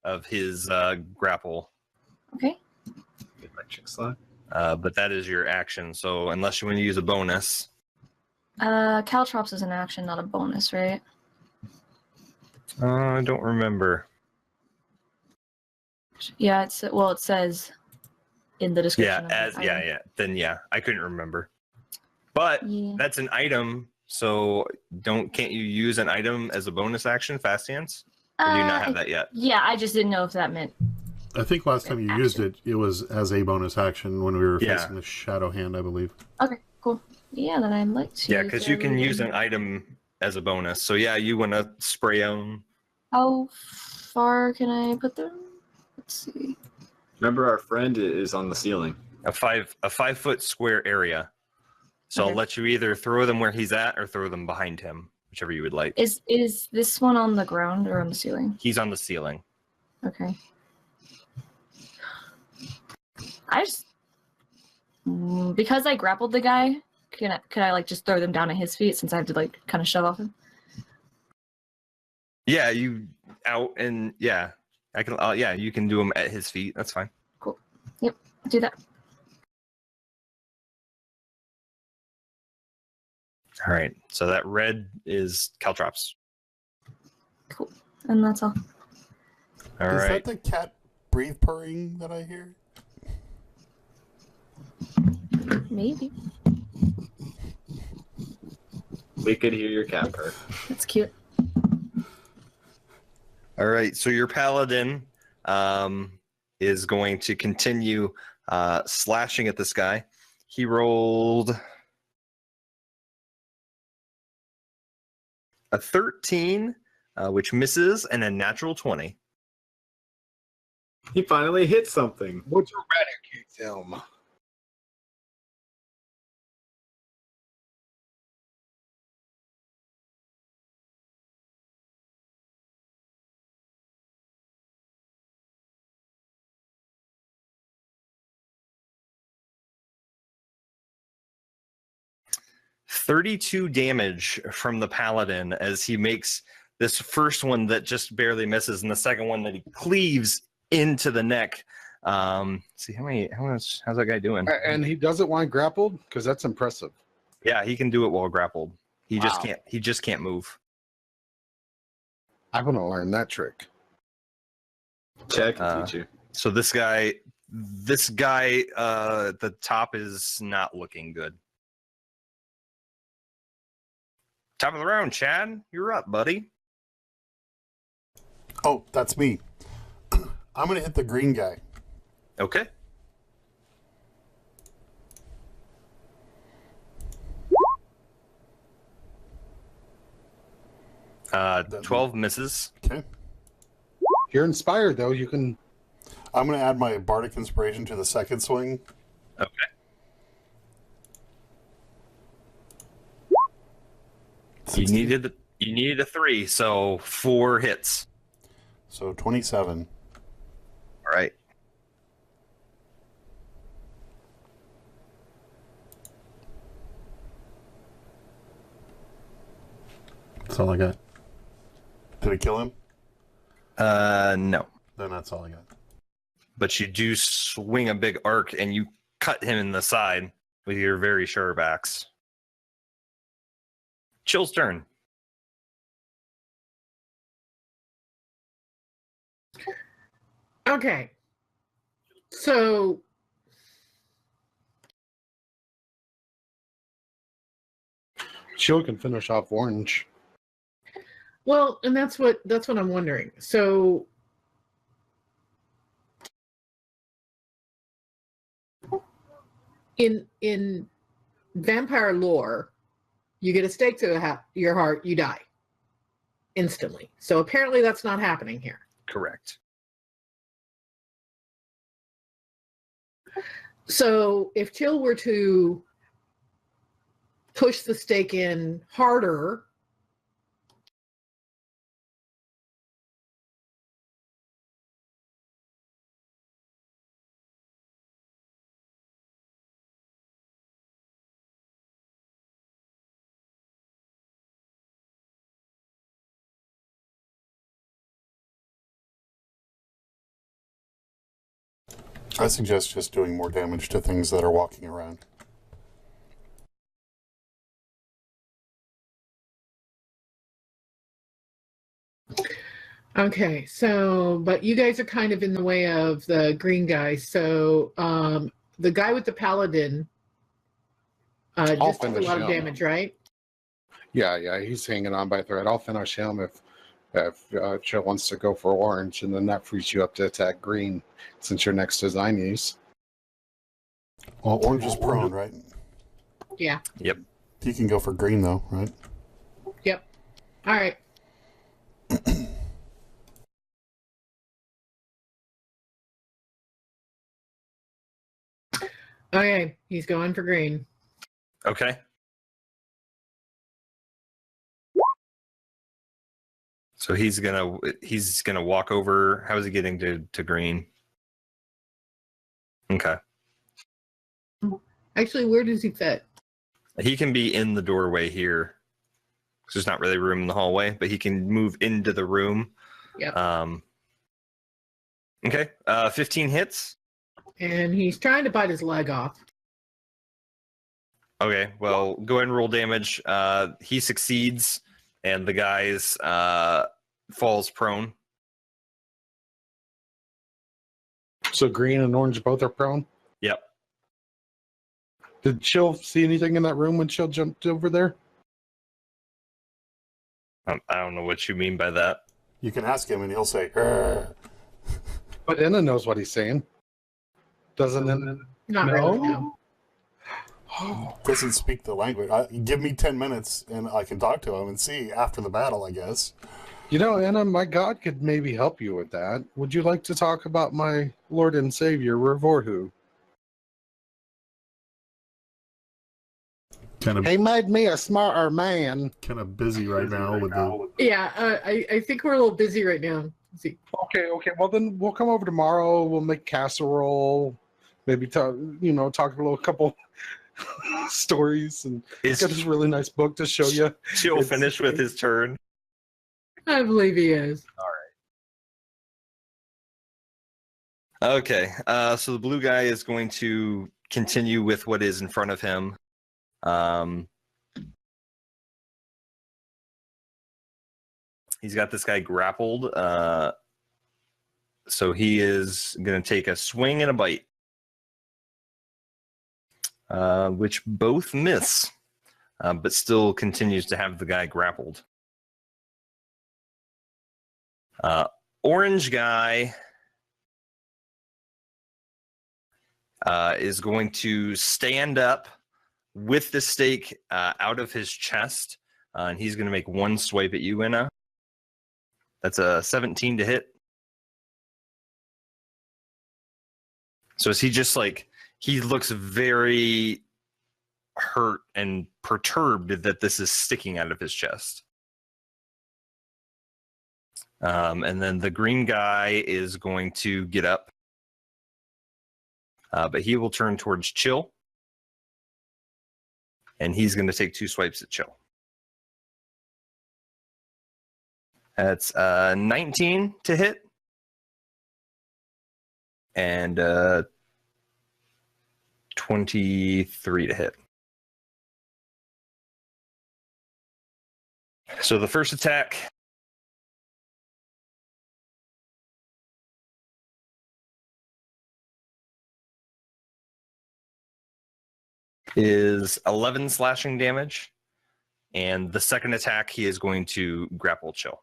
of his grapple, Okay. Electric slide. but that is your action. So unless you want to use a bonus, Caltrops is an action, not a bonus, right? I don't remember. Yeah, it says in the description. Yeah, of the item. Then yeah, I couldn't remember. But Yeah. that's an item, so can't you use an item as a bonus action, fast hands? Or do you not have that yet? Yeah, I just didn't know if that meant. I think last time you used it, it was as a bonus action when we were Yeah. facing the shadow hand, I believe. Okay, cool. Yeah, then I'd like to. Yeah, because you can use an item as a bonus. So yeah, you want to spray them. How far can I put them? Let's see. Remember, our friend is on the ceiling. A 5-foot square area. So Okay. I'll let you either throw them where he's at or throw them behind him, whichever you would like. Is this one on the ground or on the ceiling? He's on the ceiling. Okay. I just because I grappled the guy, could I like just throw them down at his feet since I have to like kind of shove off him? Yeah, you out and yeah, I can. Yeah, you can do them at his feet. That's fine. Cool. Yep, do that. All right. So that red is caltrops. Cool. And that's all. All Is right. that the cat breathe purring that I hear? Maybe. We could hear your cat purr. That's cute. All right. So your paladin is going to continue slashing at this guy. He rolled a 13, which misses, and a natural 20. He finally hit something. Would you eradicate them? $32 damage from the paladin as he makes this first one that just barely misses, and the second one that he cleaves into the neck. See how much? How's that guy doing? And he doesn't want grappled because that's impressive. Yeah, he can do it while grappled. He just Wow. can't. He just can't move. I want to learn that trick. Check and teach you. So this guy, at the top is not looking good. Top of the round, Chad. You're up, buddy. Oh, that's me. I'm going to hit the green guy. Okay. Uh, 12 misses. Okay. You're inspired, though. You can. I'm going to add my bardic inspiration to the second swing. Okay. You 16. needed a 3, so 4 hits. So 27. All right. That's all I got. Did it kill him? No. Then that's all I got. But you do swing a big arc and you cut him in the side with your very sharp axe. Chill's turn. Okay. So Chill can finish off orange. well, and that's what I'm wondering. So in vampire lore, you get a stake to your heart, you die instantly. So apparently that's not happening here. Correct. So if Chill were to push the stake in harder, I suggest just doing more damage to things that are walking around. okay, so but you guys are kind of in the way of the green guy. So the guy with the paladin just took a finish lot of him. damage, right? Yeah, he's hanging on by a thread. I'll finish him if Chill wants to go for orange, and then that frees you up to attack green since you're next to Zinies. Well, orange is prone, right? Yeah. Yep. You can go for green, though, right? Yep. All right. Okay, he's going for green. Okay. So he's gonna walk over. How is he getting to green? Okay. Actually, where does he fit? He can be in the doorway here. There's not really room in the hallway, but he can move into the room. Yeah. Okay. 15 hits. And he's trying to bite his leg off. Okay. Well, go ahead and roll damage. He succeeds, and the guy's falls prone. So green and orange both are prone. Yep. Did Chill see anything in that room when Chill jumped over there? I don't know what you mean by that. You can ask him, and he'll say, "Urgh." But Enna knows what he's saying. Doesn't Enna? Not really, no. Doesn't speak the language. Give me 10 minutes, and I can talk to him and see after the battle, I guess. You know, Enna, my god could maybe help you with that. Would you like to talk about my Lord and Savior, Revorhu? He made me a smarter man. Kind of busy right now with the... Yeah, I think we're a little busy right now. Let's see. Okay. Well, then we'll come over tomorrow. We'll make casserole. Maybe talk a little couple stories and get this really nice book to show you. She'll finish with his turn. I believe he is. All right. Okay. So the blue guy is going to continue with what is in front of him. He's got this guy grappled. So he is going to take a swing and a bite, which both miss, but still continues to have the guy grappled. Orange guy is going to stand up with the stake out of his chest, and he's going to make one swipe at you, Enna. That's a 17 to hit. So is he just he looks very hurt and perturbed that this is sticking out of his chest. And then the green guy is going to get up, but he will turn towards Chill. And he's going to take 2 swipes at Chill. That's 19 to hit. And 23 to hit. So the first attack is 11 slashing damage, and the second attack he is going to grapple Chill.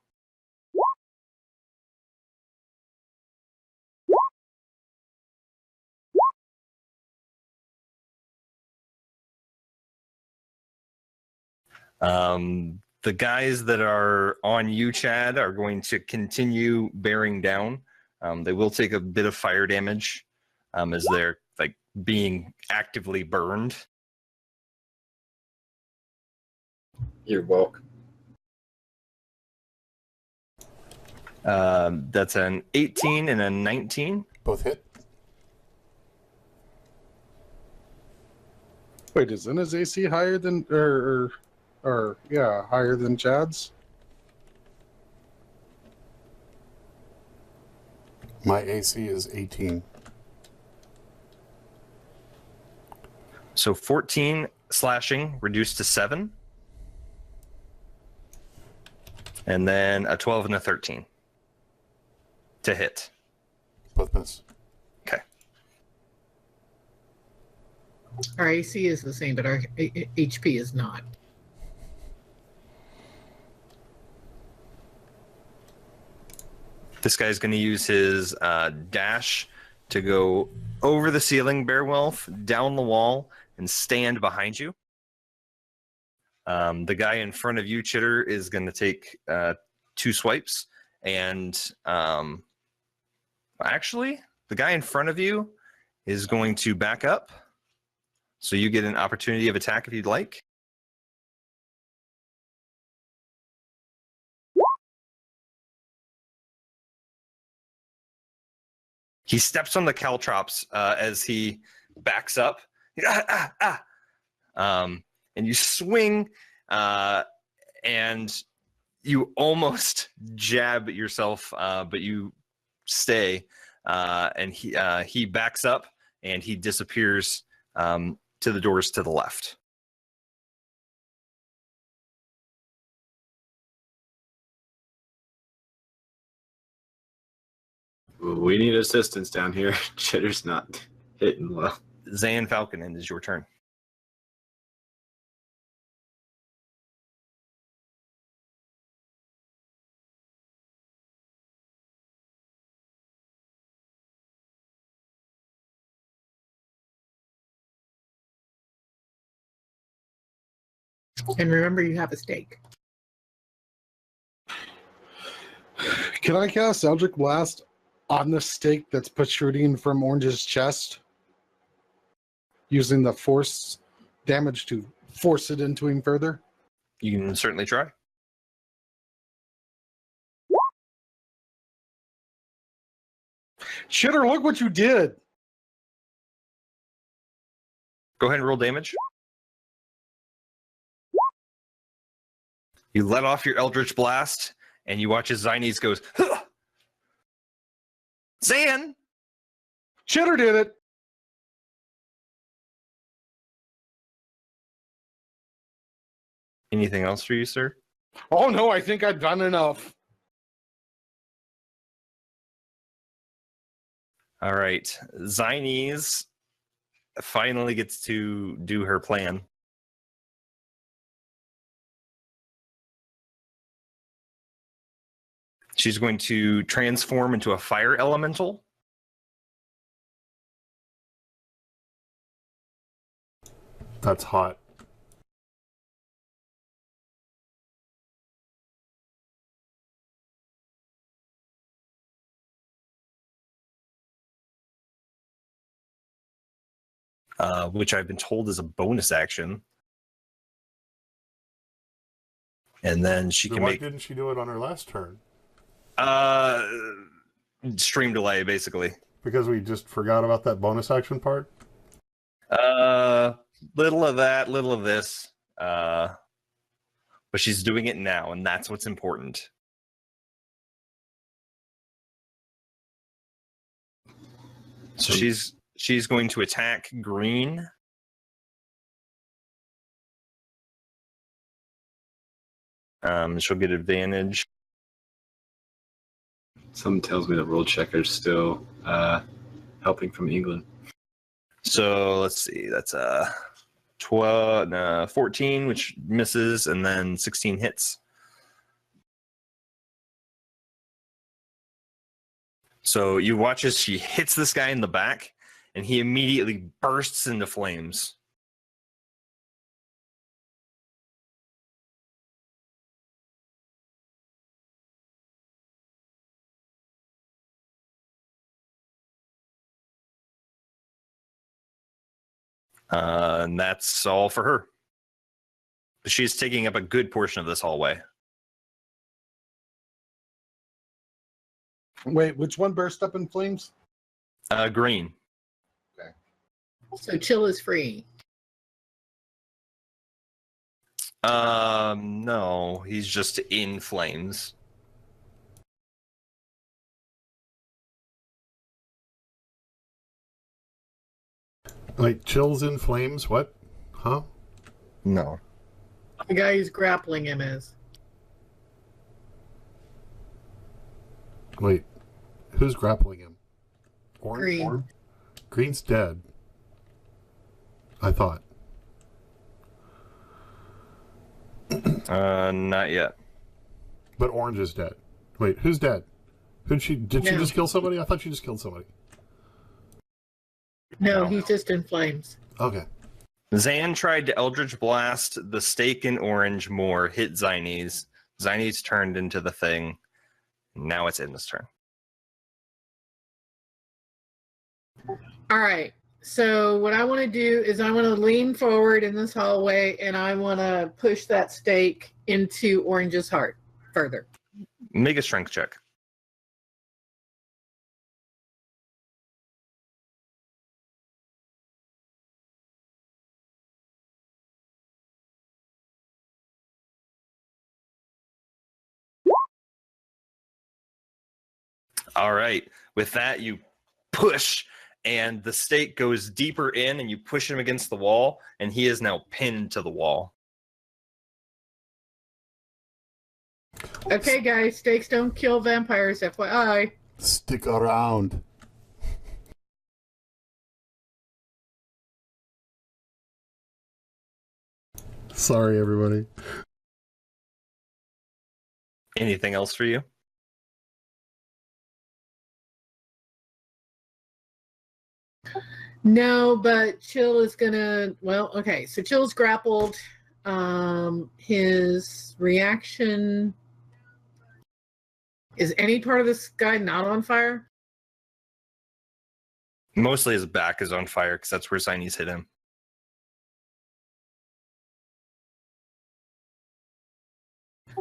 The guys that are on you, Chad, are going to continue bearing down. They will take a bit of fire damage as they're being actively burned. You're welcome. That's an 18 and a 19. Both hit. Wait, isn't his AC higher than higher than Chad's? My AC is 18. So 14 slashing reduced to 7. And then a 12 and a 13 to hit. Both miss. Okay. Our AC is the same, but our HP is not. This guy's going to use his dash to go over the ceiling, Bearwolf, down the wall, and stand behind you. The guy in front of you, Chitter, is going to take 2 swipes. And actually, the guy in front of you is going to back up So you get an opportunity of attack if you'd like. He steps on the caltrops as he backs up. And you swing, and you almost jab yourself, but you stay. And he backs up, and he disappears to the doors to the left. We need assistance down here. Chitter's not hitting well. Zan Falcon, it is your turn. And remember, you have a stake. Can I cast Eldritch Blast on the stake that's protruding from Orange's chest? Using the force damage to force it into him further? You can certainly try. Chitter, look what you did! Go ahead and roll damage. You let off your Eldritch Blast, and you watch as Zynes goes, huh! Zan! Chitter did it! Anything else for you, sir? Oh no, I think I've done enough. All right. Zynes finally gets to do her plan. She's going to transform into a fire elemental. That's hot. Which I've been told is a bonus action. And then she Then can why make didn't she do it on her last turn? stream delay, basically. Because we just forgot about that bonus action part? Little of that, little of this. But she's doing it now, and that's what's important. So she's going to attack green. She'll get advantage. Something tells me the roll checker's still helping from England. So let's see, that's 14, which misses, and then 16 hits. So you watch as she hits this guy in the back, and he immediately bursts into flames. And that's all for her. She's taking up a good portion of this hallway. Wait, which one burst up in flames? Green. So chill is free. No, he's just in flames. Like, chills in flames? What? Huh? No. The guy who's grappling him is. Wait, who's grappling him? Green. Orange? Green's dead. I thought. Not yet. But Orange is dead. Wait, who's dead? Did she No. just kill somebody? I thought she just killed somebody. No, No. he's just in flames. Okay. Zan tried to Eldritch Blast the stake in orange more, hit Zynes. Zynes turned into the thing. Now it's in this turn. All right. So what I want to do is I want to lean forward in this hallway and I want to push that stake into Orange's heart further. Make a strength check. All right. With that, you push, and the stake goes deeper in, and you push him against the wall, and he is now pinned to the wall. Okay, guys, stakes don't kill vampires, FYI. Stick around. Sorry, everybody. Anything else for you? No, but Chill is gonna. Well, okay. So Chill's grappled. His reaction is any part of this guy not on fire? Mostly his back is on fire because that's where Zini's hit him.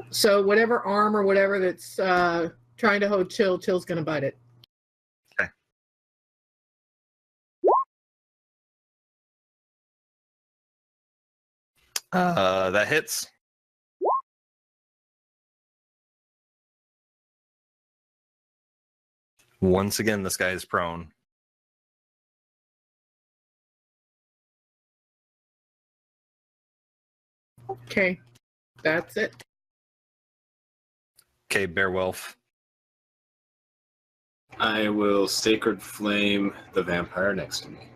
So whatever arm or whatever that's trying to hold Chill, Chill's gonna bite it. Okay. That hits. Once again, this guy is prone. Okay, that's it. Okay, Beowulf. I will Sacred Flame the vampire next to me.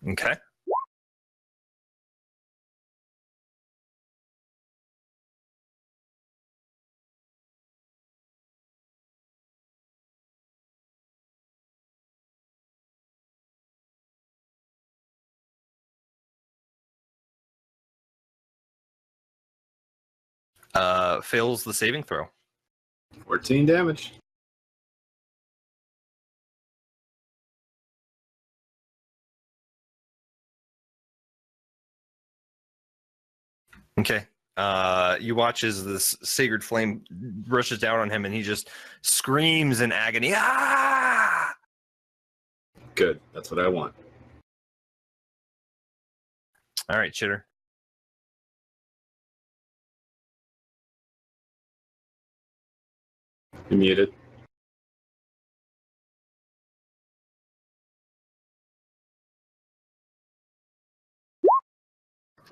Okay. Fails the saving throw. 14 damage. Okay. You watch as this sacred flame rushes down on him, and he just screams in agony. Ah! Good. That's what I want. All right, Chitter. You muted.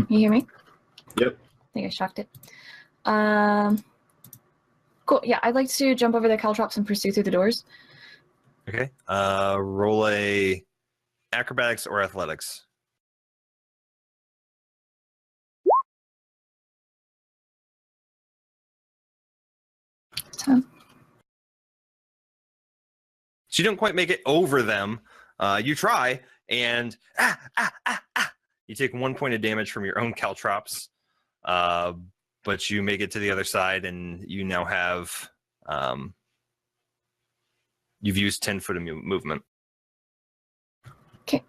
You hear me? Yep. I think I shocked it. Cool. Yeah, I'd like to jump over the caltrops and pursue through the doors. Okay. Roll a acrobatics or athletics. So, So you don't quite make it over them. You try, and you take 1 point of damage from your own caltrops, but you make it to the other side, and you now have you've used 10 foot of movement. okay.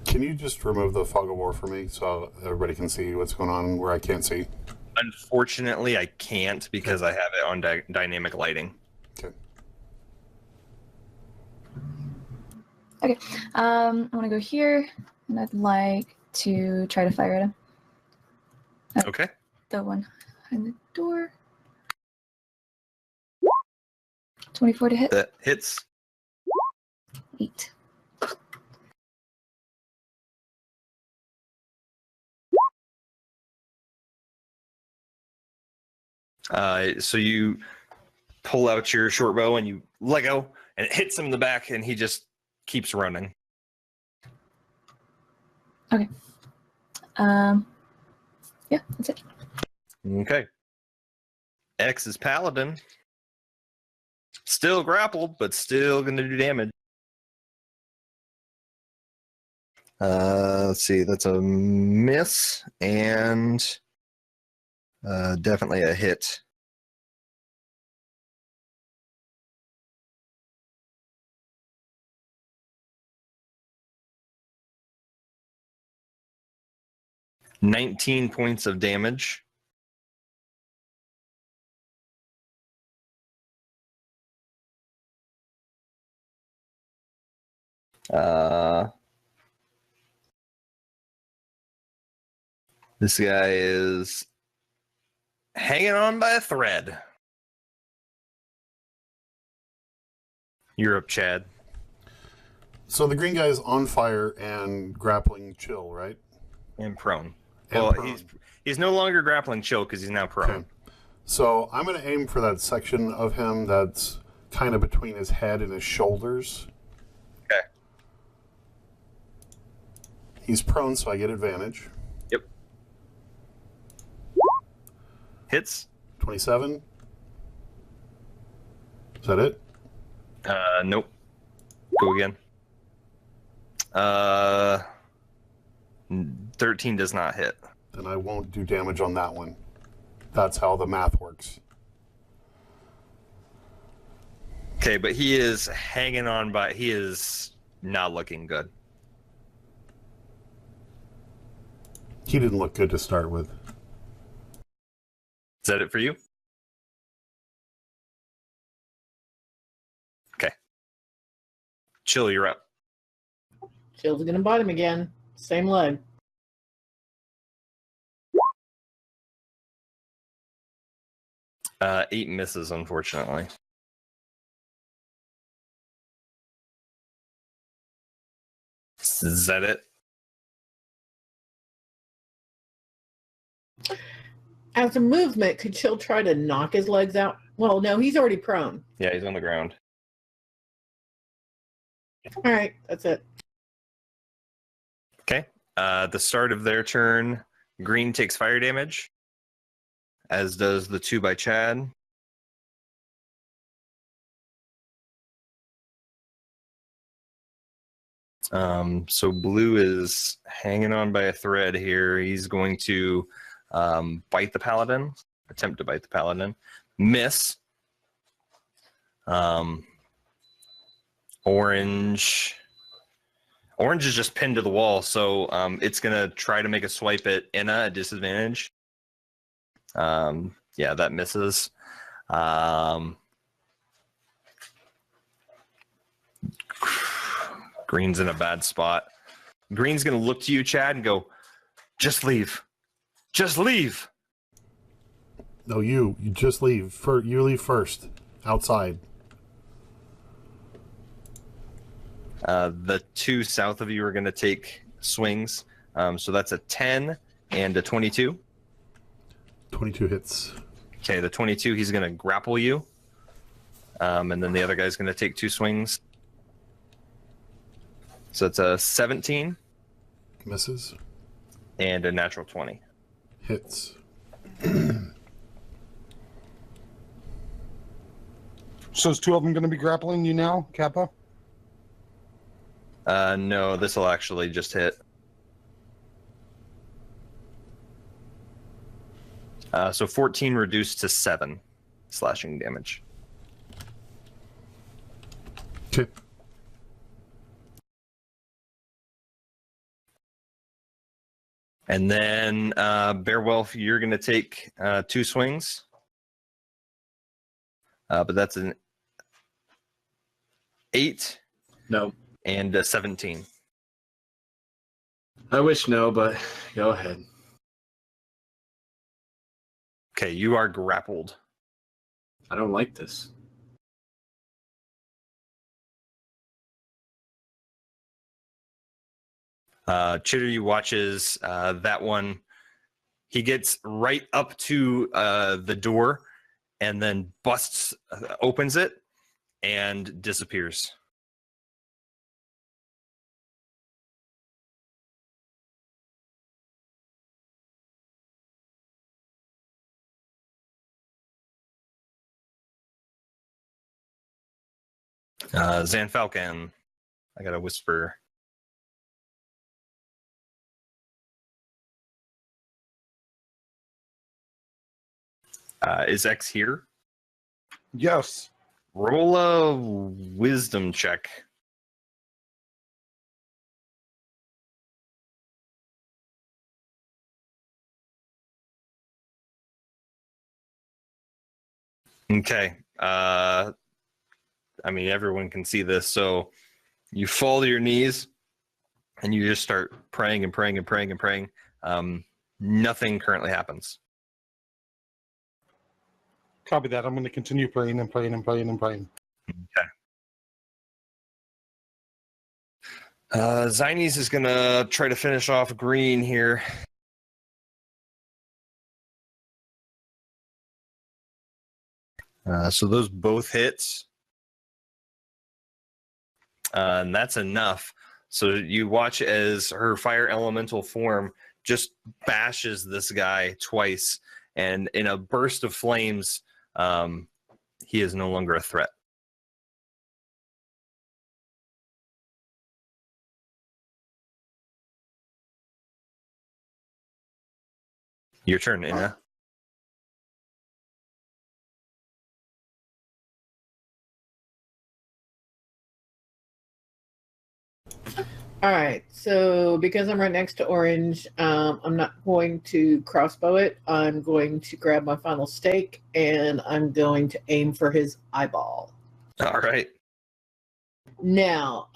Can you just remove the fog of war for me so everybody can see what's going on where I can't see? Unfortunately, I can't because I have it on dynamic lighting. Okay. Okay. I want to go here, and I'd like to try to fire at him. Okay. The one behind the door. 24 to hit. That hits. 8. So you pull out your short bow and you let go, and it hits him in the back, and he just keeps running. Okay. Yeah, that's it. Okay. X is Paladin. Still grappled, but still going to do damage. Let's see. That's a miss and definitely a hit. 19 points of damage. This guy is hanging on by a thread. You're up, Chad. So the green guy is on fire and grappling chill, right? And prone. And well, prone. he's no longer grappling chill because he's now prone. Okay. So I'm going to aim for that section of him that's kind of between his head and his shoulders. Okay. He's prone, so I get advantage. Yep. Hits. 27. Is that it? Nope. Go again. 13 does not hit. Then I won't do damage on that one. That's how the math works. Okay, but he is hanging on by. He is not looking good. He didn't look good to start with. Is that it for you? Okay. Chill, you're up. Chill's gonna bite him again. Same leg. Eight misses, unfortunately. Is that it? As a movement, could Chill try to knock his legs out? Well, no, he's already prone. Yeah, he's on the ground. All right, that's it. Okay. The start of their turn, green takes fire damage, as does the 2 by Chad. So blue is hanging on by a thread here. He's going to bite the paladin, attempt to bite the paladin, miss. Orange is just pinned to the wall, so it's gonna try to make a swipe at Inna at disadvantage. Yeah, that misses. Green's in a bad spot. Green's gonna look to you, Chad, and go, "Just leave, just leave." No, you just leave. You leave first, outside. The 2 south of you are gonna take swings. So that's a 10 and a 22. 22 hits. Okay, the 22, he's gonna grapple you. And then the other guy's gonna take 2 swings. So it's a 17 Misses. and a natural 20. Hits. So is 2 of them going to be grappling you now, Kappa? No, this will actually just hit. So 14 reduced to 7 slashing damage. Okay. And then Bearwolf, you're going to take 2 swings. But that's an 8 No. and a 17. I wish no, but go ahead. Okay, you are grappled. I don't like this. Chittery watches that one. He gets right up to the door and then opens it and disappears. Zan Falcon, I got a whisper. Is X here? Yes. Roll a wisdom check. Okay. I mean, everyone can see this. So you fall to your knees and you just start praying and praying and praying and praying. Nothing currently happens. Copy that. I'm going to continue praying and praying and praying and praying. Okay. Zines is going to try to finish off green here. So those both hits. And that's enough. So you watch as her fire elemental form just bashes this guy twice. And in a burst of flames, he is no longer a threat. Your turn, Inna. All right, so because I'm right next to orange, I'm not going to crossbow it. I'm going to grab my final stake and I'm going to aim for his eyeball. All right. Now,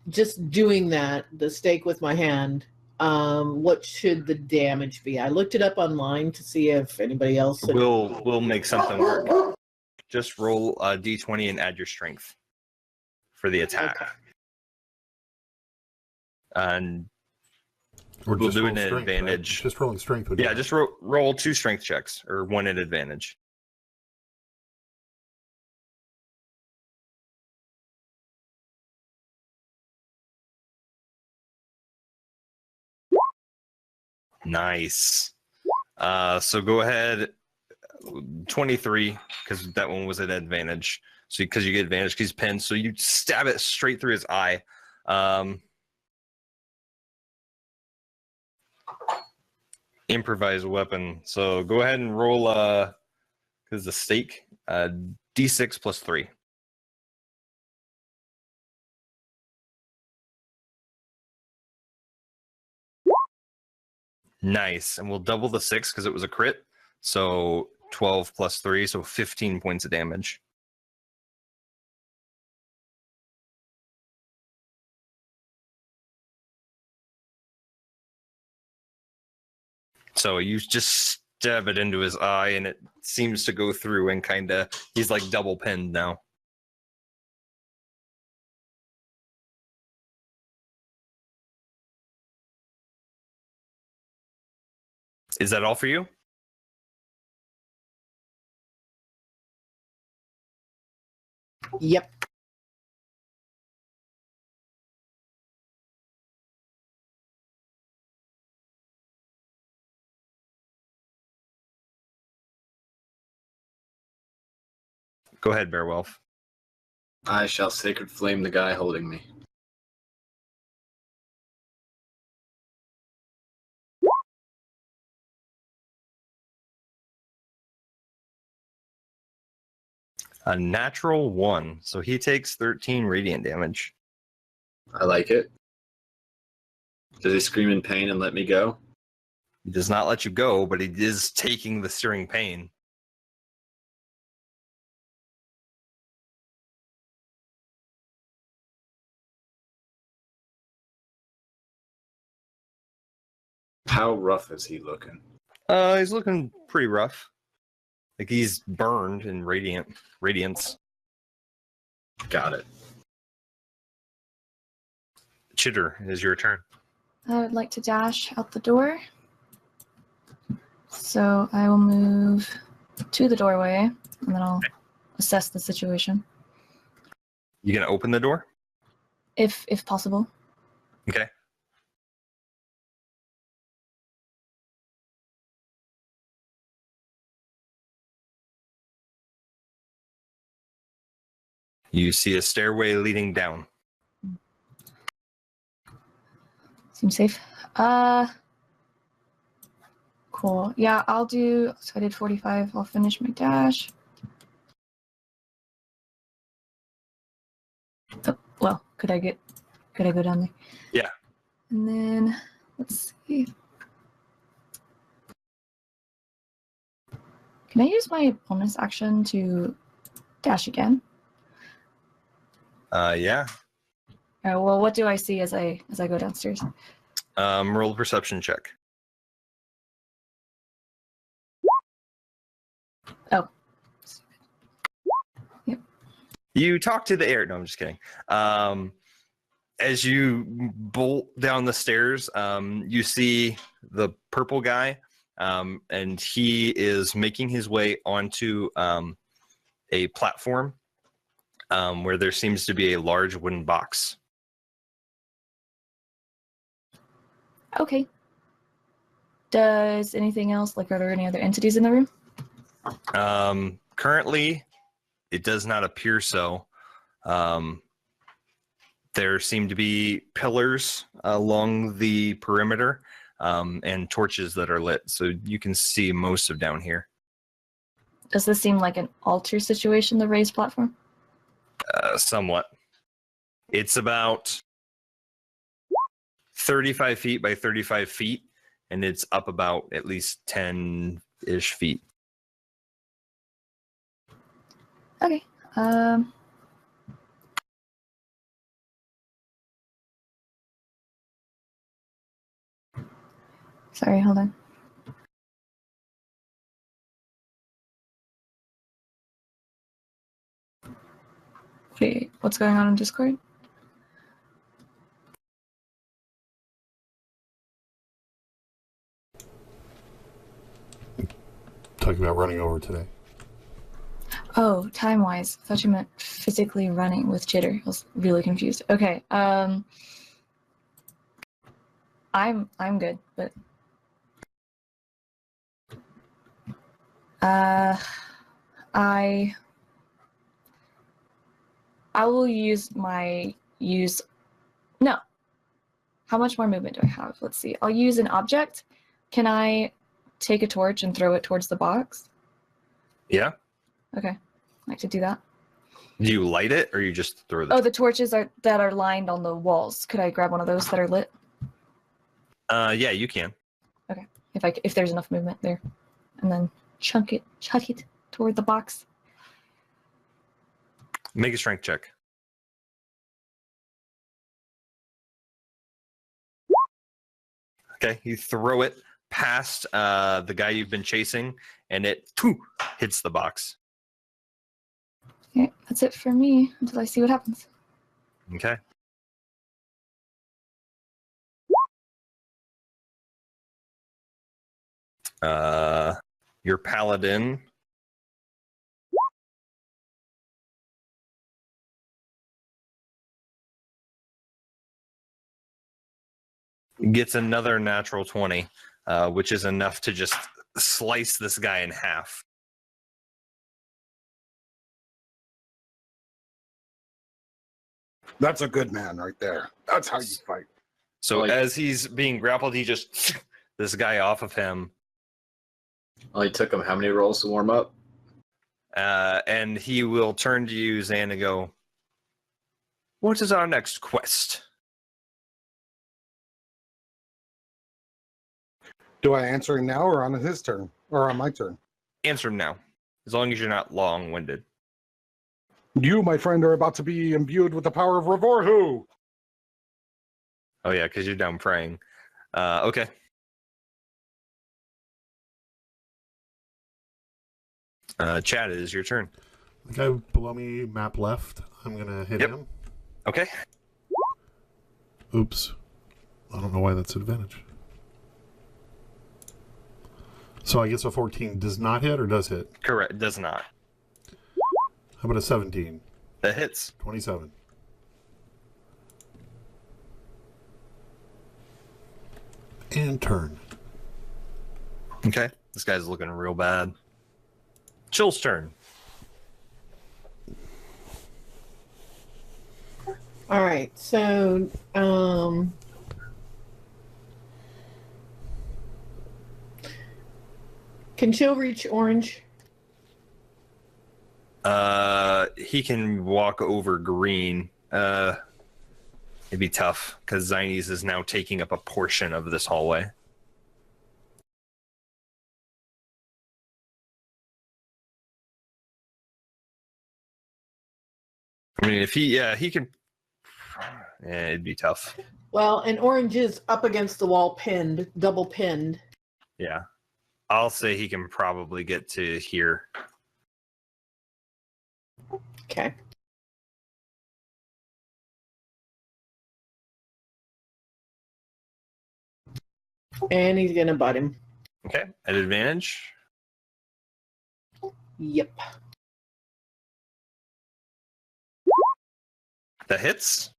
just doing that, the stake with my hand, what should the damage be? I looked it up online to see if anybody else had... We'll make something work. Just roll a d20 and add your strength for the attack. Okay. And Or we'll just do roll an strength, advantage. Right? Just rolling strength would Yeah, just roll 2 strength checks or 1 at advantage. Nice. So go ahead, 23, because that one was at advantage. So because you get advantage, because he's pinned, so you stab it straight through his eye. Improvised weapon. So go ahead and roll because the stake d6 plus 3. Nice. And we'll double the 6 because it was a crit. So 12 plus 3, so 15 points of damage. So you just stab it into his eye and it seems to go through and kind of, he's like double pinned now. Is that all for you? Yep. Go ahead, Bearwolf. I shall sacred flame the guy holding me. A natural 1. So he takes 13 radiant damage. I like it. Does he scream in pain and let me go? He does not let you go, but he is taking the searing pain. How rough is he looking? He's looking pretty rough. Like he's burned in radiance. Got it. Chitter, it is your turn. I would like to dash out the door. So I will move to the doorway and then I'll assess the situation. You gonna open the door? If possible. Okay. You see a stairway leading down. Seems safe. Cool. Yeah, I'll do, so I did 45. I'll finish my dash. Oh, well, could I go down there? Yeah. And then let's see. Can I use my bonus action to dash again? Yeah. All right, well, what do I see as I go downstairs? Roll a perception check. Oh. Yep. You talk to the air. No, I'm just kidding. As you bolt down the stairs, you see the purple guy, and he is making his way onto a platform where there seems to be a large wooden box. Okay. Does anything else, like, are there any other entities in the room? Currently, it does not appear so. There seem to be pillars along the perimeter and torches that are lit, so you can see most of down here. Does this seem like an altar situation, the raised platform? Somewhat. It's about 35 feet by 35 feet, and it's up about at least 10-ish feet. Okay. Sorry, hold on. Wait, what's going on in Discord? Talking about running over today. Oh, time-wise. I thought you meant physically running with jitter. I was really confused. Okay. I'm good, but I will no. How much more movement do I have? Let's see. I'll use an object. Can I take a torch and throw it towards the box? Yeah? Okay. I like to do that. Do you light it, or you just throw the... Oh, the torches that are lined on the walls. Could I grab one of those that are lit? Yeah, you can. Okay. If there's enough movement there. And then chuck it toward the box. Make a strength check. Okay, you throw it past the guy you've been chasing, and it hits the box. Okay, that's it for me until I see what happens. Okay. Your paladin gets another natural 20, which is enough to just slice this guy in half. That's a good man right there. That's how you fight. So as he's being grappled, he just this guy off of him. Only took him how many rolls to warm up? And he will turn to you, Zan, and go, "What is our next quest?" Do I answer him now or on his turn? Or on my turn? Answer him now, as long as you're not long-winded. You, my friend, are about to be imbued with the power of Revorhu! Oh yeah, because you're down praying. Okay. Chad, it is your turn. The guy below me, map left. I'm gonna hit him. Okay. Oops. I don't know why that's an advantage. So I guess a 14 does not hit or does hit? Correct. Does not. How about a 17? That hits. 27. And turn. Okay. This guy's looking real bad. Chill's turn. All right, so can Chill reach Orange? He can walk over green. It'd be tough because Zines is now taking up a portion of this hallway. I mean, if he can. Yeah, it'd be tough. Well, and orange is up against the wall, pinned, double pinned. Yeah, I'll say he can probably get to here. Okay. And he's gonna butt him. Okay, at advantage. Yep. That hits.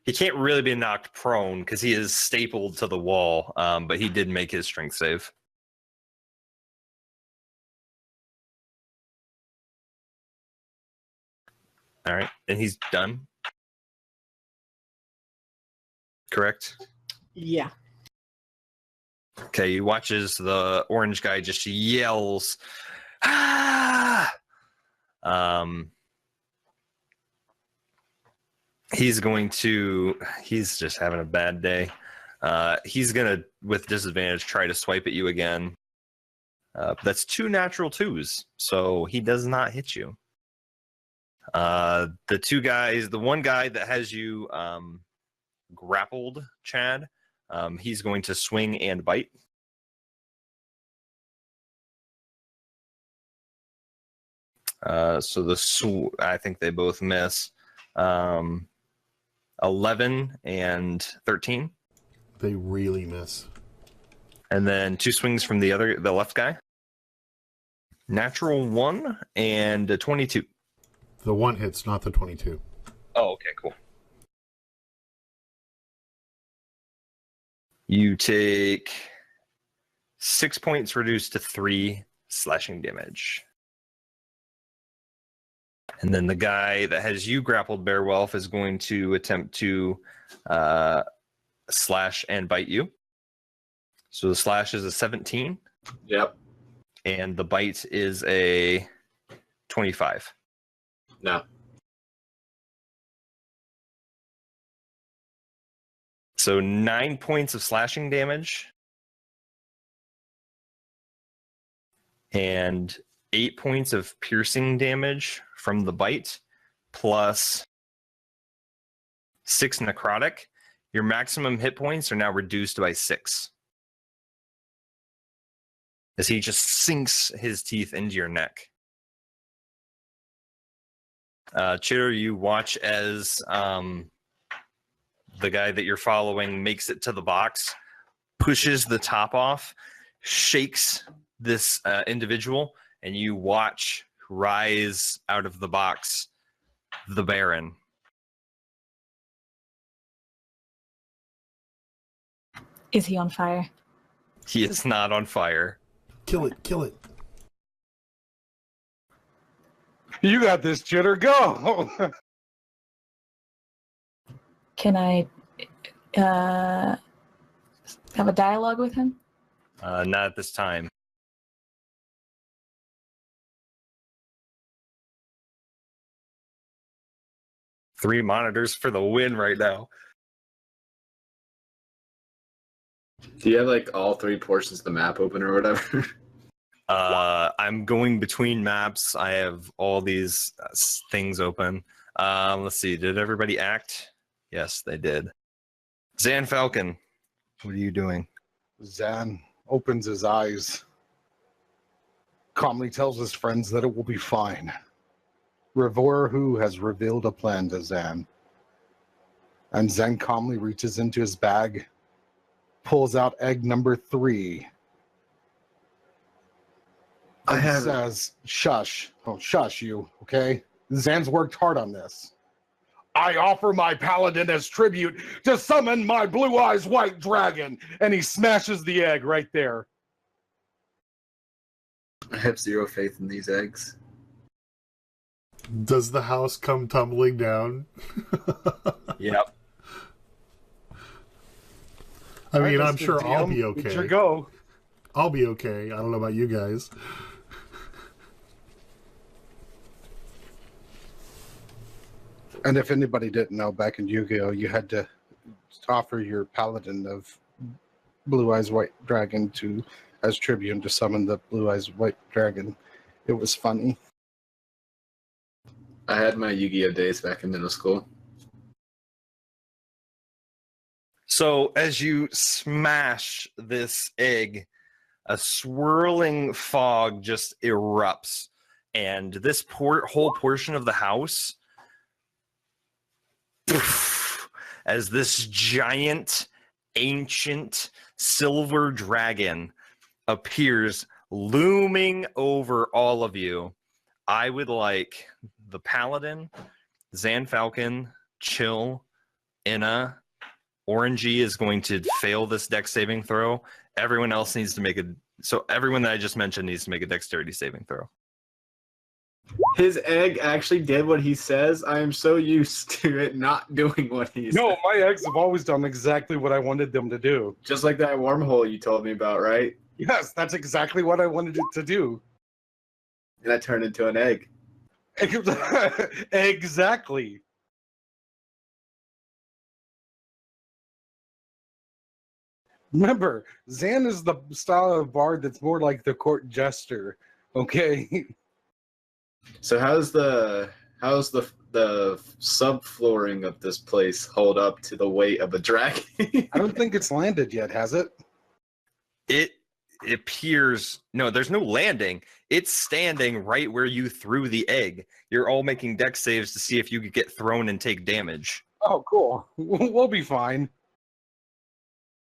He can't really be knocked prone because he is stapled to the wall, but he did make his strength save. All right, and he's done. Correct? Yeah. Okay, he watches the orange guy just yells, "Ah!" He's just having a bad day. He's going to, with disadvantage, try to swipe at you again. That's 2 natural 2s, so he does not hit you. The 2 guys, the one guy that has you grappled, Chad, he's going to swing and bite. So I think they both miss. 11 and 13. They really miss. And then 2 swings from the left guy. Natural 1 and a 22. The 1 hits, not the 22. Oh, okay, cool. You take 6 points reduced to 3 slashing damage. And then the guy that has you grappled, Beowulf, is going to attempt to slash and bite you. So the slash is a 17. Yep. And the bite is a 25. No. So 9 points of slashing damage. And 8 points of piercing damage from the bite, plus 6 necrotic. Your maximum hit points are now reduced by 6. As he just sinks his teeth into your neck. Chitter, you watch as the guy that you're following makes it to the box, pushes the top off, shakes this individual, and you watch rise out of the box the Baron. Is he on fire? He is not on fire. Kill it, kill it. You got this, Chitter. Go. Can I have a dialogue with him? Not at this time. Three monitors for the win right now. Do you have like all 3 portions of the map open or whatever? I'm going between maps. I have all these things open. Let's see. Did everybody act? Yes, they did. Zan Falcon, what are you doing? Zan opens his eyes, calmly tells his friends that it will be fine. Revorhu has revealed a plan to Zan. And Zan calmly reaches into his bag, pulls out egg number 3. And says, shush. Oh, shush you, okay? Zan's worked hard on this. I offer my paladin as tribute to summon my blue eyes white dragon. And he smashes the egg right there. I have 0 faith in these eggs. Does the house come tumbling down? Yep. I mean, Right, I'm Mr. sure I'll DM, be okay. it's your go. I'll be okay. I don't know about you guys. And if anybody didn't know, back in Yu-Gi-Oh, you had to offer your paladin of Blue Eyes White Dragon to as tribune to summon the Blue Eyes White Dragon. It was funny. I had my Yu-Gi-Oh days back in middle school. So as you smash this egg, a swirling fog just erupts, and this whole portion of the house, as this giant, ancient silver dragon appears looming over all of you. I would like the Paladin, Zan Falcon, Chill, Inna, Orangey is going to fail this dex saving throw. Everyone else needs to make everyone that I just mentioned needs to make a dexterity saving throw. His egg actually did what he says. I am so used to it not doing what he says. No, my eggs have always done exactly what I wanted them to do. Just like that wormhole you told me about, right? Yes, that's exactly what I wanted it to do. And that turned into an egg. Exactly. Remember, Zan is the style of bard that's more like the court jester. Okay. So how's the subflooring of this place hold up to the weight of a dragon? I don't think it's landed yet, has it? It appears no, there's no landing. It's standing right where you threw the egg. You're all making dex saves to see if you could get thrown and take damage. Oh, cool. We'll be fine.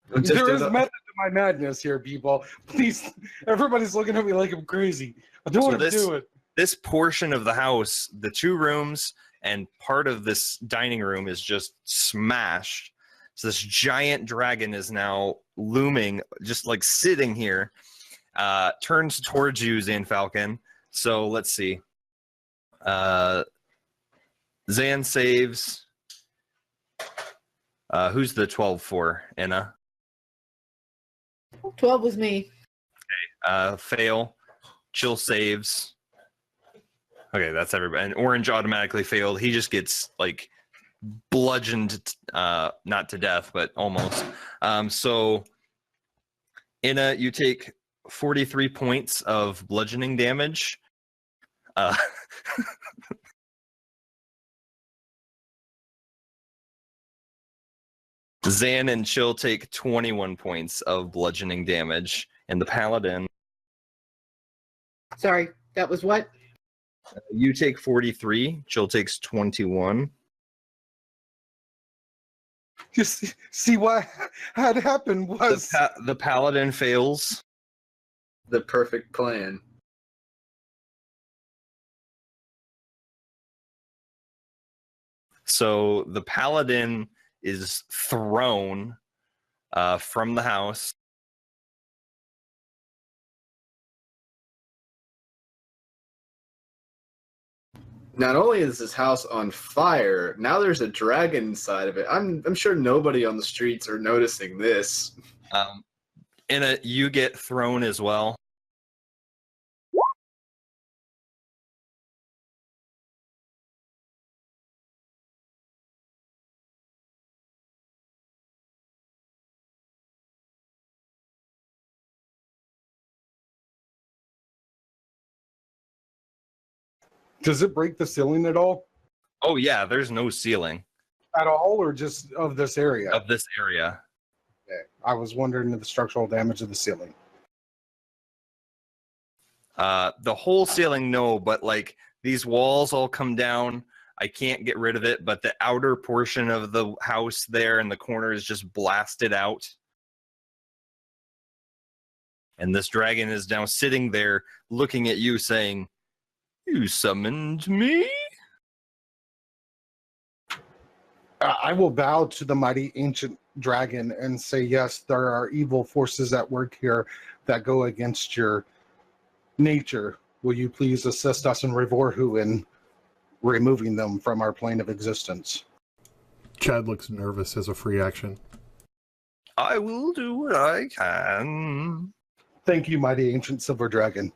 There is method to my madness here, people. Please, everybody's looking at me like I'm crazy. I don't want to do it. This portion of the house, the 2 rooms and part of this dining room is just smashed. So this giant dragon is now looming, just like sitting here, turns towards you, Zan Falcon. So let's see. Zan saves. Who's the 12 for, Inna? 12 was me. Fail. Chill saves. Okay, that's everybody. And Orange automatically failed. He just gets like bludgeoned, not to death, but almost. So, Inna, you take 43 points of bludgeoning damage. Zan and Chill take 21 points of bludgeoning damage, and the Paladin. Sorry, that was what? You take 43. Chill takes 21. You see what had happened was The Paladin fails. The perfect plan. So the Paladin is thrown from the house. Not only is this house on fire, now there's a dragon inside of it. I'm sure nobody on the streets are noticing this. Inna, you get thrown as well. Does it break the ceiling at all? Oh yeah, there's no ceiling At all, or just of this area? of this area. Okay. I was wondering the structural damage of the ceiling. The whole ceiling, no, but like these walls all come down. I can't get rid of it, but the outer portion of the house there in the corner is just blasted out. And this dragon is now sitting there looking at you saying, "You summoned me?" I will bow to the mighty ancient dragon and say, yes, there are evil forces at work here that go against your nature. Will you please assist us in Revorhu in removing them from our plane of existence? Chad looks nervous as a free action. I will do what I can. Thank you, mighty ancient silver dragon.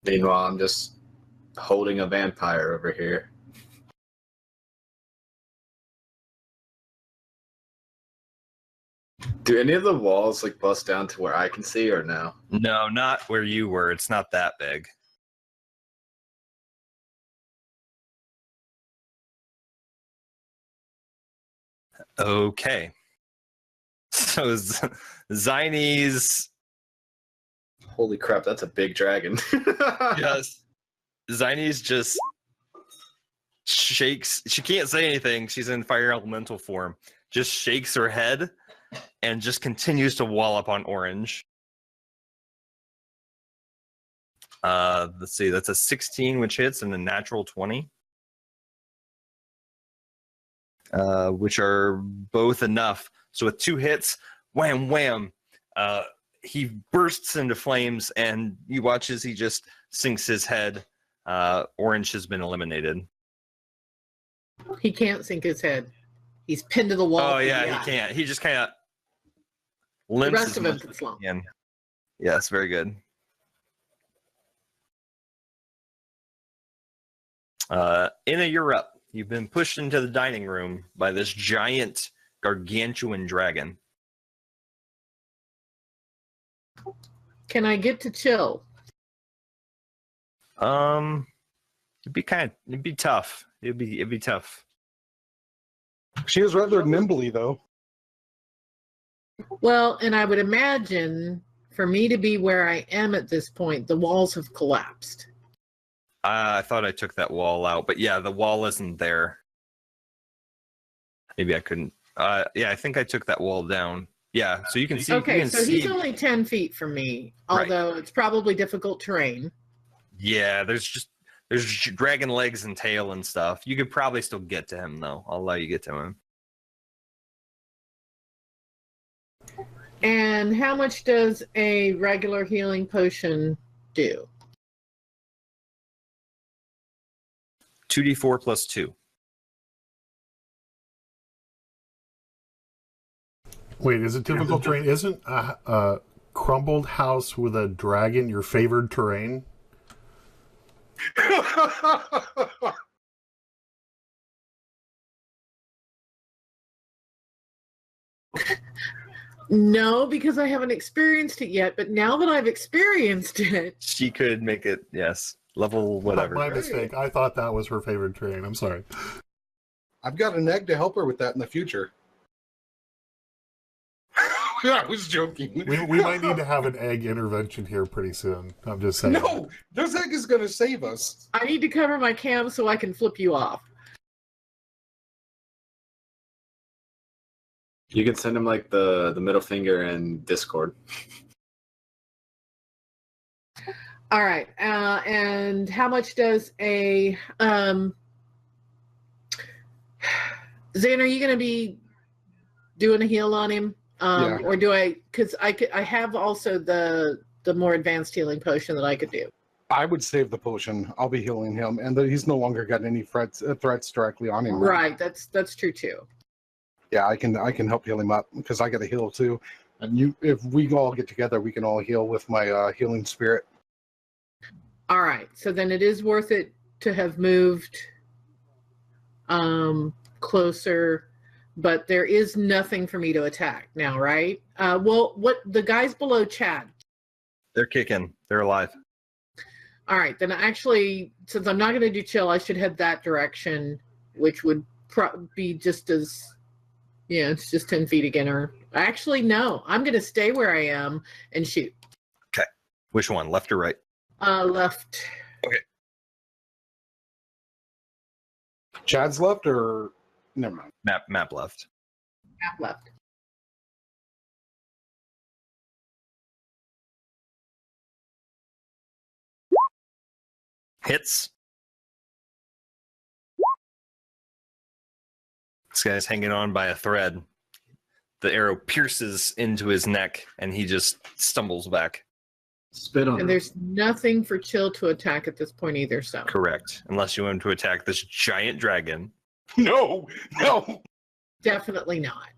Meanwhile, I'm just holding a vampire over here. Do any of the walls like bust down to where I can see, or no? No, not where you were. It's not that big. Okay. So Zini's Holy crap, that's a big dragon. just Zini's just shakes. She can't say anything. She's in fire elemental form. Just shakes her head and just continues to wallop on Orange. Let's see. That's a 16, which hits, and a natural 20. Which are both enough. So with 2 hits, wham, wham, he bursts into flames, and you watch as he just sinks his head. Orange has been eliminated. He can't sink his head. He's pinned to the wall. Oh, yeah, he can't. He just kind of limps. The rest as of him much can as he slump. can. Yes, very good. Inna, you're up. You've been pushed into the dining room by this giant, gargantuan dragon. Can I get to chill? It'd be tough. It'd be tough. She is rather nimbly, though. Well, and I would imagine for me to be where I am at this point, the walls have collapsed. I thought I took that wall out, but yeah, the wall isn't there. Maybe I couldn't. Yeah, I think I took that wall down. Yeah, so you can see. Okay, you can so he's see, only 10 feet from me, Right. although it's probably difficult terrain. Yeah, there's dragon legs and tail and stuff. You could probably still get to him though. I'll let you get to him. And how much does a regular healing potion do? 2d4 plus 2. Wait, is it difficult terrain? Isn't a crumbled house with a dragon your favored terrain? No, because I haven't experienced it yet, but now that I've experienced it, She could make it, yes, level whatever. My mistake. I thought that was her favorite terrain. I'm sorry. I've got an egg to help her with that in the future. I was joking. We might need to have an egg intervention here pretty soon. I'm just saying. No, this egg is going to save us. I need to cover my cam so I can flip you off. You can send him like the middle finger in Discord. All right, and how much does a Zane? Are you going to be doing a heal on him, Yeah. or do I? Because I have also the more advanced healing potion that I could do. I would save the potion. I'll be healing him, and he's no longer got any threats directly on him. Right, that's true too. Yeah, I can help heal him up because I got to heal too. And if we all get together, we can all heal with my healing spirit. All right, so then it is worth it to have moved closer, but there is nothing for me to attack now, right? Well, what the guys below Chad? They're kicking. They're alive. All right, then actually, since I'm not going to do chill, I should head that direction, which would be just as, yeah, it's just 10 feet again. Or actually, no, I'm going to stay where I am and shoot. Okay. Which one, left or right? Left. Okay. Chad's left, or never mind. Map left. Left. Hits. This guy's hanging on by a thread. The arrow pierces into his neck, and he just stumbles back. Spit on And him. there's nothing for chill to attack at this point either, so. Correct. Unless you want him to attack this giant dragon. No. Definitely not.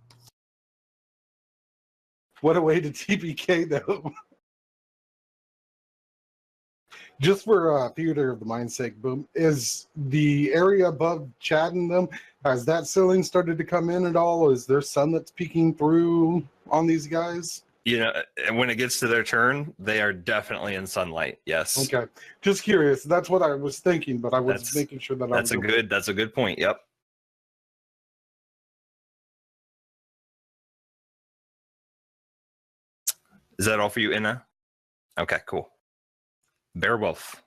What a way to TPK, though. Just for theater of the mind's sake, Boom, is the area above Chad and them, has that ceiling started to come in at all? Is there sun that's peeking through on these guys? When it gets to their turn, they are definitely in sunlight. Yes. Okay, just curious. That's what I was thinking, but I was That's- making sure that That's a good point. Yep. Is that all for you, Inna? Okay, cool. Beowulf.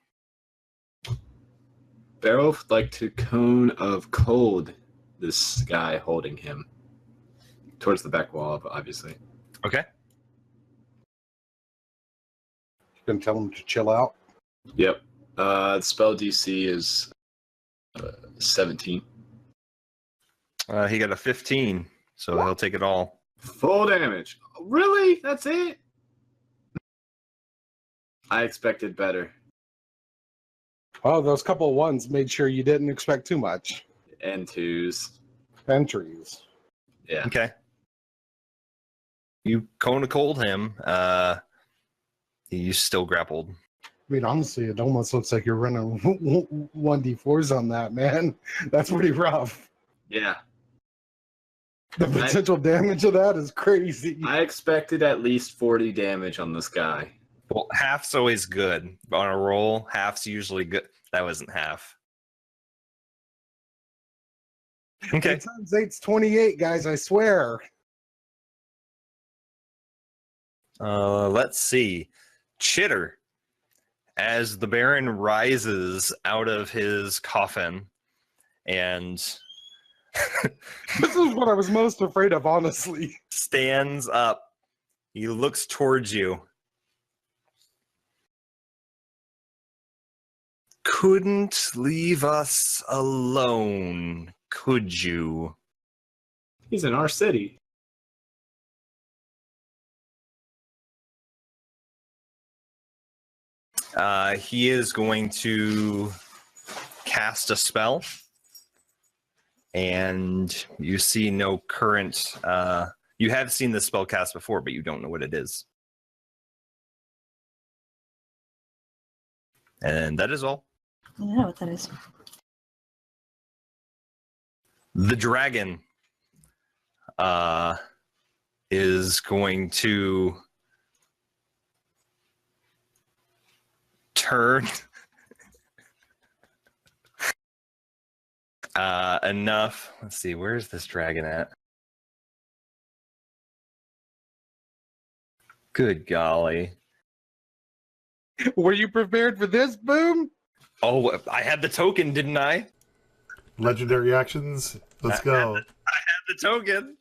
Beowulf would like to cone of cold this guy holding him towards the back wall, obviously. Okay. You can tell them to chill out. Yep. The spell DC is 17. He got a 15, so he'll take it all. Full damage. Really? That's it? I expected better. Oh, those couple of ones made sure you didn't expect too much. And twos. Entries. Yeah. Okay. You cone of cold him. He's still grappled. I mean, honestly, it almost looks like you're running 1d4s on that, man. That's pretty rough. Yeah. The potential damage of that is crazy. I expected at least 40 damage on this guy. Well, half's always good. On a roll, half's usually good. That wasn't half. Okay. 8 times 8's 28, guys, I swear. Let's see. Chitter. As the Baron rises out of his coffin and This is what I was most afraid of, honestly. stands up, he looks towards you. Couldn't leave us alone, could you? He's in our city. He is going to cast a spell, and you see no current. You have seen this spell cast before, but you don't know what it is. And that is all. I don't know what that is. The dragon is going to turn enough. Let's see, where's this dragon at? Good golly. Were you prepared for this, Boom? Oh, I had the token, didn't I? Legendary actions. Let's go. The token.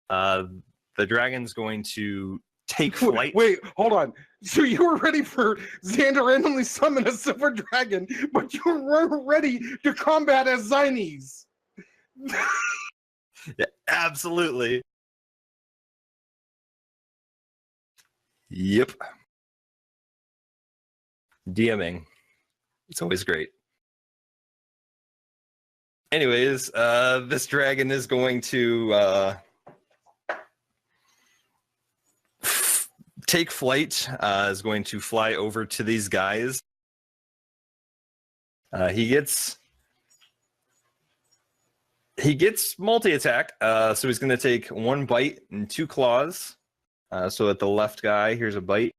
The dragon's going to take flight. Wait, hold on. So you were ready for Xander to randomly summon a silver dragon, but you were ready to combat as Zinies. Yeah, absolutely. Yep. DMing. It's always great. Anyways, this dragon is going to take flight, is going to fly over to these guys. He gets multi-attack, so he's going to take 1 bite and 2 claws. So at the left guy, here's a bite.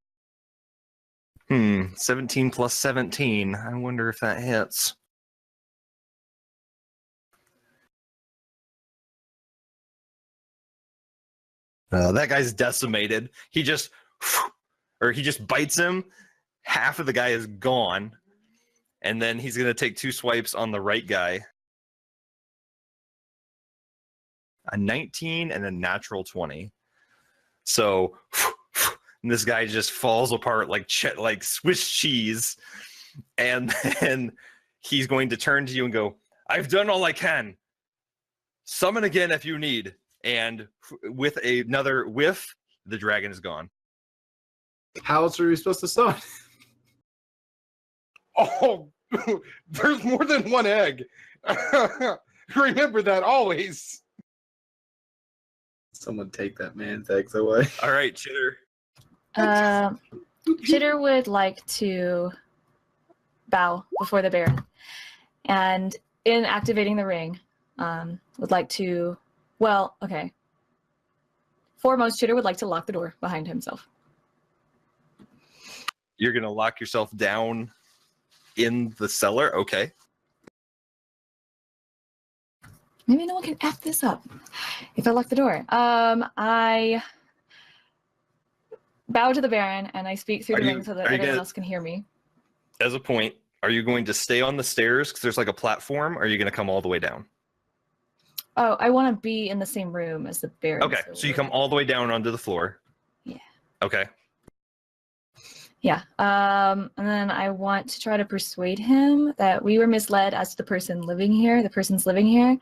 17 plus 17. I wonder if that hits. That guy's decimated. He just bites him. Half of the guy is gone. And then he's going to take 2 swipes on the right guy. A 19 and a natural 20. So and this guy just falls apart like Swiss cheese. And then he's going to turn to you and go, "I've done all I can. Summon again if you need." And with another whiff, the dragon is gone. How else are we supposed to summon? Oh, there's more than one egg. Remember that always. Someone take that man's eggs away. All right, Chitter. Chitter would like to bow before the Baron, and in activating the ring, would like to. Well, okay. Foremost, Chitter would like to lock the door behind himself. You're gonna lock yourself down in the cellar? Okay. Maybe no one can F this up if I lock the door. I bow to the Baron and I speak through the ring so that everyone else can hear me. As a point, are you going to stay on the stairs because there's like a platform, or are you going to come all the way down? Oh, I want to be in the same room as the Baron. Okay, so you come all the way down onto the floor. Yeah. Okay. Yeah. And then I want to try to persuade him that we were misled as to the person living here, the person's living here.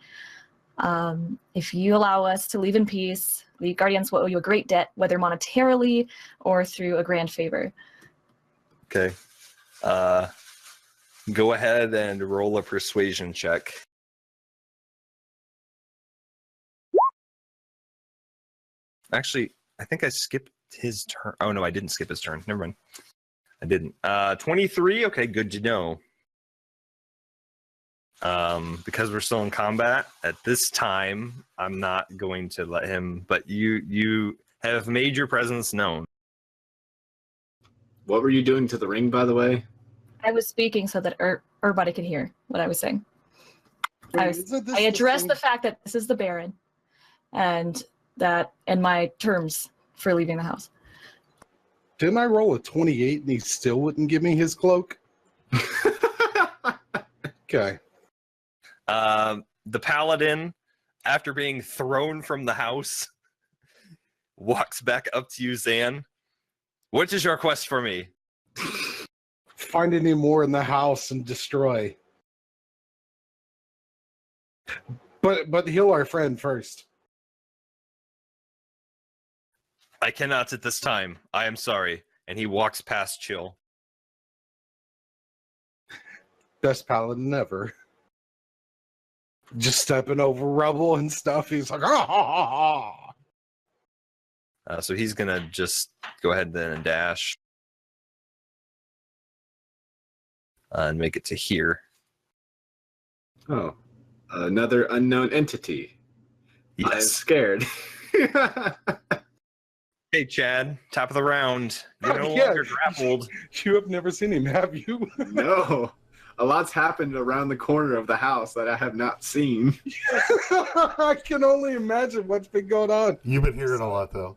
If you allow us to leave in peace, the Guardians will owe you a great debt, whether monetarily or through a grand favor. Okay. Go ahead and roll a persuasion check. Actually, I think I skipped his turn. Oh, no, I didn't skip his turn. Never mind. I didn't. 23. Okay, good to know. Because we're still in combat at this time, I'm not going to let him, but you have made your presence known. What were you doing to the ring, by the way? I was speaking so that everybody could hear what I was saying. I addressed the fact that this is the Baron, and that and my terms for leaving the house. Didn't I roll a 28 and he still wouldn't give me his cloak? Okay. The paladin, after being thrown from the house, walks back up to you, Zan. What is your quest for me? Find any more in the house and destroy. But heal our friend first. I cannot at this time. I am sorry. And he walks past Chill. Best paladin ever. Just stepping over rubble and stuff. He's like, ah, ha, ha, ha. So he's going to just go ahead then and dash. And make it to here. Oh, another unknown entity. Yes. I am scared. Hey, Chad, top of the round. You're no Yeah. longer grappled. You have never seen him, have you? No. A lot's happened around the corner of the house that I have not seen. I can only imagine what's been going on. You've been hearing a lot, though.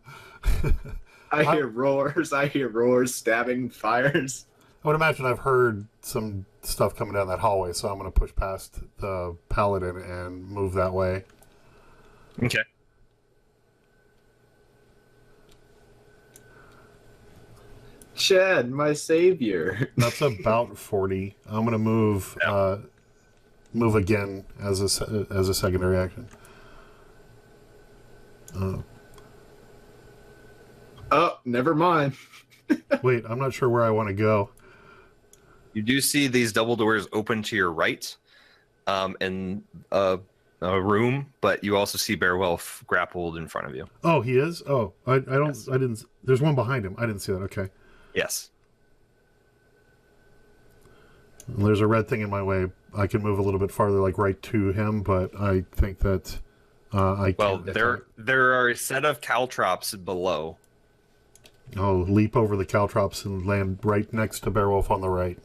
I hear roars, stabbing, fires. I would imagine I've heard some stuff coming down that hallway, so I'm going to push past the paladin and move that way. Okay. Chad, my savior. That's about 40. I'm going to move move again as a secondary action. Oh, never mind. Wait, I'm not sure where I want to go. You do see these double doors open to your right in a room, but you also see Bearwolf grappled in front of you. Oh, he is? Oh, I don't. Yes. I didn't. There's one behind him. I didn't see that. Okay. Yes. And there's a red thing in my way. I can move a little bit farther, like right to him, but I think that I Well, can't. there are a set of caltrops below. I'll leap over the caltrops and land right next to Bearwolf on the right.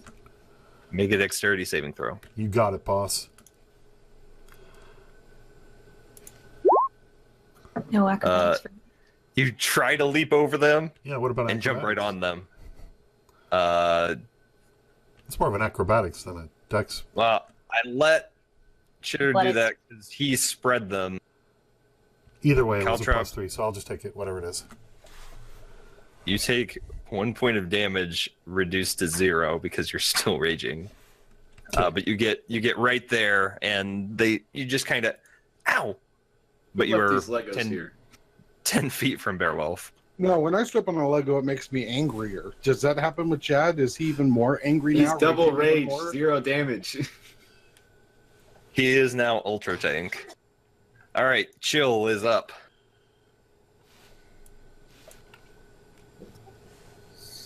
Make a dexterity saving throw. You got it, boss. No acrobatics. You try to leap over them Yeah, what about and jump right acrobatics? on them. It's more of an acrobatics than a dex. Well, I let Chitter do Athletics. that because he spread them. Either way, it was a Caltrop. +3, so I'll just take it, whatever it is. You take 1 point of damage reduced to 0 because you're still raging. But you get right there, and you just kind of, ow! But you Left are these Legos 10, here. 10 feet from Bearwolf. No, when I step on a Lego, it makes me angrier. Does that happen with Chad? Is he even more angry He's now? double raging even rage, more? 0 damage. He is now Ultra Tank. All right, Chill is up.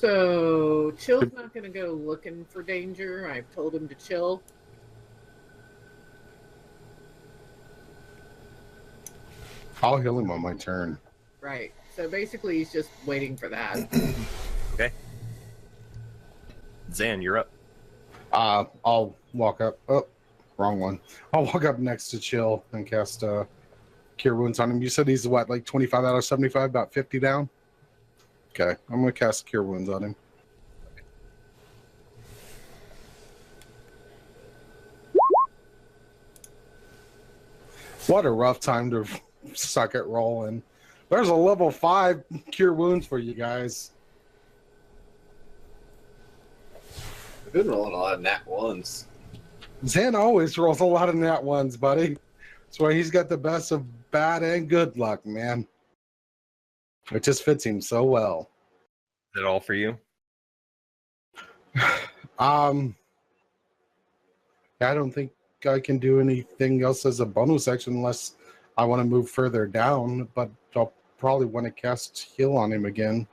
So Chill's not going to go looking for danger. I've told him to chill. I'll heal him on my turn. Right. So basically, he's just waiting for that. Okay. Zan, you're up. I'll walk up. Oh, wrong one. I'll walk up next to Chill and cast Cure Wounds on him. You said he's what, like 25 out of 75, about 50 down? Okay, I'm going to cast Cure Wounds on him. What a rough time to suck at rolling. There's a level 5 Cure Wounds for you guys. I've been rolling a lot of nat ones. Zan always rolls a lot of nat ones, buddy. That's why he's got the best of bad and good luck, man. It just fits him so well. Is that all for you? I don't think I can do anything else as a bonus action unless I want to move further down, but I'll probably want to cast heal on him again.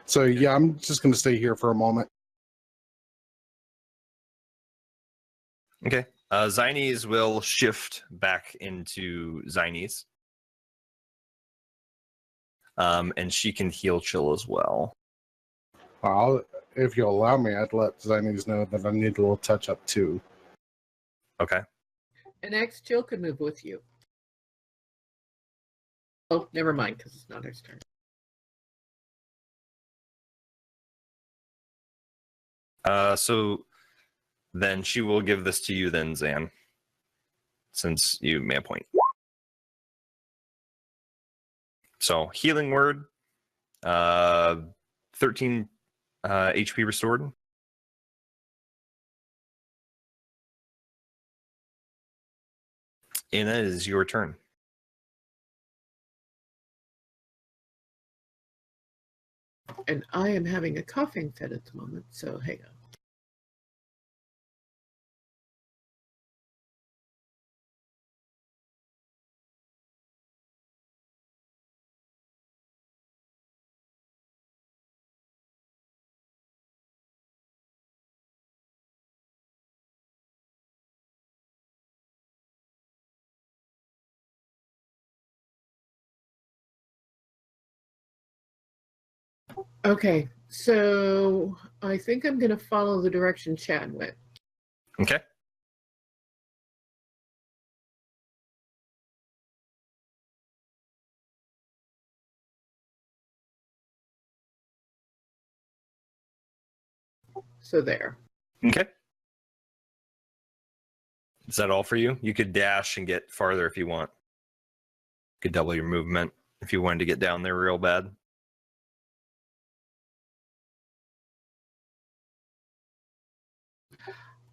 So yeah, I'm just going to stay here for a moment. Okay. Zynes will shift back into Zynes. And she can heal Chill as well. If you'll allow me, I'd let Zynes know that I need a little touch up too. Okay. And next, Chill could move with you. Oh, never mind, because it's not his turn. So then she will give this to you then, Zan, since you made a point. So healing word, 13 HP restored. And that is your turn. And I am having a coughing fit at the moment, so hang on. Okay, so I think I'm going to follow the direction Chad went. Okay. So there. Okay. Is that all for you? You could dash and get farther if you want. You could double your movement if you wanted to get down there real bad.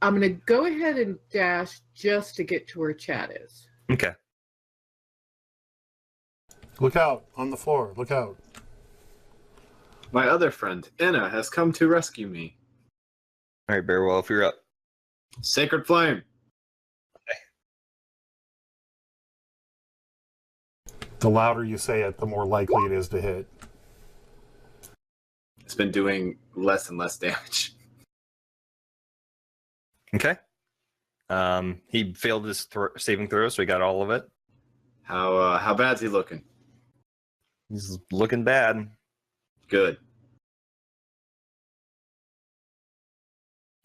I'm going to go ahead and dash just to get to where Chad is. Okay. Look out on the floor. Look out. My other friend, Anna, has come to rescue me. All right, Bearwolf, you're up. Sacred Flame. The louder you say it, the more likely it is to hit. It's been doing less and less damage. Okay. He failed his saving throw, so he got all of it. How bad's he looking? He's looking bad. Good.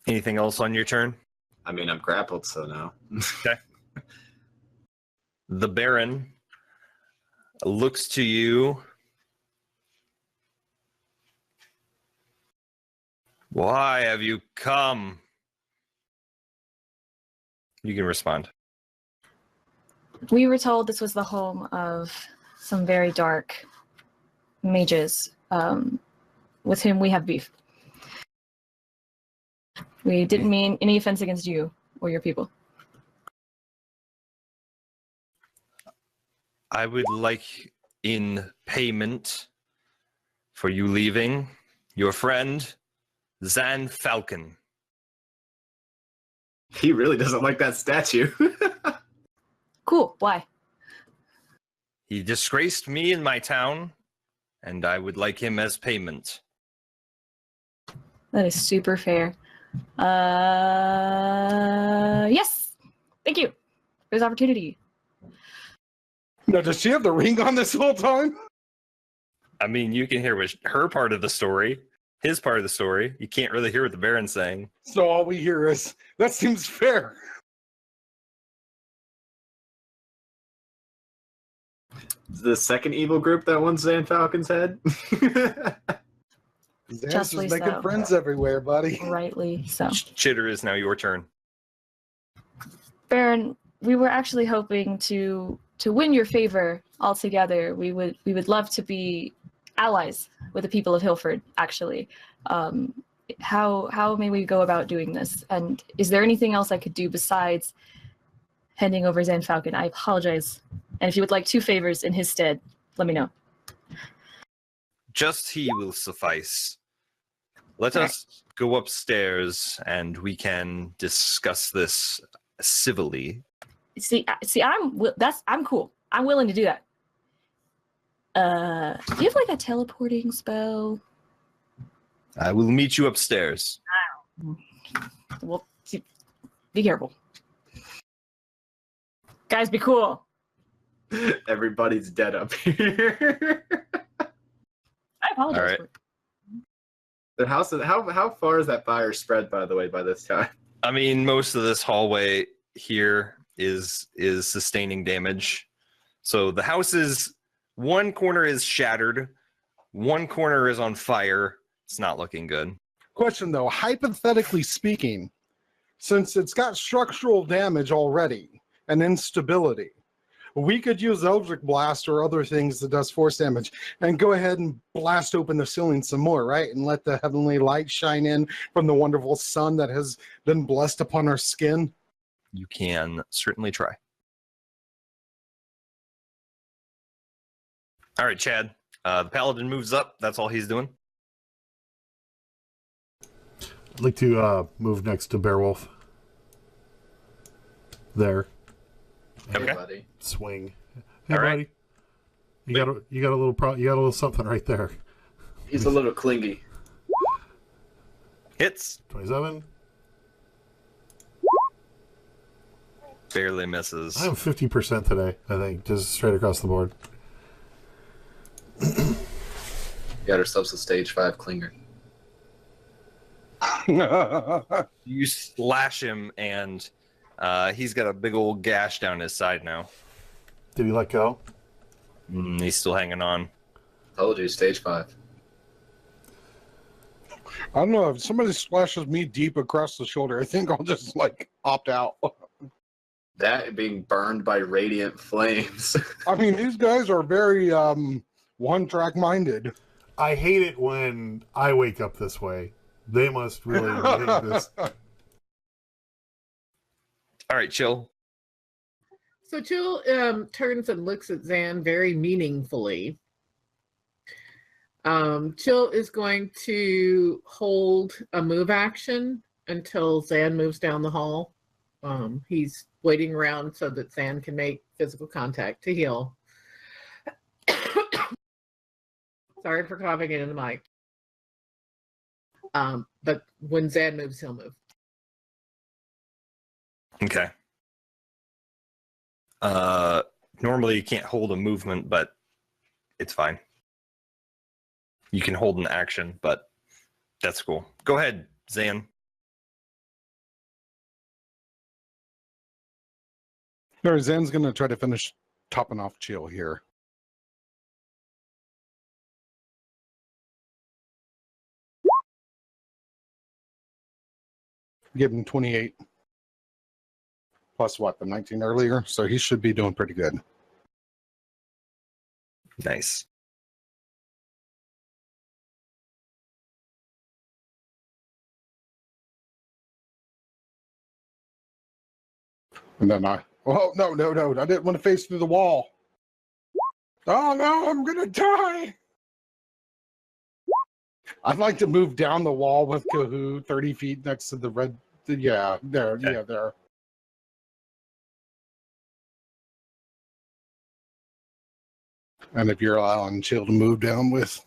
Anything else on your turn? I mean, I'm grappled, so no. Okay. The Baron looks to you. Why have you come? You can respond. We were told this was the home of some very dark mages with whom we have beef. We didn't mean any offense against you or your people. I would like in payment for you leaving your friend, Zan Falcon. He really doesn't like that statue. Cool. Why? He disgraced me in my town, and I would like him as payment. That is super fair. Yes. Thank you for this opportunity. Now, does she have the ring on this whole time? I mean, you can hear what her part of the story, his part of the story. You can't really hear what the Baron's saying. So all we hear is, that seems fair. The second evil group that wants Zan Falcon's head. Zan's Justly just making so. friends everywhere, buddy. Rightly so. Chitter is now your turn. Baron, we were actually hoping to win your favor altogether. We would love to be allies with the people of Hilford, actually. How may we go about doing this? And is there anything else I could do besides handing over Zan Falcon? I apologize. And if you would like 2 favors in his stead, let me know. Just he will suffice. Let us go upstairs and we can discuss this civilly. See, I'm cool. I'm willing to do that. Do you have like a teleporting spell? I will meet you upstairs. Well, be careful. Guys, be cool. Everybody's dead up here. I apologize. All right. The house. How far is that fire spread? By the way, by this time. I mean, most of this hallway here is sustaining damage. So the house is, one corner is shattered, one corner is on fire. It's not looking good. Question though, hypothetically speaking, since it's got structural damage already and instability, we could use Eldritch Blast or other things that does force damage and go ahead and blast open the ceiling some more, right? And let the heavenly light shine in from the wonderful sun that has been blessed upon our skin. You can certainly try. All right, Chad. The paladin moves up. That's all he's doing. I'd like to move next to Beowulf. There. Okay. Hey, buddy. Swing. Hey, All right. buddy. You got a little something right there. He's a little clingy. Hits. 27. Barely misses. I'm 50% today, I think, just straight across the board. Got ourselves a stage 5 clinger. You slash him, and he's got a big old gash down his side now. Did he let go? He's still hanging on. Told you, stage 5. I don't know, if somebody splashes me deep across the shoulder, I think I'll just like opt out. That being burned by radiant flames. I mean, these guys are very one-track minded. I hate it when I wake up this way. They must really hate this. All right, chill. So Chill turns and looks at Zan very meaningfully. Chill is going to hold a move action until Zan moves down the hall. He's waiting around so that Zan can make physical contact to heal. Sorry for coughing into the mic. But when Zan moves, he'll move. Okay. Normally you can't hold a movement, but it's fine. You can hold an action, but that's cool. Go ahead, Zan. No, Zan's going to try to finish topping off Chill here. Give him 28. Plus what, the 19 earlier? So he should be doing pretty good. Nice. And then no, I didn't want to face through the wall. Oh no, I'm gonna die. I'd like to move down the wall with Kahoo 30 feet next to the red. Yeah, there, Okay. yeah, there. And if you're allowing Chill to move down with.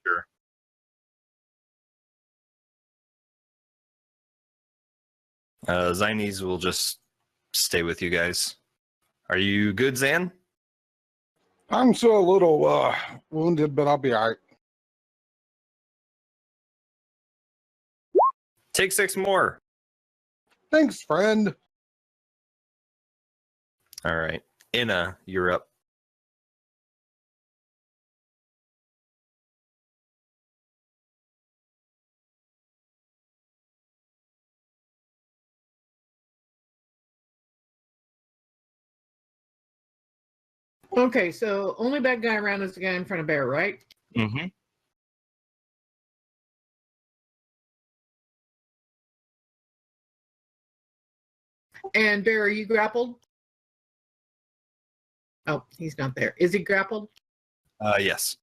Sure. Zines will just stay with you guys. Are you good, Zan? I'm still a little wounded, but I'll be all right. Take 6 more. Thanks, friend. All right. Inna, you're up. Okay, so only bad guy around is the guy in front of Bear, right? Mm-hmm. And Bear, are you grappled? Oh, he's not there. Is he grappled? Yes.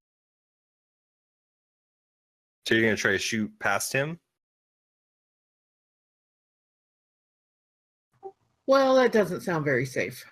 So you're going to try to shoot past him? Well, that doesn't sound very safe.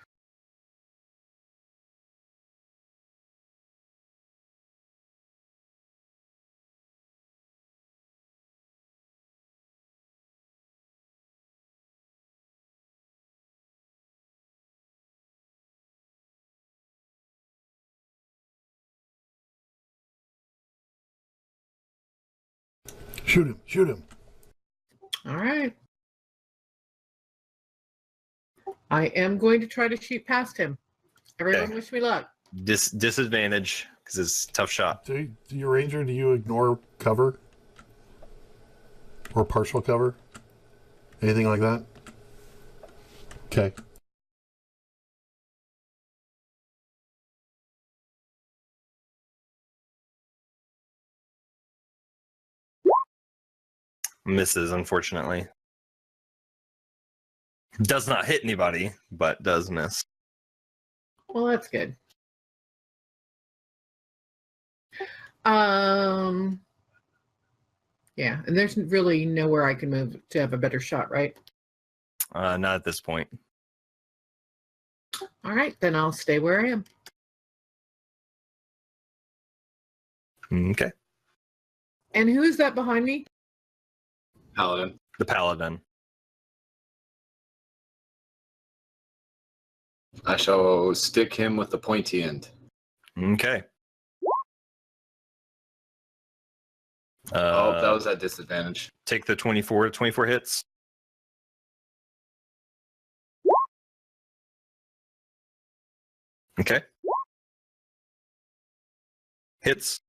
Shoot him! Shoot him! All right. I am going to try to shoot past him. Everyone Okay. wish me luck. Disadvantage, because it's a tough shot. Do you Ranger? Do you ignore cover or partial cover? Anything like that? Okay. Misses, unfortunately. Does not hit anybody, but does miss. Well, that's good. Yeah, and there's really nowhere I can move to have a better shot, right? Not at this point. All right, then I'll stay where I am. Okay. And who is that behind me? Paladin. The Paladin. I shall stick him with the pointy end. Okay. Oh, that was at disadvantage. Take the 24. 24 hits. Okay. Hits.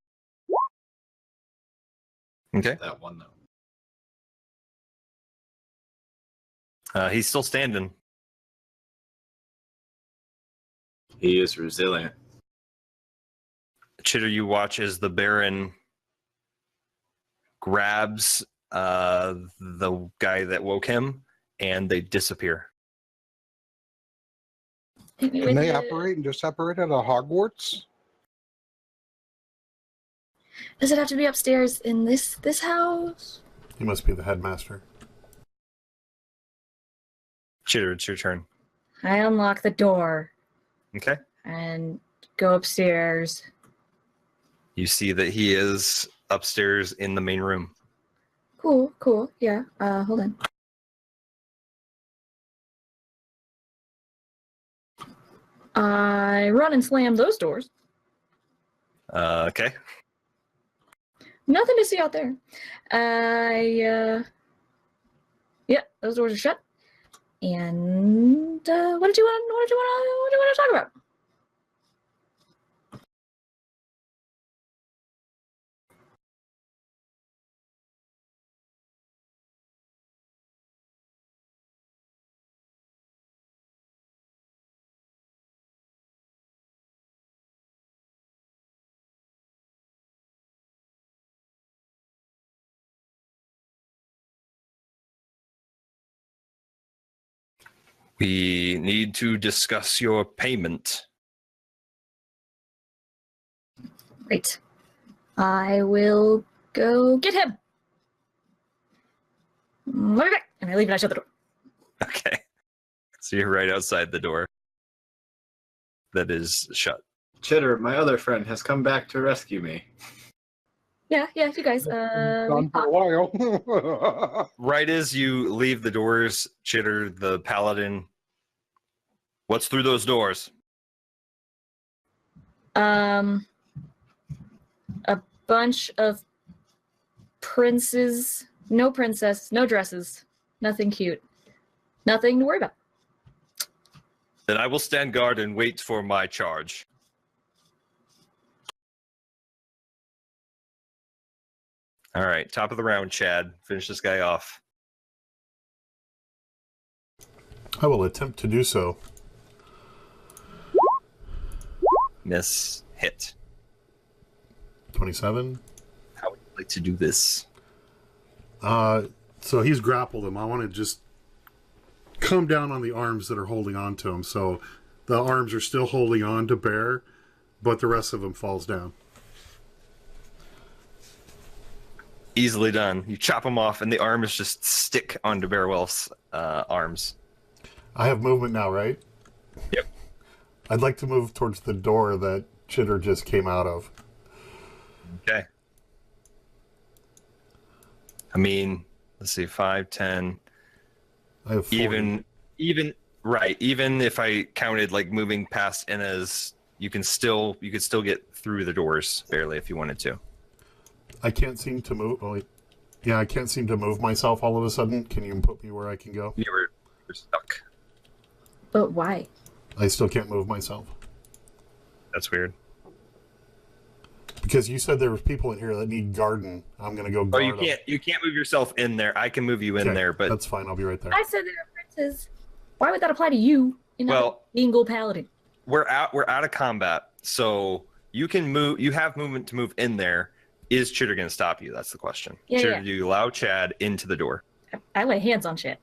Okay. That one, though. He's still standing. He is resilient. Chitter, you watch as the Baron grabs the guy that woke him, and they disappear. Can they operate and just operate out of Hogwarts? Does it have to be upstairs in this house? He must be the headmaster. Chitter, it's your turn. I unlock the door Okay. and go upstairs. You see that he is upstairs in the main room. Cool. Yeah. Hold on. I run and slam those doors. Okay. Nothing to see out there. Yeah, those doors are shut. And what did you want to talk about? We need to discuss your payment. Great. I will go get him. I'll be back. And I leave and I shut the door. Okay. So you're right outside the door that is shut. Chitter, my other friend, has come back to rescue me. Yeah, you guys. Gone for a while. Right as you leave the doors, Chitter, the paladin. What's through those doors? A bunch of princes. No princess, no dresses, nothing cute, nothing to worry about. Then I will stand guard and wait for my charge. All right, top of the round, Chad. Finish this guy off. I will attempt to do so. Miss. Hit. 27. How would you like to do this? So he's grappled him. I want to just come down on the arms that are holding on to him. So the arms are still holding on to Bear, but the rest of him falls down. Easily done. You chop him off, and the arms just stick onto Bearwolf's arms. I have movement now, right? Yep. I'd like to move towards the door that Chitter just came out of. Okay. I mean, let's see, 5, 10. I have 40. Even if I counted like moving past Inna's, you could still get through the doors barely if you wanted to. I can't seem to move. Oh, wait. Yeah, I can't seem to move myself all of a sudden. Can you put me where I can go? You're stuck. But why? I still can't move myself. That's weird. Because you said there was people in here that need garden. I'm going to go Oh, guard you can't move yourself in there. I can move you in Okay, there, but that's fine. I'll be right there. I said there are princes. Why would that apply to you? You're not a single paladin. we're out of combat, so you can move. You have movement to move in there. Is Chitter going to stop you? That's the question. Yeah, Chitter, yeah. do you allow Chad into the door? I lay hands on shit.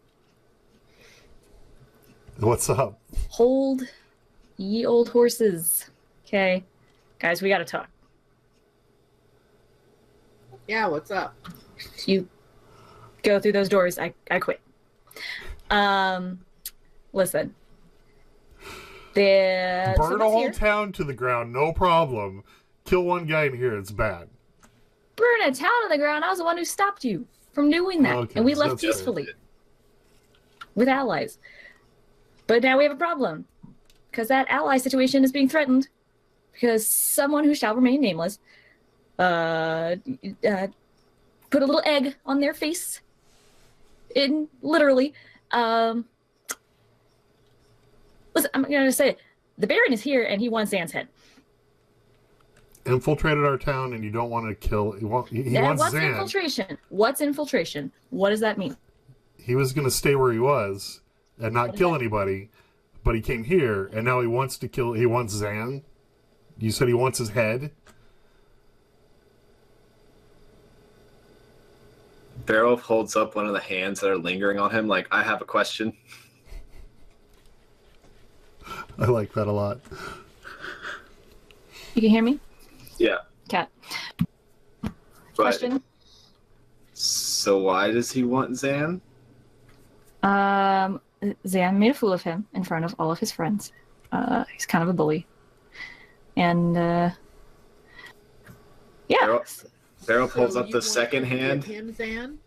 What's up? Hold ye old horses. Okay. Guys, we gotta talk. Yeah, what's up? You go through those doors, I quit. Listen. Burn a someone's whole here. town to the ground, no problem. Kill one guy in here, it's bad. Burn a town to the ground. I was the one who stopped you from doing that. Okay, and we so left that's good. peacefully. With allies. But now we have a problem. Because that ally situation is being threatened. Because someone who shall remain nameless put a little egg on their face. In literally. Listen, I'm gonna say it. The Baron is here and he wants Zan's head. Infiltrated our town and you don't want to kill... He wants What's Zan. infiltration? What's infiltration? What does that mean? He was going to stay where he was and not kill anybody, but he came here and now he wants to kill... He wants Zan. You said he wants his head? Beowulf holds up one of the hands that are lingering on him, like, I have a question. I like that a lot. You can hear me? Yeah. Cat. But, Question? so why does he want Zan? Zan made a fool of him in front of all of his friends. He's kind of a bully. And, yeah. Beowulf holds up you the want second to hand. give him Zan?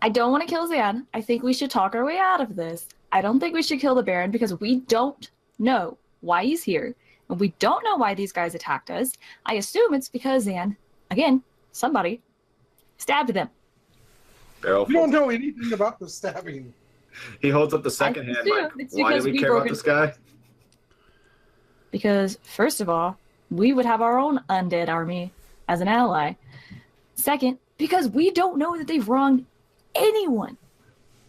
I don't want to kill Zan. I think we should talk our way out of this. I don't think we should kill the Baron because we don't know why he's here. And we don't know why these guys attacked us. I assume it's because Zan, again, somebody, stabbed them. Beowulf We don't know anything about the stabbing. He holds up the second hand, assume like, it's why do because we we care broke about this guy? Because, first of all, we would have our own undead army as an ally. Second, because we don't know that they've wronged anyone.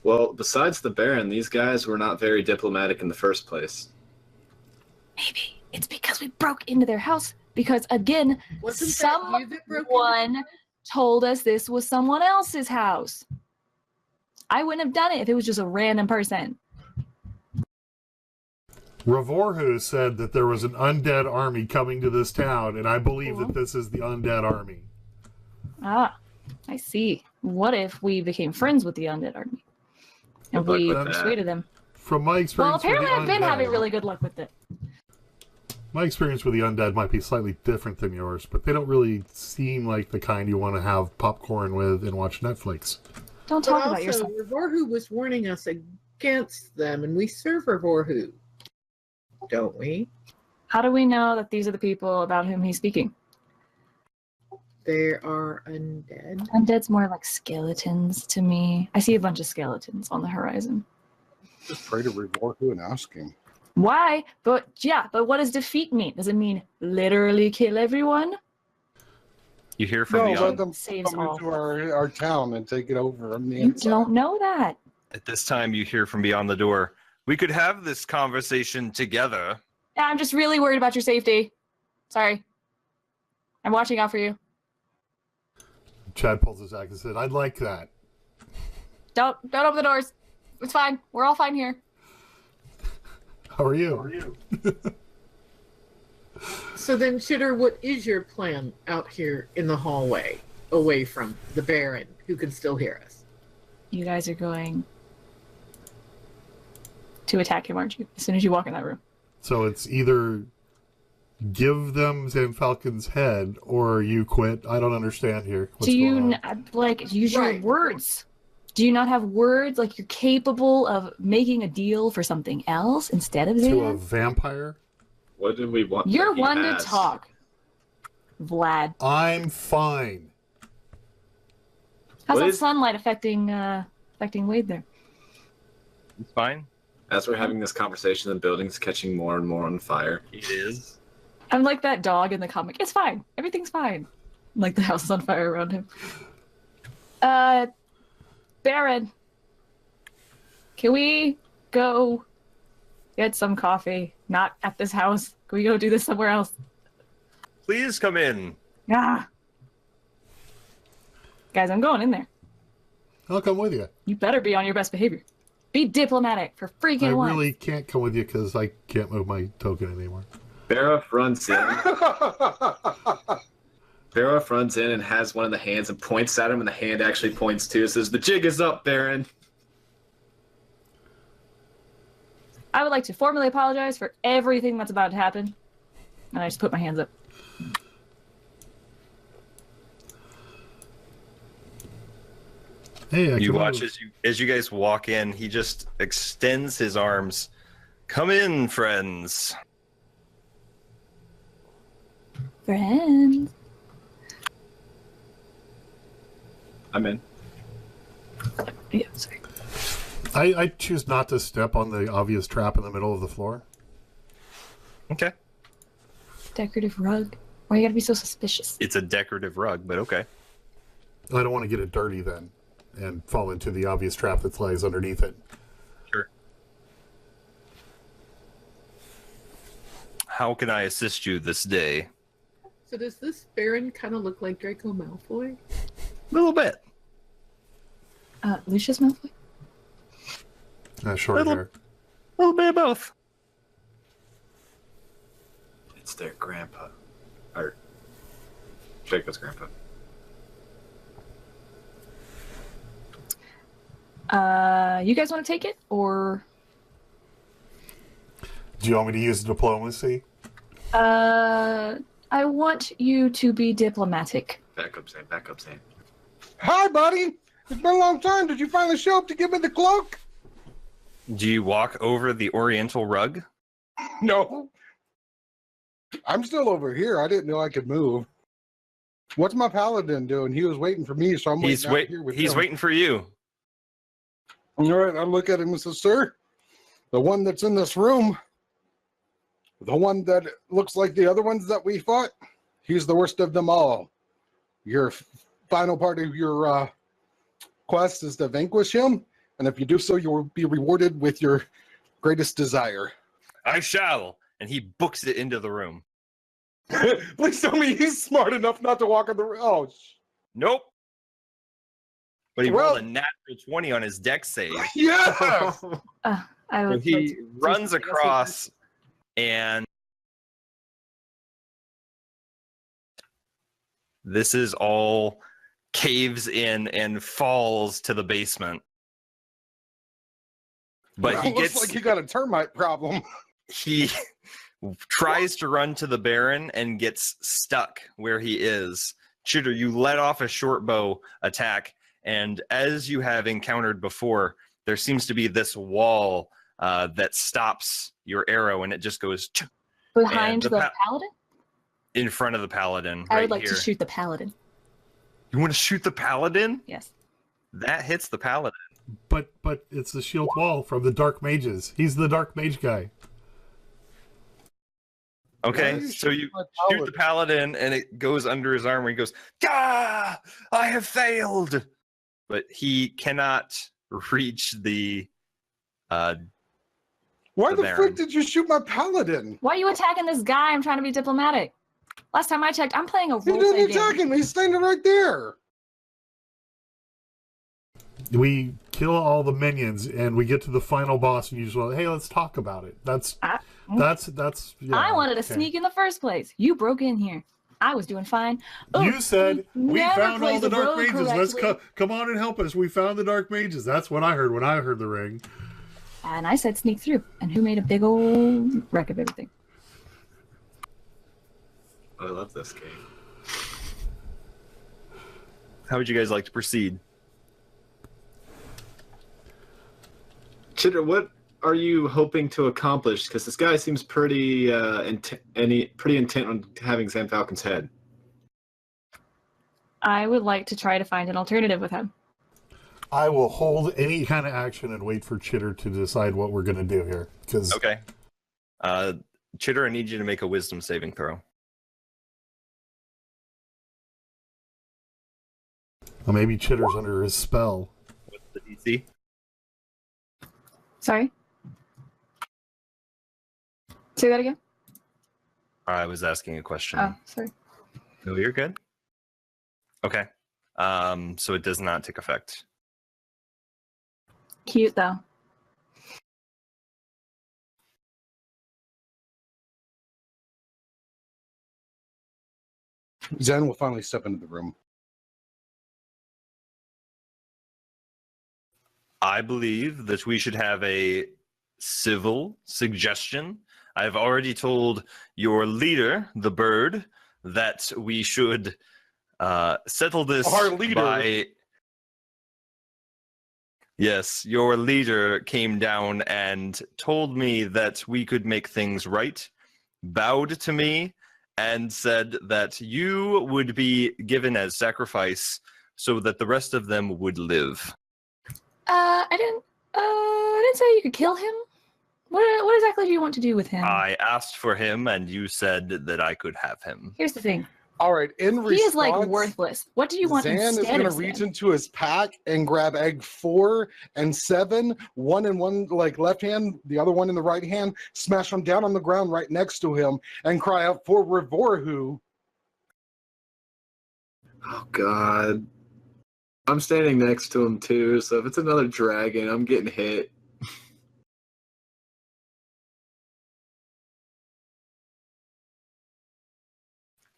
Well, besides the Baron, these guys were not very diplomatic in the first place. Maybe it's because we broke into their house. Because, again, Wasn't that you that broke into- someone told us this was someone else's house. I wouldn't have done it if it was just a random person. Ravorhu said that there was an undead army coming to this town, and I believe that this is the undead army. Ah, I see. What if we became friends with the undead army? And Good luck we with that. persuaded them. From my Well, experience, apparently with I've the been undead, having really good luck with it. My experience with the undead might be slightly different than yours, but they don't really seem like the kind you want to have popcorn with and watch Netflix. Don't But talk about also, yourself. Ravorhu was warning us against them, and we serve Ravorhu, don't we? How do we know that these are the people about whom he's speaking? They are undead. Undead's more like skeletons to me. I see a bunch of skeletons on the horizon. Just pray to Ravorhu and ask him. Why? But what does defeat mean? Does it mean literally kill everyone? You hear from No, beyond. let them Saves come all. into our town and take it over on the You inside. don't know that. At this time, you hear from beyond the door. We could have this conversation together. I'm just really worried about your safety. Sorry. I'm watching out for you. Chad pulls his axe and said, I'd like that. Don't open the doors. It's fine. We're all fine here. How are you? So then, Shitter, what is your plan out here in the hallway, away from the Baron, who can still hear us? You guys are going to attack him, aren't you? As soon as you walk in that room. So it's either give them Zan Falcon's head or you quit. I don't understand here. What's Do you going on? use your Right. words? Do you not have words like you're capable of making a deal for something else instead of To a Zan? vampire? What did we want? You're that he one has? to talk, Vlad. I'm fine. How's What that is- sunlight affecting Wade there? It's fine. As we're having this conversation, the building's catching more and more on fire. It is. I'm like that dog in the comic. It's fine. Everything's fine. Like the house is on fire around him. Baron, can we go get some coffee? Not at this house. Can we go do this somewhere else? Please come in. Ah. Guys, I'm going in there. I'll come with you. You better be on your best behavior. Be diplomatic for freaking I once. really can't come with you because I can't move my token anymore. Barrow runs in. Barrow runs in and has one of the hands and points at him, and the hand actually points too. It says, "The jig is up, Baron." I would like to formally apologize for everything that's about to happen. And I just put my hands up. Hey, I You can watch move. as you guys walk in. He just extends his arms. Come in, friends. Friends. I'm in. Yeah, sorry. I choose not to step on the obvious trap in the middle of the floor. Okay. Decorative rug. Why you gotta be so suspicious? It's a decorative rug, but okay. I don't want to get it dirty then and fall into the obvious trap that lies underneath it. Sure. How can I assist you this day? So does this Baron kind of look like Draco Malfoy? A little bit. Lucius Malfoy? Short Little- hair. A little bit of both. It's their grandpa. Or Jacob's grandpa. You guys want to take it, or Do you want me to use diplomacy? I want you to be diplomatic. Back up, Zane. Back up, Zane. Hi, buddy. It's been a long time. Did you finally show up to give me the cloak? Do you walk over the oriental rug? No. I'm still over here. I didn't know I could move. What's my paladin doing? He was waiting for me, so I'm He's waiting out here with he's him. waiting for you. All right, I look at him and say, "Sir, the one that's in this room, the one that looks like the other ones that we fought, he's the worst of them all. Your final part of your quest is to vanquish him, and if you do so, you will be rewarded with your greatest desire." I shall. And he books it into the room. Please tell me he's smart enough not to walk in the room. Oh, Nope. But he Well- rolled a natural 20 on his dex save. yeah. I So would. he runs across and this is all caves in and falls to the basement. But he Looks gets like you got a termite problem. he tries to run to the Baron and gets stuck where he is. Chitter, you let off a short bow attack, and as you have encountered before, there seems to be this wall that stops your arrow, and it just goes behind the paladin. In front of the paladin. I right would like here. to shoot the paladin. You want to shoot the paladin? Yes. That hits the paladin. But it's the shield wall from the Dark Mages. He's the Dark Mage guy. Okay, so you shoot the paladin, and it goes under his armor. He goes, "Ah, I have failed," but he cannot reach the. Why the the Baron. frick did you shoot my paladin? Why are you attacking this guy? I'm trying to be diplomatic. Last time I checked, I'm playing a He role didn't attack him. He's standing right there. We kill all the minions, and we get to the final boss, and you just want, hey, let's talk about it. That's. Yeah, I wanted to sneak in the first place. You broke in here. I was doing fine. Oh, You said we never found all plays the a Dark rogue Mages. Let's correctly. come on and help us. We found the Dark Mages. That's what I heard when I heard the ring. And I said sneak through. And who made a big old wreck of everything? I love this game. How would you guys like to proceed? Chitter, what are you hoping to accomplish? Because this guy seems pretty pretty intent on having Sam Falcon's head. I would like to try to find an alternative with him. I will hold any kind of action and wait for Chitter to decide what we're going to do here. Because Okay. Chitter, I need you to make a wisdom saving throw. well, maybe Chitter's under his spell. What's the DC? Sorry? Say that again? I was asking a question. Oh, sorry. No, you're good. Okay. So it does not take effect. Cute, though. Zen will finally step into the room. I believe that we should have a civil suggestion. I've already told your leader, the bird, that we should settle this Our leader? by... Yes, your leader came down and told me that we could make things right, bowed to me, and said that you would be given as sacrifice so that the rest of them would live. I didn't say you could kill him. What exactly do you want to do with him? I asked for him, and you said that I could have him. Here's the thing. All right, in response, He is like worthless. What do you want Zan is instead going to of reach Zan? into his pack and grab egg 4 and 7, one in one like left hand, the other one in the right hand, smash them down on the ground right next to him, and cry out for Revorhu. Oh God, I'm standing next to him too. So if it's another dragon, I'm getting hit.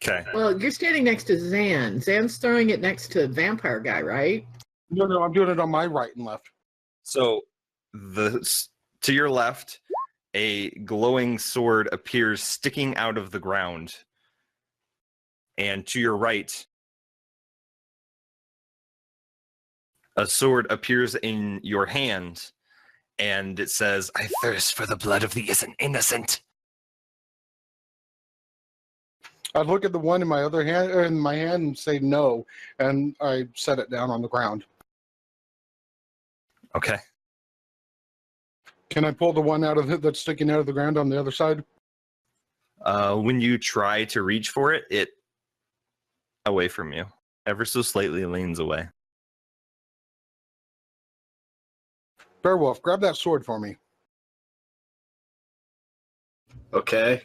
Okay. Well, you're standing next to Zan. Zan's throwing it next to vampire guy, right? No, I'm doing it on my right and left. So to your left, a glowing sword appears sticking out of the ground. And to your right, a sword appears in your hand, and it says, "I thirst for the blood of the innocent." I'd look at the one in my other hand, in my hand, and say no, and I set it down on the ground. Okay. Can I pull the one out of it that's sticking out of the ground on the other side? When you try to reach for it, it away from you, ever so slightly leans away. Beowulf, grab that sword for me. Okay.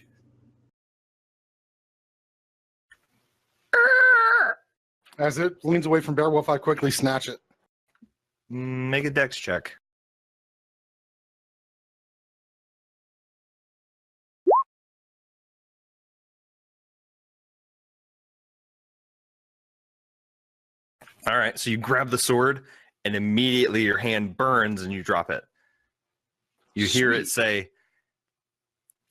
As it leans away from Beowulf, I quickly snatch it. Make a dex check. All right, so you grab the sword, and immediately your hand burns and you drop it. You hear it say,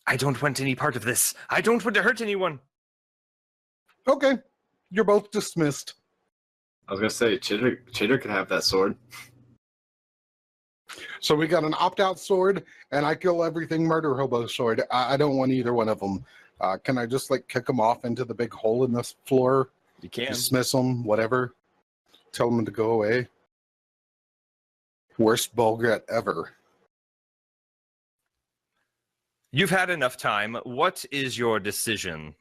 I don't want any part of this. I don't want to hurt anyone. Okay, you're both dismissed. I was gonna say Chitter could have that sword. So we got an opt-out sword, and I kill everything murder hobo sword. I don't want either one of them. Can I just like kick them off into the big hole in this floor? You can. Dismiss them, whatever. Tell them to go away. Worst Bulgret ever. You've had enough time. What is your decision?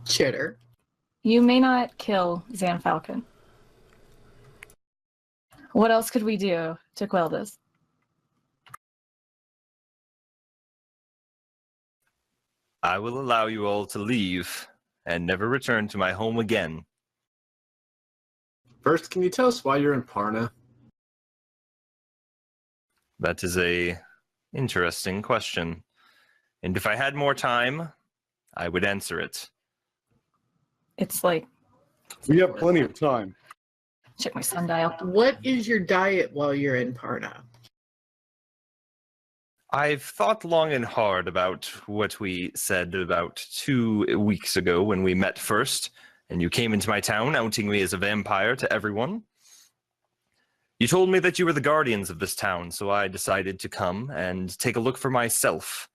Chitter. You may not kill Zan Falcon. What else could we do to quell this? I will allow you all to leave and never return to my home again. First, can you tell us why you're in Parna? That is a interesting question. And if I had more time, I would answer it. It's like, We have plenty of time. check my sundial. What is your diet while you're in Parna? I've thought long and hard about what we said about 2 weeks ago when we met first, and you came into my town outing me as a vampire to everyone. You told me that you were the guardians of this town, so I decided to come and take a look for myself.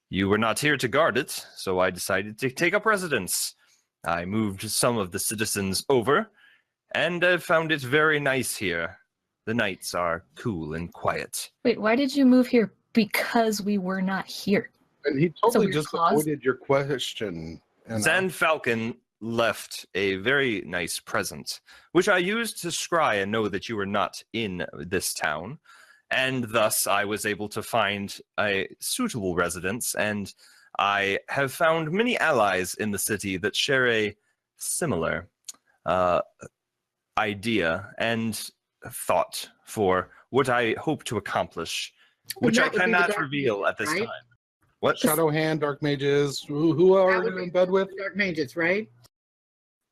You were not here to guard it, so I decided to take up residence. I moved some of the citizens over, and I've found it very nice here. The nights are cool and quiet. Wait, why did you move here? Because we were not here. And he totally weird just clause. avoided your question. And, Zan Falcon left a very nice present, which I used to scry and know that you were not in this town, and thus I was able to find a suitable residence, and I have found many allies in the city that share a similar idea and thought for what I hope to accomplish, which I That would be the cannot Dark reveal Mages, at this right? time. What? Shadow Hand, Dark Mages. Who That are would you be in bed with? Dark Mages, right?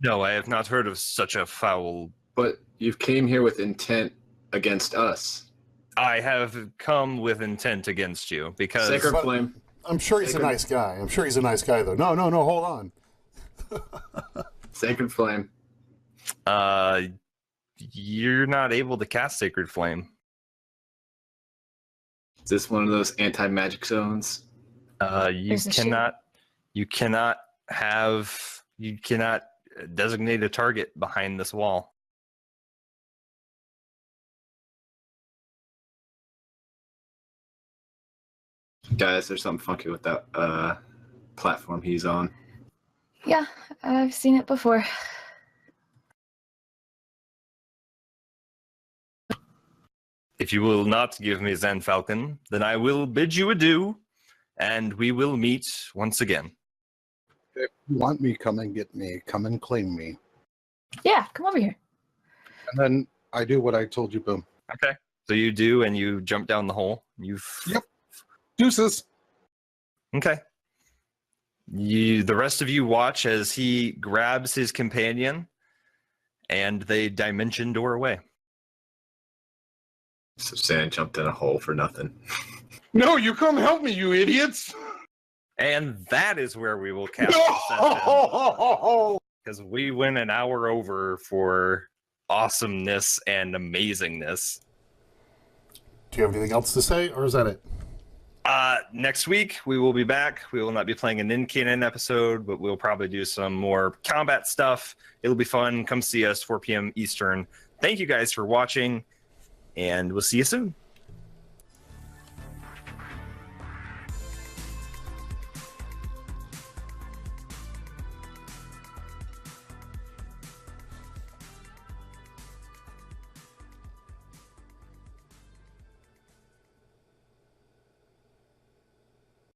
No, I have not heard of such a foul. But you've came here with intent against us. I have come with intent against you because Sacred But- Flame. I'm sure he's a nice guy. I'm sure he's a nice guy, though. No, hold on. Sacred Flame. you're not able to cast Sacred Flame. Is this one of those anti-magic zones? You There's a shield. you cannot designate a target behind this wall. Guys, there's something funky with that platform he's on. Yeah, I've seen it before. If you will not give me Zan Falcon, then I will bid you adieu, and we will meet once again. If you want me, come and get me. Come and claim me. Yeah, come over here. And then I do what I told you, boom. Okay. So you do, and you jump down the hole. Yep. Deuces. Okay. The rest of you watch as he grabs his companion, and they dimension door away. So Sand jumped in a hole for nothing. No, you come help me, you idiots. And that is where we will cast the session, No! because we went an hour over for awesomeness and amazingness. Do you have anything else to say, or is that it? Next week we will be back. We will not be playing an in-canon episode, but we'll probably do some more combat stuff. It'll be fun. Come see us, 4 p.m. Eastern. Thank you guys for watching, and we'll see you soon.